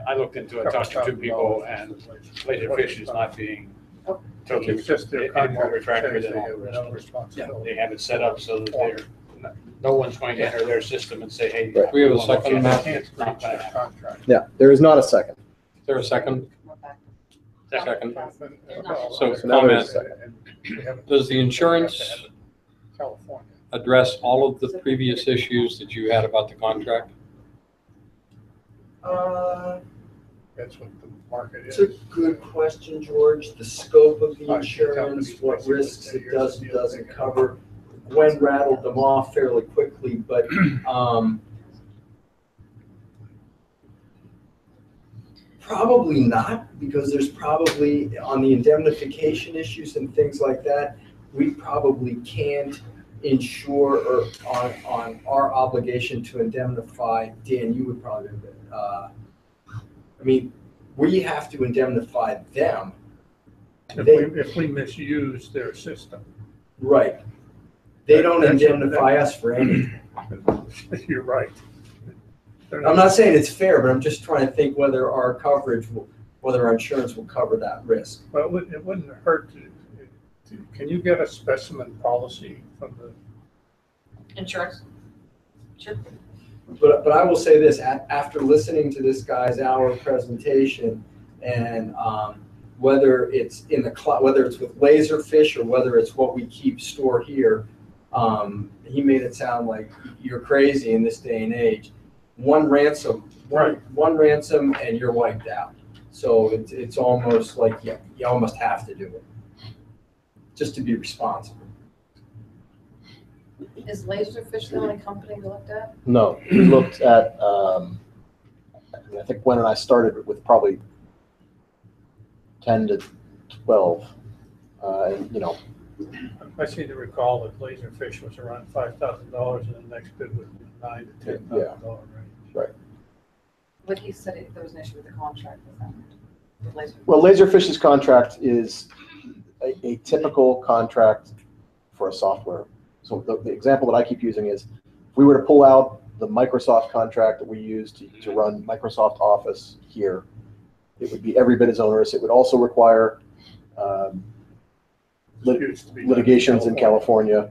I looked into it, talked to two people, and Laserfish is not being totally It's just their any more contract refractory says than they all the have rest no of it. responsibility. They have it set up so that no one's going to enter their system and say, hey. Right. We have a second, Matt? Can't It's not breach their gonna happen. contract. Yeah, there is not a second. Is there a second? Second. So So now there's a comment, second. We haven't- does the insurance we have to have it California. address all of the previous issues that you had about the contract? That's what the market It's is. a good question, George. The scope of the Right, insurance, companies what basically risks say it here's does the and deal doesn't they cover. Gwen rattled them off fairly quickly, but probably not, because there's probably, on the indemnification issues and things like that, we probably can't insure or on our obligation to indemnify. Dan, you would probably, I mean, we have to indemnify them. If we misuse their system. Right. They don't That's- indemnify us for anything. You're right. I'm not saying it's fair, but I'm just trying to think whether our coverage will, whether our insurance will cover that risk. Well, it wouldn't hurt can you get a specimen policy from the, Insurance? Sure. But I will say this, after listening to this guy's hour presentation and whether it's in the cloud, whether it's with Laserfish or whether it's what we keep store here, he made it sound like you're crazy in this day and age. One ransom and you're wiped out. So it's almost like you almost have to do it just to be responsible. Is Laserfish the only company you looked at? No, we looked at, I think Gwen and I started with probably 10 to 12. And, you know, I seem to recall that Laserfish was around $5,000 and the next bid was $9,000 to $10,000 range. right. But he said there was an issue with the contract with them. With Laserfish. Well, Laserfish's contract is a typical contract for a software. So the example that I keep using is, if we were to pull out the Microsoft contract that we use to run Microsoft Office here, it would be every bit as onerous. It would also require litigations in California.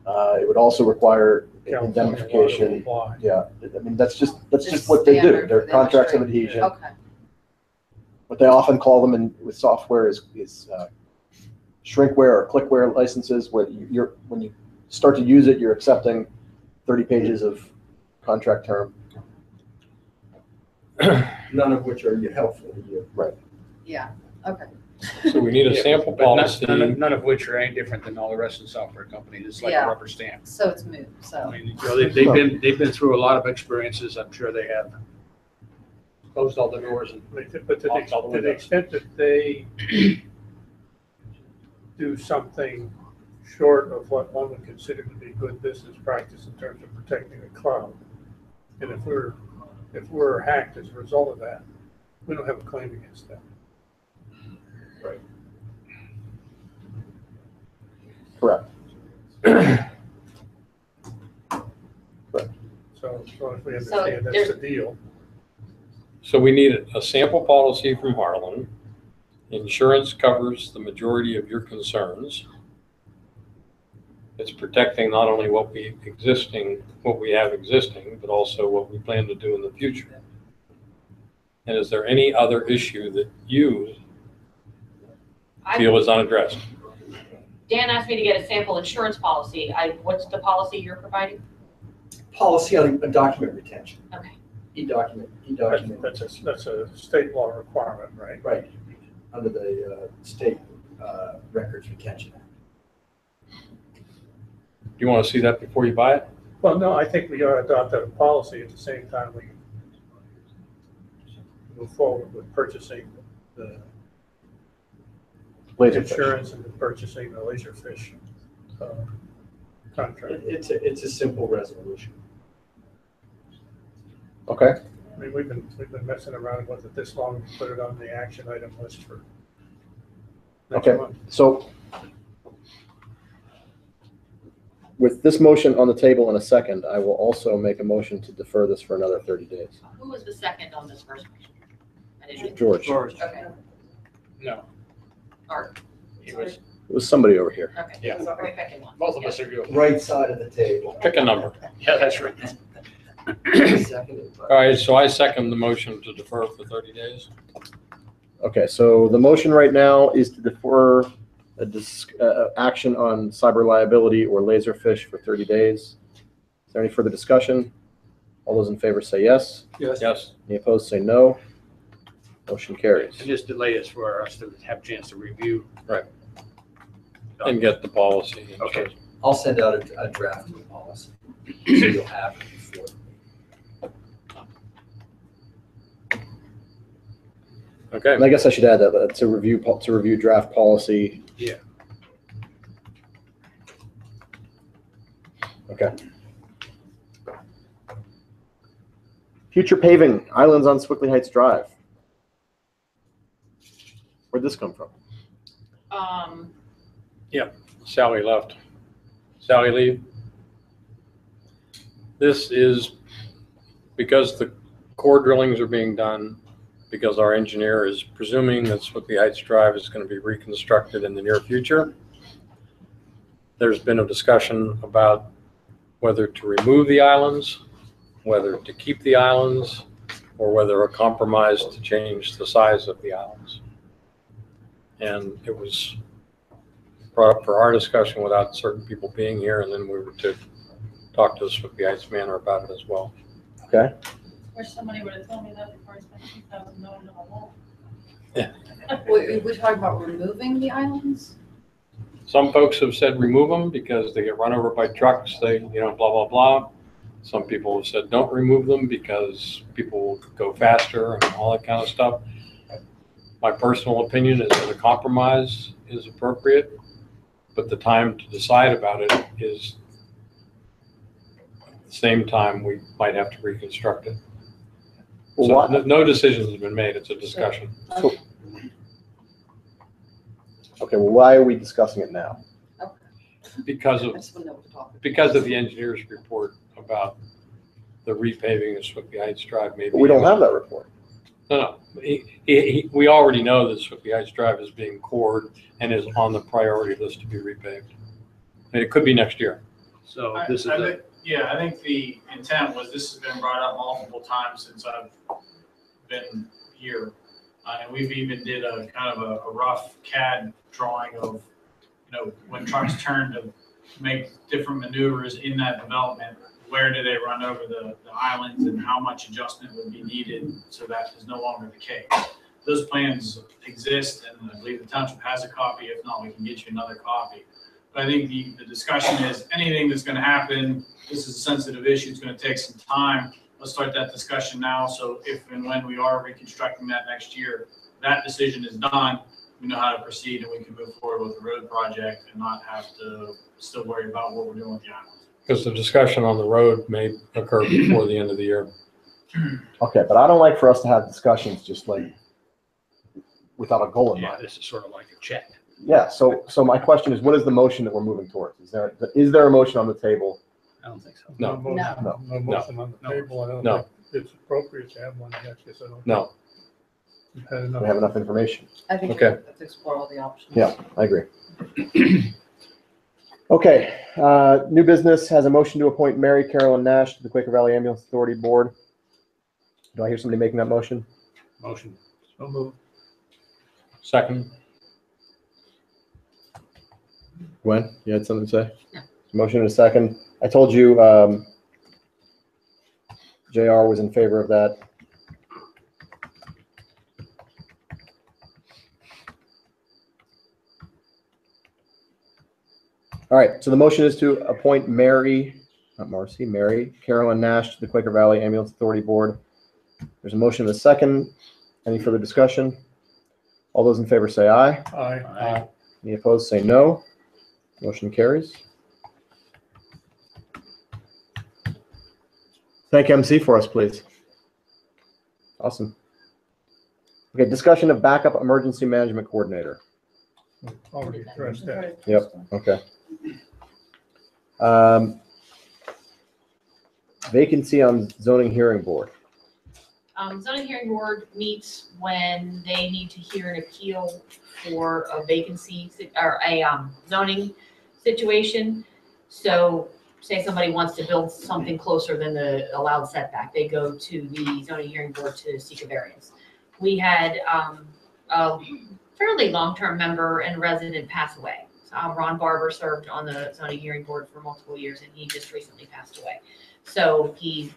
It would also require indemnification. Yeah, I mean, that's just what they do. They're contracts of adhesion. Okay. What they often call them with software is shrinkware or clickware licenses, where when you start to use it, you're accepting 30 pages of contract term. None of which are helpful to you. Right. Yeah, okay. So we need a sample policy. None of which are any different than all the rest of the software companies. It's like Yeah. a rubber stamp. So it's moot, so. I mean, you know, they've been through a lot of experiences. I'm sure they have closed all the doors and But to locked all the the windows. extent that they do something short of what one would consider to be good business practice in terms of protecting the cloud, and if we're hacked as a result of that, we don't have a claim against them. Right. Correct. Correct. So if we So understand that's the deal. So we need a sample policy from Harlan. Insurance covers the majority of your concerns. It's protecting not only what we have existing, but also what we plan to do in the future. And is there any other issue that you feel is unaddressed? Dan asked me to get a sample insurance policy. What's the policy you're providing? Policy on document retention. Okay. E-document. That's a state law requirement, right? Right, under the state records retention act. Do you want to see that before you buy it? Well, no, I think we ought to adopt that policy at the same time we move forward with purchasing the Laserfish. insurance and purchasing the Laserfish contract. It's a simple resolution. Okay. I mean, we've been messing around with it this long, to put it on the action item list for next Okay. month. So with this motion on the table in a second, I will also make a motion to defer this for another 30 days. Who was the second on this first motion? I didn't. George. Okay, No, Art, he was, It was somebody over here. okay. Yeah. So we're picking one. both of us are good. Right side of the table. Pick a number. Yeah, that's right. Seconded by- All right, so I second the motion to defer for 30 days. Okay, so the motion right now is to defer action on cyber liability or Laserfish for 30 days. Is there any further discussion? All those in favor say yes. Yes. Any opposed say no. Motion carries. And just delay is for us to have a chance to review. Right. And get the policy. and Okay. such. I'll send out a draft of the policy, so you'll have it before. Okay. And I guess I should add that to review draft policy. Yeah. Okay. Future paving, islands on Swickley Heights Drive. Where'd this come from? Sally left. Sally leave. This is because the core drillings are being done, because our engineer is presuming that Swickley Heights Drive is going to be reconstructed in the near future. There's been a discussion about whether to remove the islands, whether to keep the islands, or whether a compromise to change the size of the islands. And it was brought up for our discussion without certain people being here, and then we were to talk to the Swickley Heights Manor about it as well. Okay. Wish somebody would have told me that before I spent $2,000 on a wall. We're talking about removing the islands? Some folks have said remove them because they get run over by trucks, they, blah, blah, blah. Some people have said don't remove them because people will go faster and all that kind of stuff. My personal opinion is that a compromise is appropriate, but the time to decide about it is at the same time we might have to reconstruct it. Well, So why- no decisions have been made, it's a discussion. Okay, well, why are we discussing it now? Because I of just want to know what the topic. Because of the engineer's report about the repaving of Swickley Heights Drive, maybe. But we don't have that report. No, we already know that Swickley Heights Drive is being cored and is on the priority list to be repaved. And it could be next year. So I- this is I a, think- Yeah, I think the intent was, this has been brought up multiple times since I've been here. And we've even did a kind of a rough CAD drawing of, when trucks turn to make different maneuvers in that development, where do they run over the islands and how much adjustment would be needed so that is no longer the case. Those plans exist, and I believe the township has a copy. If not, we can get you another copy. But I think the discussion is anything that's going to happen, this is a sensitive issue, it's going to take some time. Let's start that discussion now, so if and when we are reconstructing that next year, that decision is done, we know how to proceed and we can move forward with the road project and not have to still worry about what we're doing with the islands. Because the discussion on the road may occur before the end of the year. Okay, but I don't like for us to have discussions just like without a goal in yeah, mind. this is sort of like a check. Yeah, so my question is, what is the motion that we're moving towards? Is there a motion on the table? I don't think so. No. motion- No. No motion on the table. I don't No. think it's appropriate to have one yet, because I don't. No. We've had enough. We have enough information. I think we Okay. have to explore all the options. Yeah, I agree. Okay, new business has a motion to appoint Mary Carolyn Nash to the Quaker Valley Ambulance Authority Board. Do I hear somebody making that motion? Motion. So moved. Second, Gwen, you had something to say? Yeah. Motion and a second. I told you, JR was in favor of that. All right, so the motion is to appoint Mary Carolyn Nash to the Quaker Valley Ambulance Authority Board. There's a motion and a second. Any further discussion? All those in favor say aye. Aye. Any opposed say no. Motion carries. Thank MC for us, please. Awesome. Okay, discussion of backup emergency management coordinator. Already addressed that. Yep, okay. Vacancy on zoning hearing board. Zoning hearing board meets when they need to hear an appeal for a vacancy or a zoning situation. So say somebody wants to build something closer than the allowed setback, they go to the zoning hearing board to seek a variance. We had a fairly long-term member and resident pass away. Ron Barber served on the zoning hearing board for multiple years, and he just recently passed away. So we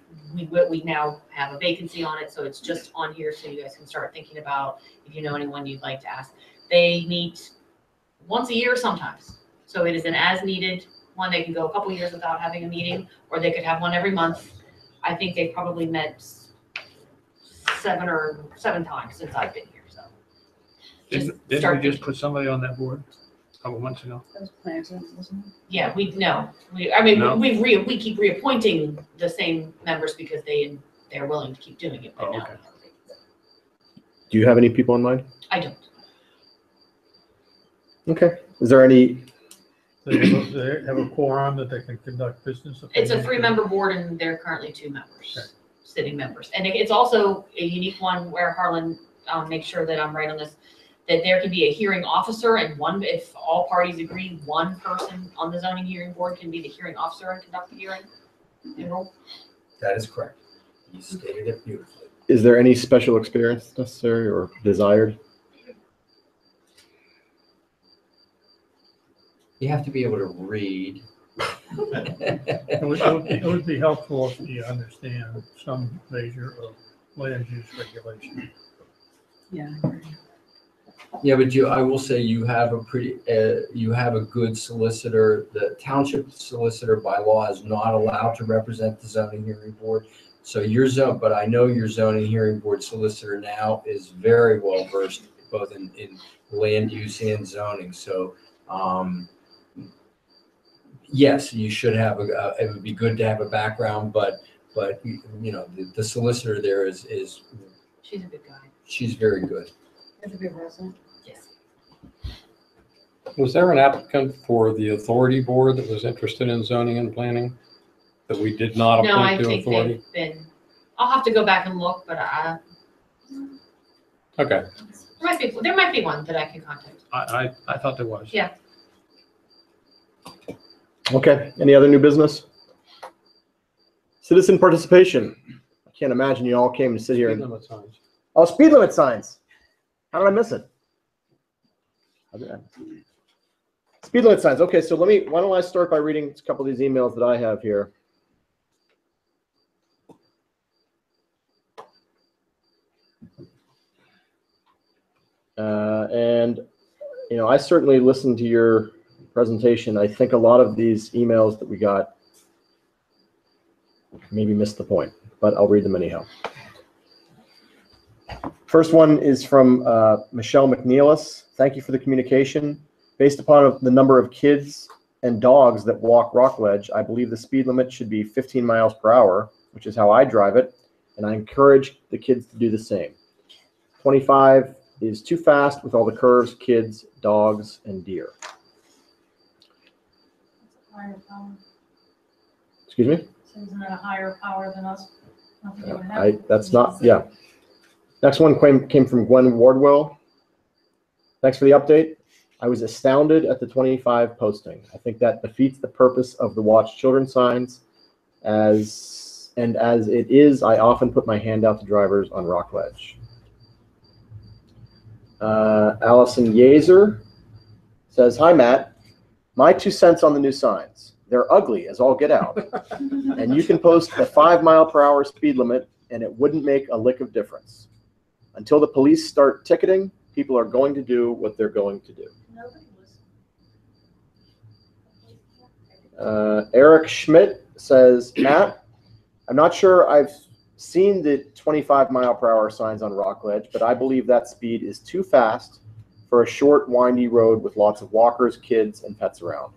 now have a vacancy on it, so it's just on here so you guys can start thinking about if you know anyone you'd like to ask. They meet once a year sometimes, so it is an as-needed one. They can go a couple years without having a meeting, or they could have one every month. I think they've probably met seven times since I've been here. So Didn't we just put somebody on that board a couple months ago? That was plans, wasn't it? yeah, we No. we keep reappointing the same members because they're willing to keep doing it. But Oh, no, okay. Do you have any people in mind? I don't. Okay. Is there any? They have a quorum that they can conduct business. if they It's a need to. 3-member board, and there are currently 2 members, sitting members. And it's also a unique one where Harlan, make sure that I'm right on this, that there can be a hearing officer, and if all parties agree, one person on the zoning hearing board can be the hearing officer and conduct the hearing. Enroll. That is correct. You stated it beautifully. Is there any special experience necessary or desired? You have to be able to read. It would be helpful if you understand some measure of land use regulation. Yeah. Yeah, but I will say you have you have a good solicitor. The township solicitor by law is not allowed to represent the zoning hearing board. So but I know your zoning hearing board solicitor now is very well versed both in land use and zoning. So, yes, you should have it would be good to have a background, but you know, the solicitor there is She's a good guy. she's very good. Has to be a resident. Yes. Was there an applicant for the authority board that was interested in zoning and planning that we did not No, I appoint to think authority? they've been, I'll have to go back and look, but Okay. there might be one that I can contact. I thought there was. Yeah. Okay. Any other new business? Citizen participation. I can't imagine you all came to sit here Speed and. limit signs. Oh, speed limit signs. How did I miss it? Speed limit signs. Okay, so why don't I start by reading a couple of these emails that I have here. And, you know, I certainly listened to your presentation. I think a lot of these emails that we got maybe missed the point, but I'll read them anyhow. First one is from Michelle McNeilis. Thank you for the communication. Based upon the number of kids and dogs that walk Rockledge, I believe the speed limit should be 15 miles per hour, which is how I drive it, and I encourage the kids to do the same. 25 is too fast with all the curves, kids, dogs, and deer. Higher power. Excuse me? So isn't it a higher power than us? That's not, yeah. Next one came from Gwen Wardwell. Thanks for the update. I was astounded at the 25 posting. I think that defeats the purpose of the Watch Children signs. As it is, I often put my hand out to drivers on Rockledge. Allison Yazer says, hi, Matt. My 2 cents on the new signs. They're ugly as all get out. And you can post a 5 mile per hour speed limit and it wouldn't make a lick of difference. Until the police start ticketing, people are going to do what they're going to do. Eric Schmidt says, Matt, I'm not sure I've seen the 25-mile-per-hour signs on Rockledge, but I believe that speed is too fast for a short, windy road with lots of walkers, kids, and pets around.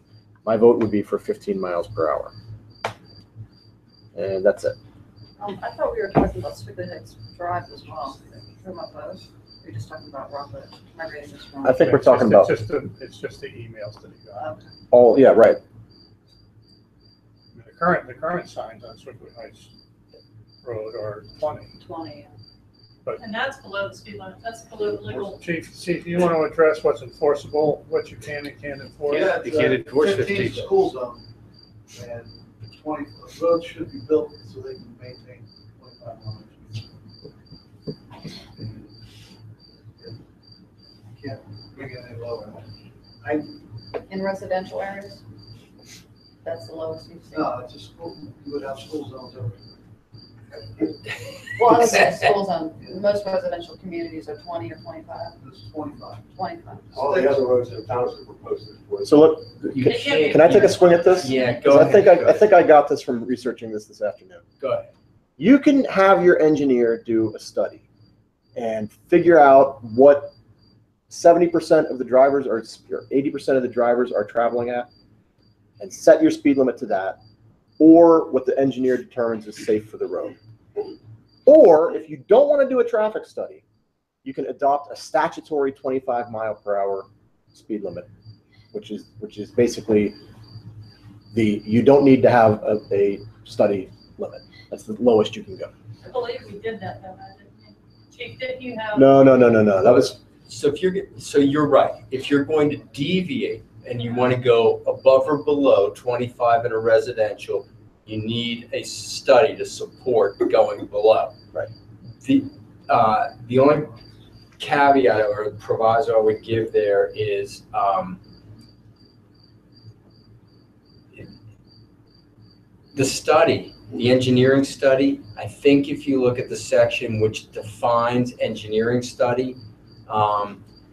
My vote would be for 15 miles per hour. And that's it. I thought we were talking about Squiggly Heights Drive as well. Talking about both? We're just talking about Rockledge. Am I reading this wrong? I think we're talking about It's just the emails that he got. Okay. all, yeah, right. The current signs on Squiggly Heights Road are 20. 20. And that's below the speed limit, that's below the legal. Chief, you want to address what's enforceable, what you can and can't enforce? Yeah, You can't enforce 15 15. school zone, and 20, roads should be built so they can maintain 25 miles. Can't bring it any lower. In residential areas? That's the lowest you've seen? No, it's a school, you would have school zones everywhere. Well, I was saying school zone, most residential communities are 20 or 25, It's 25. 25. All the other roads in the township were posted for. So look, can't- can I take a swing at this? Yeah, 'Cause go I ahead. think I think I got this from researching this afternoon. Go ahead. You can have your engineer do a study and figure out what 70% of the drivers or 80% of the drivers are traveling at, and set your speed limit to that, or what the engineer determines is safe for the road. Or if you don't want to do a traffic study, you can adopt a statutory 25-mile-per-hour speed limit, which is basically you don't need to have a study limit. That's the lowest you can go. I believe we did that though, didn't we? Chief, didn't you have? No. That was So you're right. If you're going to deviate and you want to go above or below 25 in a residential, you need a study to support going below. Right. The only caveat or proviso I would give there is the study, the engineering study. I think if you look at the section which defines engineering study,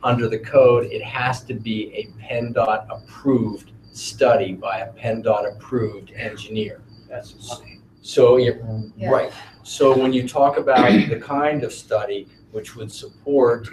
under the code, it has to be a PennDOT approved study by a PennDOT approved engineer. That's money. So, Yeah. right. So when you talk about the kind of study which would support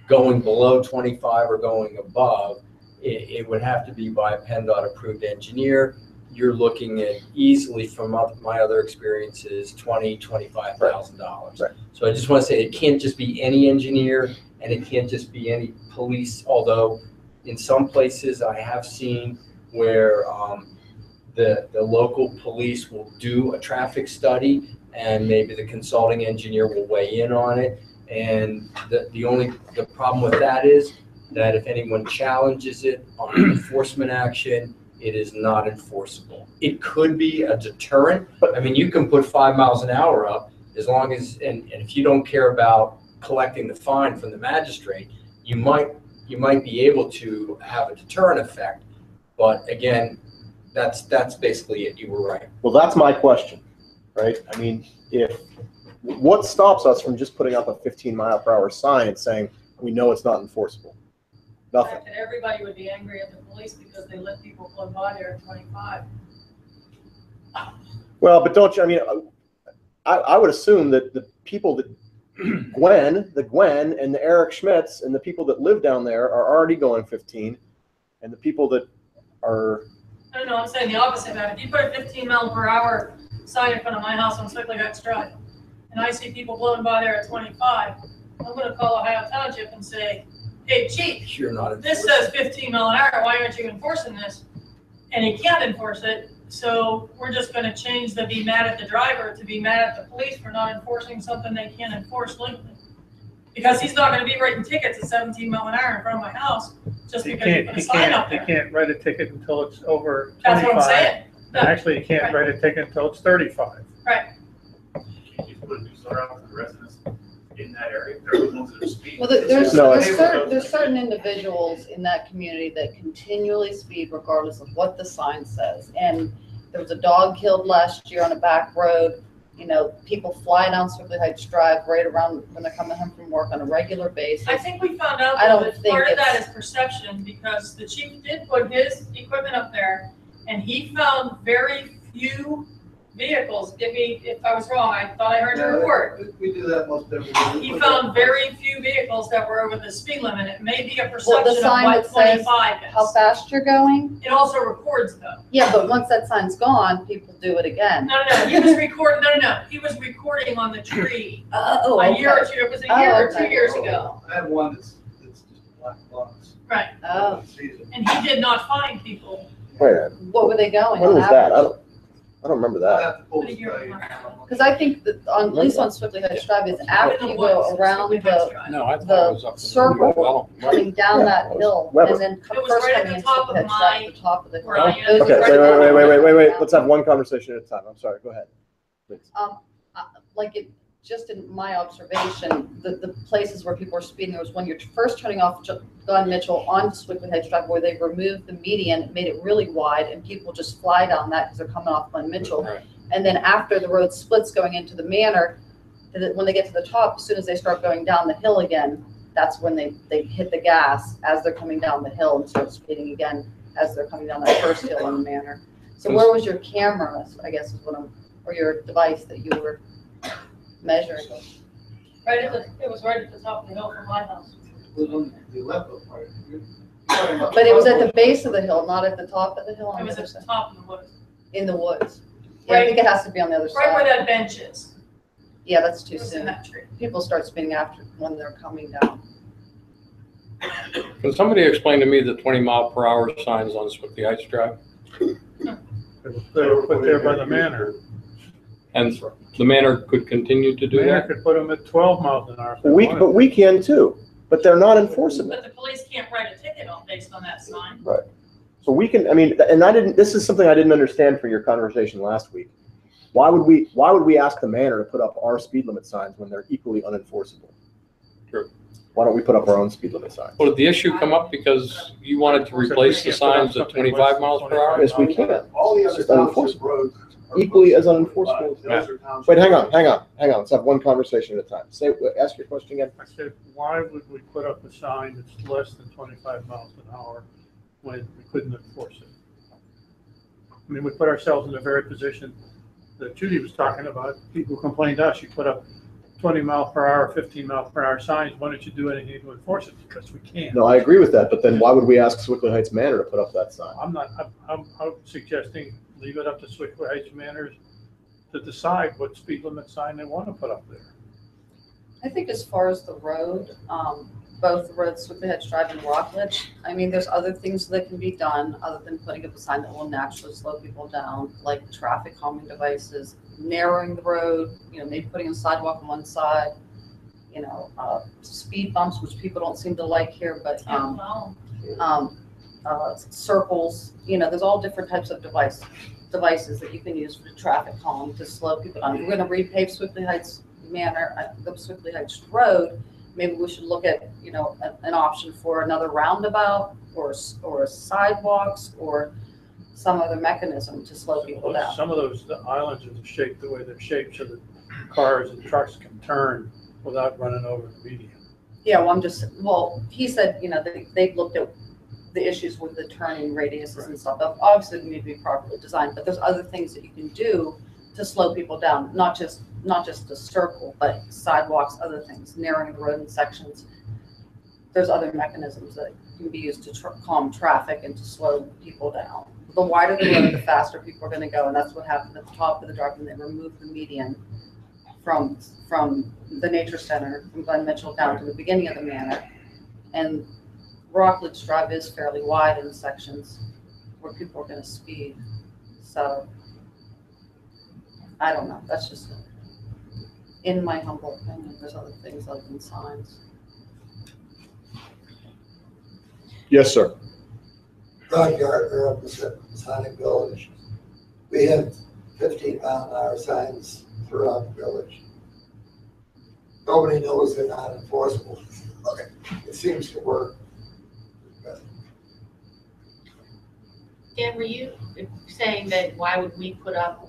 going below 25 or going above, it would have to be by a PennDOT approved engineer. You're looking at easily, from my other experiences, $25,000. Right. So I just want to say it can't just be any engineer and it can't just be any police, although in some places I have seen where the local police will do a traffic study and maybe the consulting engineer will weigh in on it. And the problem with that is that if anyone challenges it on enforcement action, it is not enforceable. It could be a deterrent. I mean, you can put 5 miles an hour up as long as, and if you don't care about collecting the fine from the magistrate, you might be able to have a deterrent effect. But again, that's basically it. You were right. Well, that's my question, right? I mean, what stops us from just putting up a 15-mile-per-hour sign and saying we know it's not enforceable? The Nothing. fact that everybody would be angry at the police because they let people blow by there at 25. Well, but don't you? I mean, I would assume that the people that the Gwen and the Eric Schmitz and the people that live down there are already going 15, and the people that are. I don't know, I'm saying the opposite of that. If you put a 15-mile-per-hour sign in front of my house on Squiggly Heights Drive, and I see people blowing by there at 25, I'm gonna call Ohio Township and say, hey, chief, You're not this enforcing. says 15 mile an hour, why aren't you enforcing this? And he can't enforce it, so we're just gonna change the be mad at the driver to be mad at the police for not enforcing something they can't enforce legally. Because he's not gonna be writing tickets at 17 mile an hour in front of my house, just He because you put a sign up can't there. write a ticket until it's over 25. That's what I'm saying. And actually, you can't Right. write a ticket until it's 35. Right, You put a new sign out for the residents in that area. They're the ones that are speeding. Well, there's No, certain individuals in that community that continually speed regardless of what the sign says. And there was a dog killed last year on a back road. You know, people fly down Squiggly Heights Drive right around when they're coming home from work on a regular basis. I think we found out I though don't that think part of that it's- is perception, because the chief did put his equipment up there, and he found very few vehicles. Give me, if I was wrong, I thought I heard your report. We do that most every day. He found very few vehicles that were over the speed limit. It may be a Well, the perception of sign what that says 25 how is. fast you're going. It also records though. Yeah, but once that sign's gone, people do it again. No, he was recording, no, he was recording on the tree Oh, a year or okay. two, it was a year or 2 okay. years ago. I have one that's just a black box. Right, Oh, and he did not find people. Wait a minute. what were they going When on was that? average? I don't remember I that. have to pull What a the year. spray. Because I think that on, at least on Swiftly Heights Drive, is after you go around No, I thought it the was up in circle, development. coming down that hill, Weber. and then It was first right at coming the into top Swiftly of Heights Drive, my- the top of the hill. where I am. Those Okay, are wait, right wait. Let's have one conversation at a time. I'm sorry, go ahead. Please. Like it, just in my observation, the places where people are speeding, there was when you're first turning off Glenn Mitchell onto Swiftly Heights Drive, where they removed the median, it made it really wide, and people just fly down that because they're coming off Glenn Mitchell. Right. And then after the road splits going into the manor, when they get to the top, as soon as they start going down the hill again, that's when they hit the gas as they're coming down the hill and start speeding again as they're coming down that first hill in the manor. So where was your camera, I guess is what or your device that you were measuring? Right at it was right at the top of the hill from my house. It was on the left of part. But it was at the base of the hill, not at the top of the hill on It the was other at the side, top of the woods, in the woods. Yeah, I think it has to be on the other right where side. that bench is. Yeah, that's It too was in soon. that tree. People start spinning after, when they're coming down. Can somebody explain to me the 20-mile-per-hour signs on Swiftly Heights Drive? They were put there by the manor. And the manor could continue to do Manor that? could put them at 12 miles an hour. if they wanted. But we can too, but they're not enforceable. But the police can't write a ticket based on that sign. So we can, this is something I didn't understand from your conversation last week. Why would we ask the manor to put up our speed limit signs when they're equally unenforceable? True. Why don't we put up our own speed limit signs? Well, did the issue come up because you wanted to replace the signs at 25 miles per hour? Yes, we can. All the It's other just township unenforceable. roads. are Equally as posted, unenforceable. but those are township Wait, hang on. roads. Let's have one conversation at a time. Ask your question again. I said, why would we put up a sign that's less than 25 miles an hour when we couldn't enforce it? I mean, we put ourselves in the very position that Judy was talking about. People complained to us, you put up 20 mile per hour, 15 mile per hour signs, why don't you do anything to enforce it? Because we can't. No, I agree with that, but then why would we ask Swiftly Heights Manor to put up that sign? I'm suggesting leave it up to Swiftly Heights Manor to decide what speed limit sign they want to put up there. I think as far as the road, both the roads, Swiftly Heights Drive and Rockledge, I mean, there's other things that can be done other than putting up a sign that will naturally slow people down, like traffic calming devices, narrowing the road, maybe putting a sidewalk on one side, speed bumps, which people don't seem to like here, but, circles, there's all different types of devices that you can use for traffic calming to slow people down. If we're gonna repave Swiftly Heights Manor, the Swiftly Heights Road, maybe we should look at, an option for another roundabout or sidewalks or some other mechanism to slow people down. Some of the islands are shaped the way they're shaped so that cars and trucks can turn without running over the median. Yeah, he said, they've looked at the issues with the turning radiuses and stuff. Obviously, they need to be properly designed, but there's other things that you can do to slow people down, not just a circle, but sidewalks, other things, narrowing the road in sections. There's other mechanisms that can be used to calm traffic and to slow people down. The wider the road, the faster people are going to go, and that's what happened at the top of the drive when they removed the median from the nature center, from Glenn Mitchell down to the beginning of the manor. And Rockledge Drive is fairly wide in sections where people are going to speed. So I don't know. That's just in my humble opinion. There's other things other than signs. Yes, sir. Rod Gardner up at Sonic Village. We have 15-mile-an-hour signs throughout the village. Nobody knows they're not enforceable. Okay. It seems to work. Dan, were you saying that why would we put up,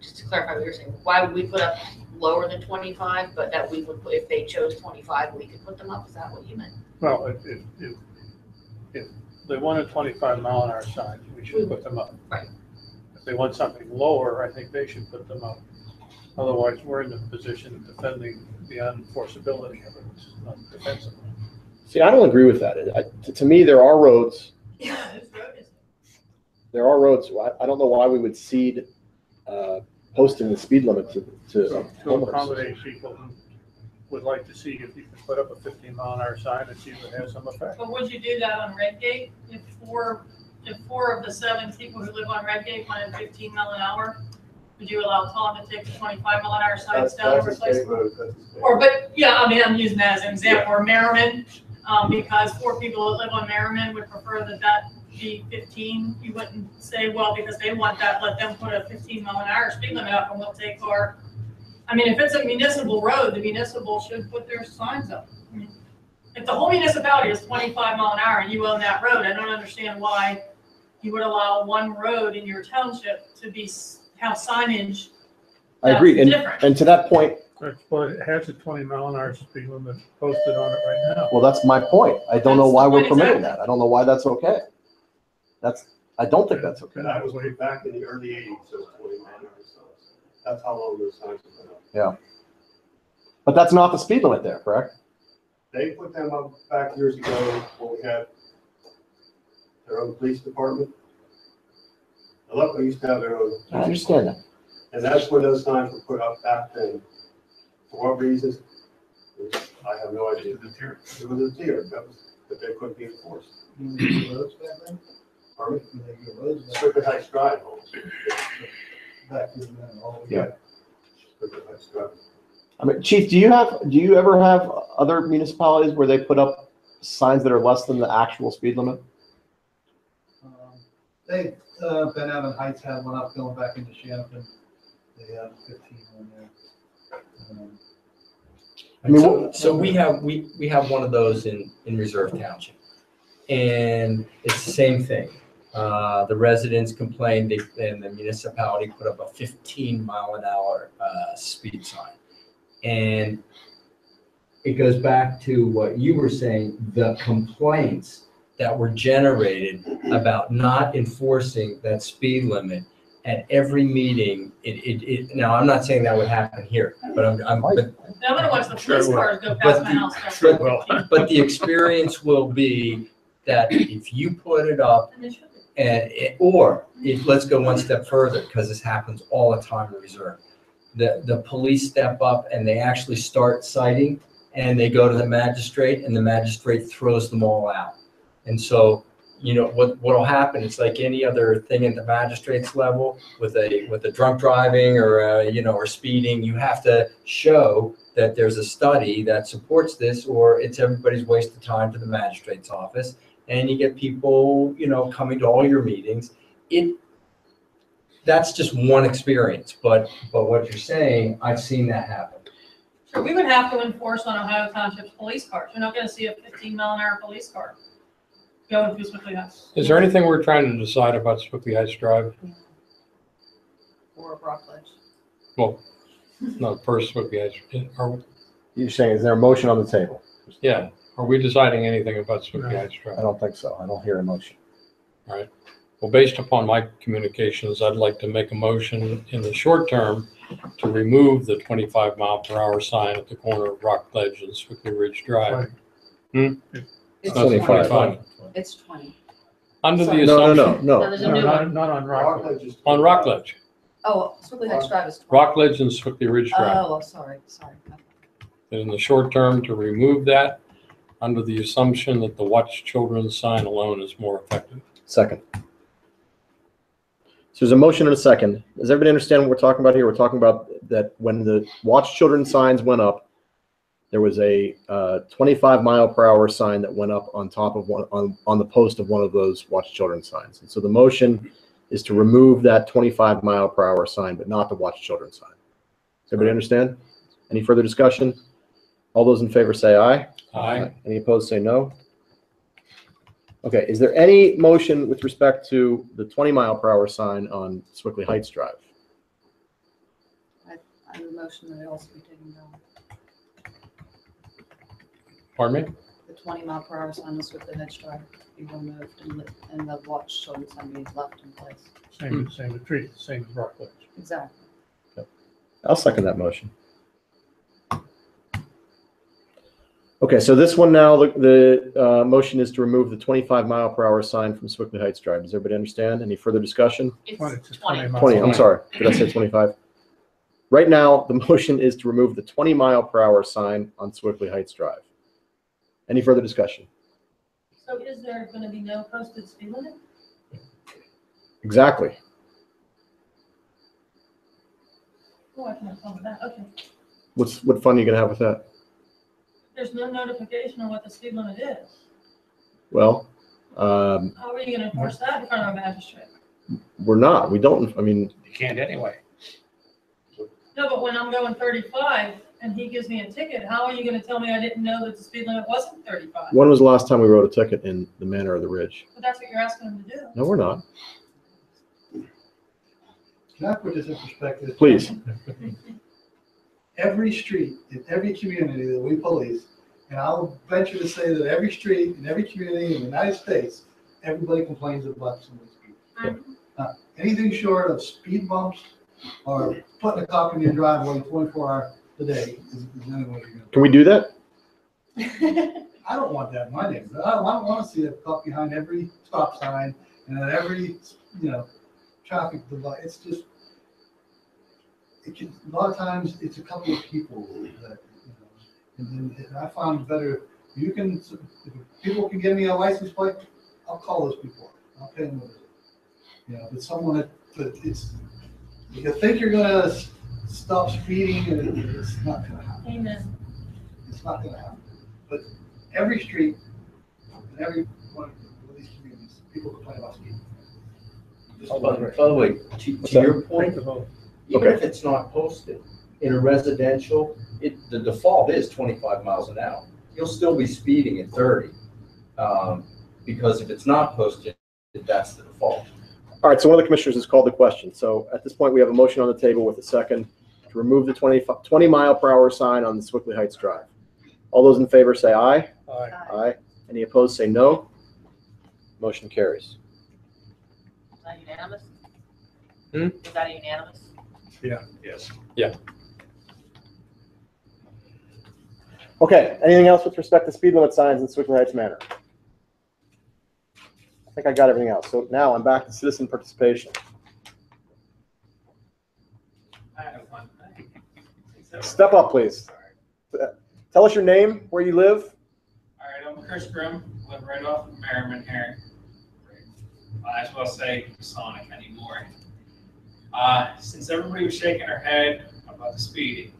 just to clarify what you're saying, why would we put up lower than 25, but that we would, if they chose 25, we could put them up? Is that what you meant? Well, if they wanted 25-mile-an-hour signs, we should put them up. Right. If If they want something lower, I think they should put them up. Otherwise, we're in the position of defending the unenforceability of it, which is not defensible. See, I don't agree with that. To me, there are roads. There are roads. I don't know why we would cede posting the speed limit to To homeowners. accommodate people who would like to see if you can put up a 15-mile-an-hour sign and see if it has some effect. But would you do that on Redgate? If four of the 7 people who live on Redgate wanted 15 mile an hour, would you allow Tom to take the 25-mile-an-hour signs down and replace them? Or, but, yeah, I mean, I'm using that as an example, or Merriman, because 4 people that live on Merriman would prefer that be 15. You wouldn't say, well, because they want that, let them put a 15-mile-an-hour speed limit up and we'll take our, I mean, if it's a municipal road, the municipal should put their signs up. I mean, if the whole municipality is 25 mile an hour and you own that road, I don't understand why you would allow one road in your township to have signage. I agree. that's different. And to that point, Well, it has a 20-mile-an-hour speed limit posted on it right now. well, that's my point. I don't know why we're That's permitting exactly. that. I don't know why that's okay. I don't think that's okay. That was way back in the early 80s, so 20 mile an hour signs. That's how long those signs have been up. Yeah. But that's not the speed limit there, correct? They put them up back years ago when we had their own police department. Aleppo used to have their own. I understand that. And that's when those signs were put up back then. For what reasons? I have no idea. It was a deter, but they couldn't be enforced. Pardon me? Strictly Heights Drive. Yeah. Strictly Heights Drive. I mean, Chief, do you ever have other municipalities where they put up signs that are less than the actual speed limit? They, Ben Evan Heights had one up going back into Shannon. They have 15 on there. I mean, So we have one of those in Reserve Township. And it's the same thing. The residents complained and the municipality put up a 15-mile-an-hour speed sign. And it goes back to what you were saying, the complaints that were generated about not enforcing that speed limit at every meeting. Now, I'm not saying that would happen here, but I'm I'm gonna watch the police cars go past my house. but the experience will be that if you put it up, or if, let's go one step further, because this happens all the time in Reserve. The police step up and they actually start citing, and they go to the magistrate, and the magistrate throws them all out. And so, what'll happen, it's like any other thing at the magistrate's level with a drunk driving or speeding. You have to show that there's a study that supports this, or it's everybody's waste of time to the magistrate's office. And you get people, coming to all your meetings. That's just one experience, but what you're saying, I've seen that happen. Sure, we would have to enforce on Ohio Township's police cars. You're not gonna see a 15-mile-an-hour police car go through Swickley Heights. Is there anything we're trying to decide about Swickley Heights Drive? Or Rockledge. Well, no, first Swickley Heights. You're saying, is there a motion on the table? Yeah. Are we deciding anything about Swickley Heights Drive? I don't think so. I don't hear a motion. All right. Well, based upon my communications, I'd like to make a motion in the short term to remove the 25-mile-per-hour sign at the corner of Rockledge and Swickley Ridge Drive. It's Not 25. It's 20. Under the No, assumption. No, there's a new one. Not on Rockledge. On Rockledge. Oh, Swickley Heights Drive is 20. Rockledge and Swickley Ridge Drive. Oh, sorry. In the short term, to remove that under the assumption that the Watch Children sign alone is more effective. Second. So there's a motion and a second. Does everybody understand what we're talking about here? We're talking about that when the Watch Children signs went up, there was a 25-mile-per-hour sign that went up on top of on the post of one of those Watch Children signs. And so the motion is to remove that 25-mile-per-hour sign, but not the Watch Children sign. Does everybody understand? Any further discussion? All those in favor say aye. Aye. Any opposed say no. Okay, is there any motion with respect to the 20-mile-per-hour sign on Swickley Heights Drive? I would motion that it also be taken down. Pardon me? The 20-mile-per-hour sign was with the hedge drive be removed and the watch showing somebody left in place. Same as Treat, same as Rockledge. Exactly. I'll second that motion. Okay, so this one now, the motion is to remove the 25-mile-per-hour sign from Swickley Heights Drive. Does everybody understand? Any further discussion? It's 20. 20, I'm sorry. Did I say 25? Right now, the motion is to remove the 20-mile-per-hour sign on Swickley Heights Drive. Any further discussion? So is there gonna be no posted speed limit? Exactly. Oh, I can't follow that, okay. What fun are you going to have with that? There's no notification of what the speed limit is. Well, How are you gonna enforce that in front of a magistrate? we're not. We don't. I mean, You can't anyway. No, but when I'm going 35 and he gives me a ticket, how are you gonna tell me I didn't know that the speed limit wasn't 35? when was the last time we wrote a ticket in the Manor of the Ridge? But that's what you're asking him to do. No, we're not. Can I put this in perspective? Please. Every street in every community that we police, and I'll venture to say that every street in every community in the United States, everybody complains about somebody's speed. Anything short of speed bumps or putting a cop in your driveway 24 hours a day is anyway you're gonna. Can we do that? I don't want that in my neighborhood. I don't want to see a cop behind every stop sign and at every, traffic device. It's just, a lot of times it's a couple of people that, and I found it better, if people can give me a license plate, I'll call those people. I'll pay them a visit. If it's someone that if you think you're gonna stop speeding, it's not gonna happen. Amen. It's not gonna happen. But every street, in every one of these communities, people complain about speed. By the way, to your point, even if it's not posted, in a residential, the default is 25 miles an hour. You'll still be speeding at 30, because if it's not posted, that's the default. All right, so one of the commissioners has called the question. So at this point, we have a motion on the table with a second to remove the 20-mile-per-hour sign on the Swickley Heights Drive. All those in favor say aye. Aye. Aye. Any opposed say no. Motion carries. Is that unanimous? Hmm? Is that unanimous? Yeah. Yes. Yeah. Okay, anything else with respect to speed limit signs in Swickley Heights Manor? I think I got everything else. So now I'm back to citizen participation. I have one thing. Step up, please. Tell us your name, where you live. All right, I'm Chris Grimm, live right off of Merriman here. Might as well say Masonic anymore. Since everybody was shaking their head about the speeding,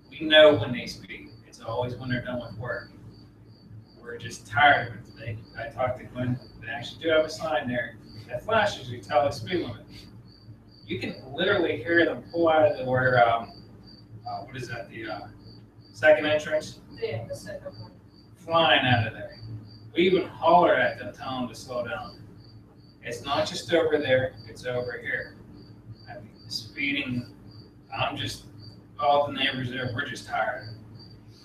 we know when they speed. It's always when they're done with work. We're just tired of it today. I talked to Glenn. They actually do have a sign there that flashes you, tell the speed limit. You can literally hear them pull out of the what is that, the second entrance? Yeah, the second one. Flying out of there. We even holler at them, tell them to slow down. It's not just over there, it's over here. I mean, speeding, all the neighbors there, we're just tired.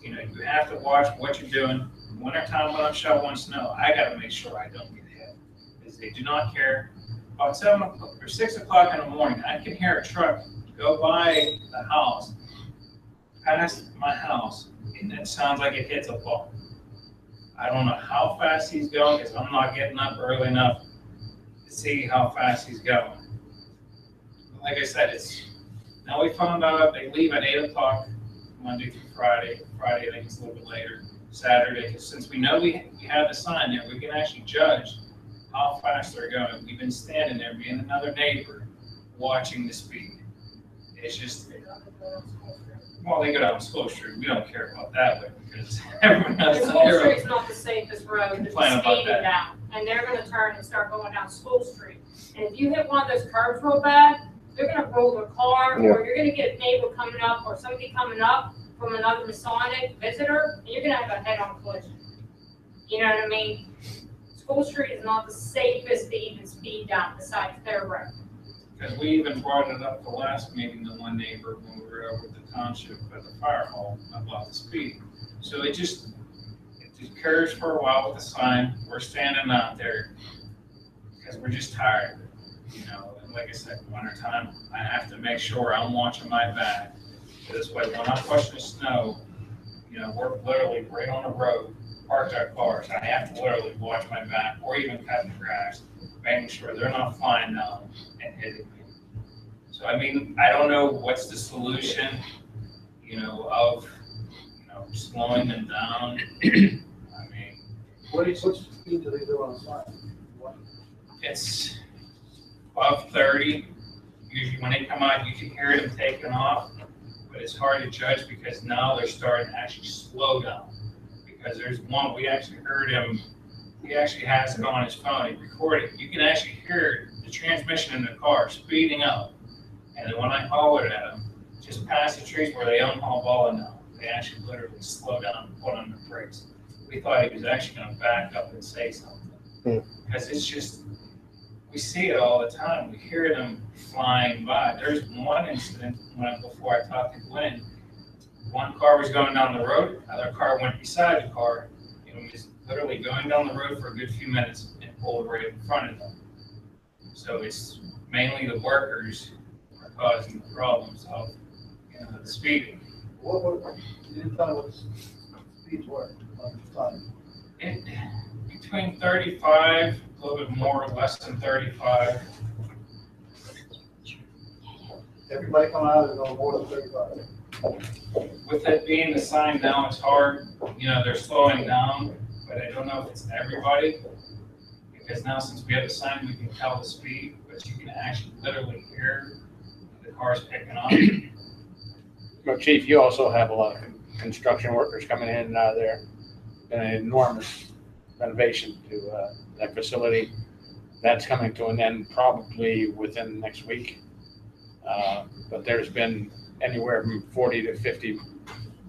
You have to watch what you're doing. Wintertime when I'm shoveling snow, I gotta make sure I don't get hit. Because they do not care. About 7 o'clock or 6 o'clock in the morning, I can hear a truck go by the house, past my house, and it sounds like it hits a ball. I don't know how fast he's going because I'm not getting up early enough to see how fast he's going. But like I said, now we found out they leave at 8 o'clock Monday through Friday. Friday, I think it's a little bit later. Saturday, because since we know we have the sign there, we can actually judge how fast they're going. We've been standing there, being another neighbor, watching the speed. It's just, well, they go down School Street. We don't care about that way because everyone else. School Street's not the safest road to be Complain about speeding that. down, and they're gonna turn and start going down School Street. And if you hit one of those curves real bad, they're gonna roll their car, or you're gonna get a neighbor coming up, or somebody coming up from another Masonic visitor, and you're gonna have a head-on collision. You know what I mean? School Street is not the safest to even speed down besides their road. Because we even brought it up the last meeting to one neighbor when we were over at the township at the fire hall about the speed. So it did curves for a while with the sign. We're standing out there because we're just tired. You know, and like I said, winter time, I have to make sure I'm watching my back. This way, when I'm pushing the snow, you know, we're literally right on the road, parked our cars. I have to literally watch my back or even cut the grass, making sure they're not flying down and hitting me. So, I mean, I don't know what's the solution, you know, of, you know, slowing them down. I mean, What speed do they do on the sign? it's above 30. Usually when they come out, you can hear them taking off, but it's hard to judge because now they're starting to actually slow down. Because there's one, we actually heard him, he actually has it on his phone, he recorded it. You can actually hear the transmission in the car speeding up. And then when I hollered at him, just past the trees where they don't haul ball now, they actually literally slow down and put on the brakes. We thought he was actually going to back up and say something. Because it's just, we see it all the time. We hear them flying by. There's one incident when before I talked to Glenn, one car was going down the road, another car went beside the car, and was literally going down the road for a good few minutes and pulled right in front of them. So it's mainly the workers who are causing the problems of, you know, the speeding. You didn't tell me what the speeds were on the sign. Between 35, a little bit more or less than 35. Everybody coming out is going more than 35. With it being the sign now, it's hard, you know, they're slowing down, but I don't know if it's everybody. Because now since we have the sign, we can tell the speed, but you can actually literally hear the cars picking up. But Chief, you also have a lot of construction workers coming in and out of there. Been an enormous renovation to that facility. That's coming to an end probably within the next week. But there's been anywhere from 40 to 50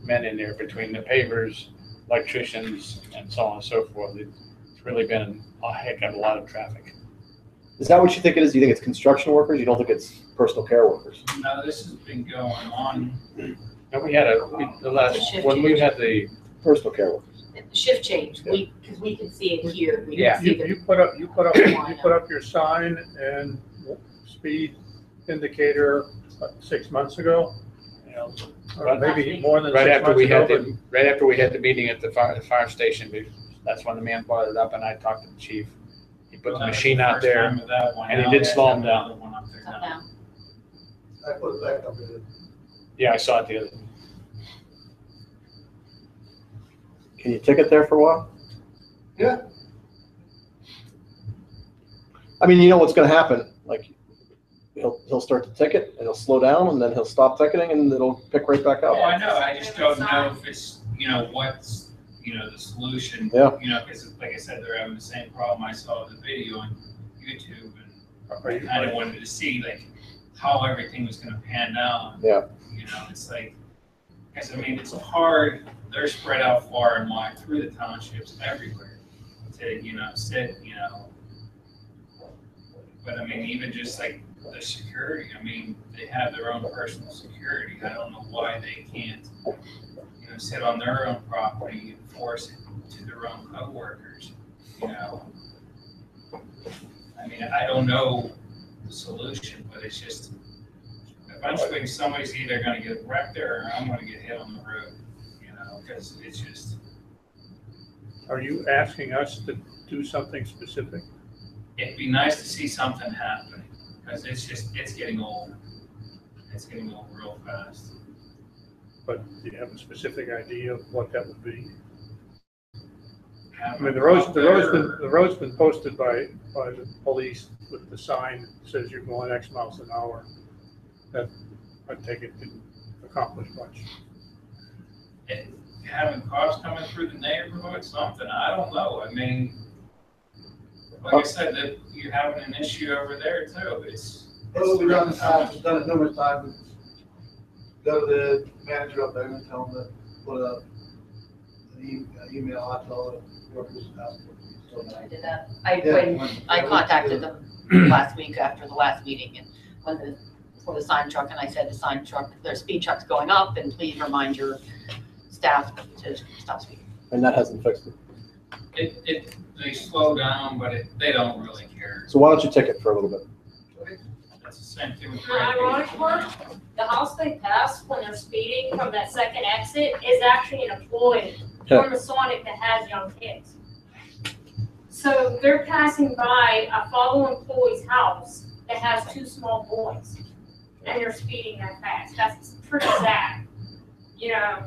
men in there between the pavers, electricians, and so on and so forth. It's really been a heck of a lot of traffic. Is that what you think it is? Do you think it's construction workers? You don't think it's personal care workers? No, this has been going on. And we had when we had the personal care workers. The shift change, because we can see it here. We can Yeah. see the- You put up your sign and speed indicator 6 months ago, or maybe more than 6 right after months we ago. had right after we had the meeting at the fire station. That's when the man brought it up, and I talked to the chief. He put the machine out there, and he did slow him down. I put it back up there. Yeah, I saw it the other day. Can you ticket there for a while? Yeah. I mean, you know what's going to happen. Like, he'll start to ticket, and he'll slow down, and then he'll stop ticketing, and it'll pick right back up. Oh, I know, I just don't know if it's, you know, what's, you know, the solution. Yeah. You know, because like I said, they're having the same problem I saw in the video on YouTube, and I kind of wanted to see, like, how everything was gonna pan out. Yeah. You know, it's like, because I mean, it's hard, they're spread out far and wide through the townships everywhere to, you know, sit, you know. But I mean, even just like the security, I mean, they have their own personal security. I don't know why they can't, you know, sit on their own property and force it to their own coworkers, you know. I mean, I don't know the solution, but it's just, eventually somebody's either gonna get wrecked there or I'm gonna get hit on the road, you know, because it's just. Are you asking us to do something specific? It'd be nice to see something happening, because it's just, it's getting old. It's getting old real fast. But do you have a specific idea of what that would be? I mean, the road's been posted by the police with the sign that says you're going X miles an hour. That, I take it, didn't accomplish much. Having cops coming through the neighborhood, something, I don't know. I mean, like I said, that you're having an issue over there too. It's We've done this time, we've done it numerous times. Go to the manager up there and tell them to put an email out to all the workers. I did that. I contacted them last week after the last meeting, and for the sign truck, and I said, the sign truck, their speed truck's going up, and please remind your staff to stop speeding. And that hasn't fixed it. They slow down, but they don't really care. So why don't you ticket for a little bit? That's the same thing with The ironic part, the house they pass when they're speeding from that second exit is actually an employee from Masonic that has young kids. So they're passing by a fellow employee's house that has 2 small boys, and they're speeding that fast. That's pretty sad. You know,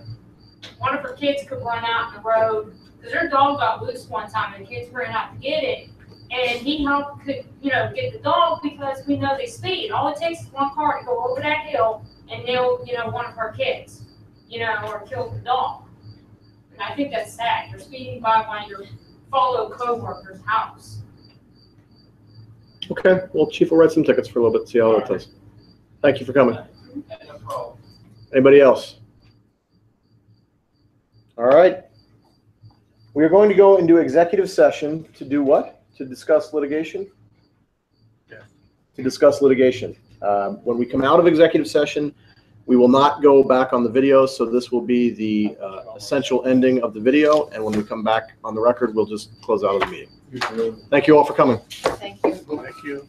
one of her kids could run out in the road, because their dog got loose one time, and the kids ran out to get it. And he could get the dog because we know they speed. All it takes is one car to go over that hill and nail, one of her kids, or kill the dog. And I think that's sad. You're speeding by one of your fellow coworkers' house. Okay, well, Chief will write some tickets for a little bit, see how that does. Thank you for coming. No problem. Anybody else? All right. We are going to go into executive session to do what? To discuss litigation? Yeah. To discuss litigation. When we come out of executive session, we will not go back on the video, so this will be the essential ending of the video, and when we come back on the record, we'll just close out of the meeting. Thank you all for coming. Thank you. Thank you.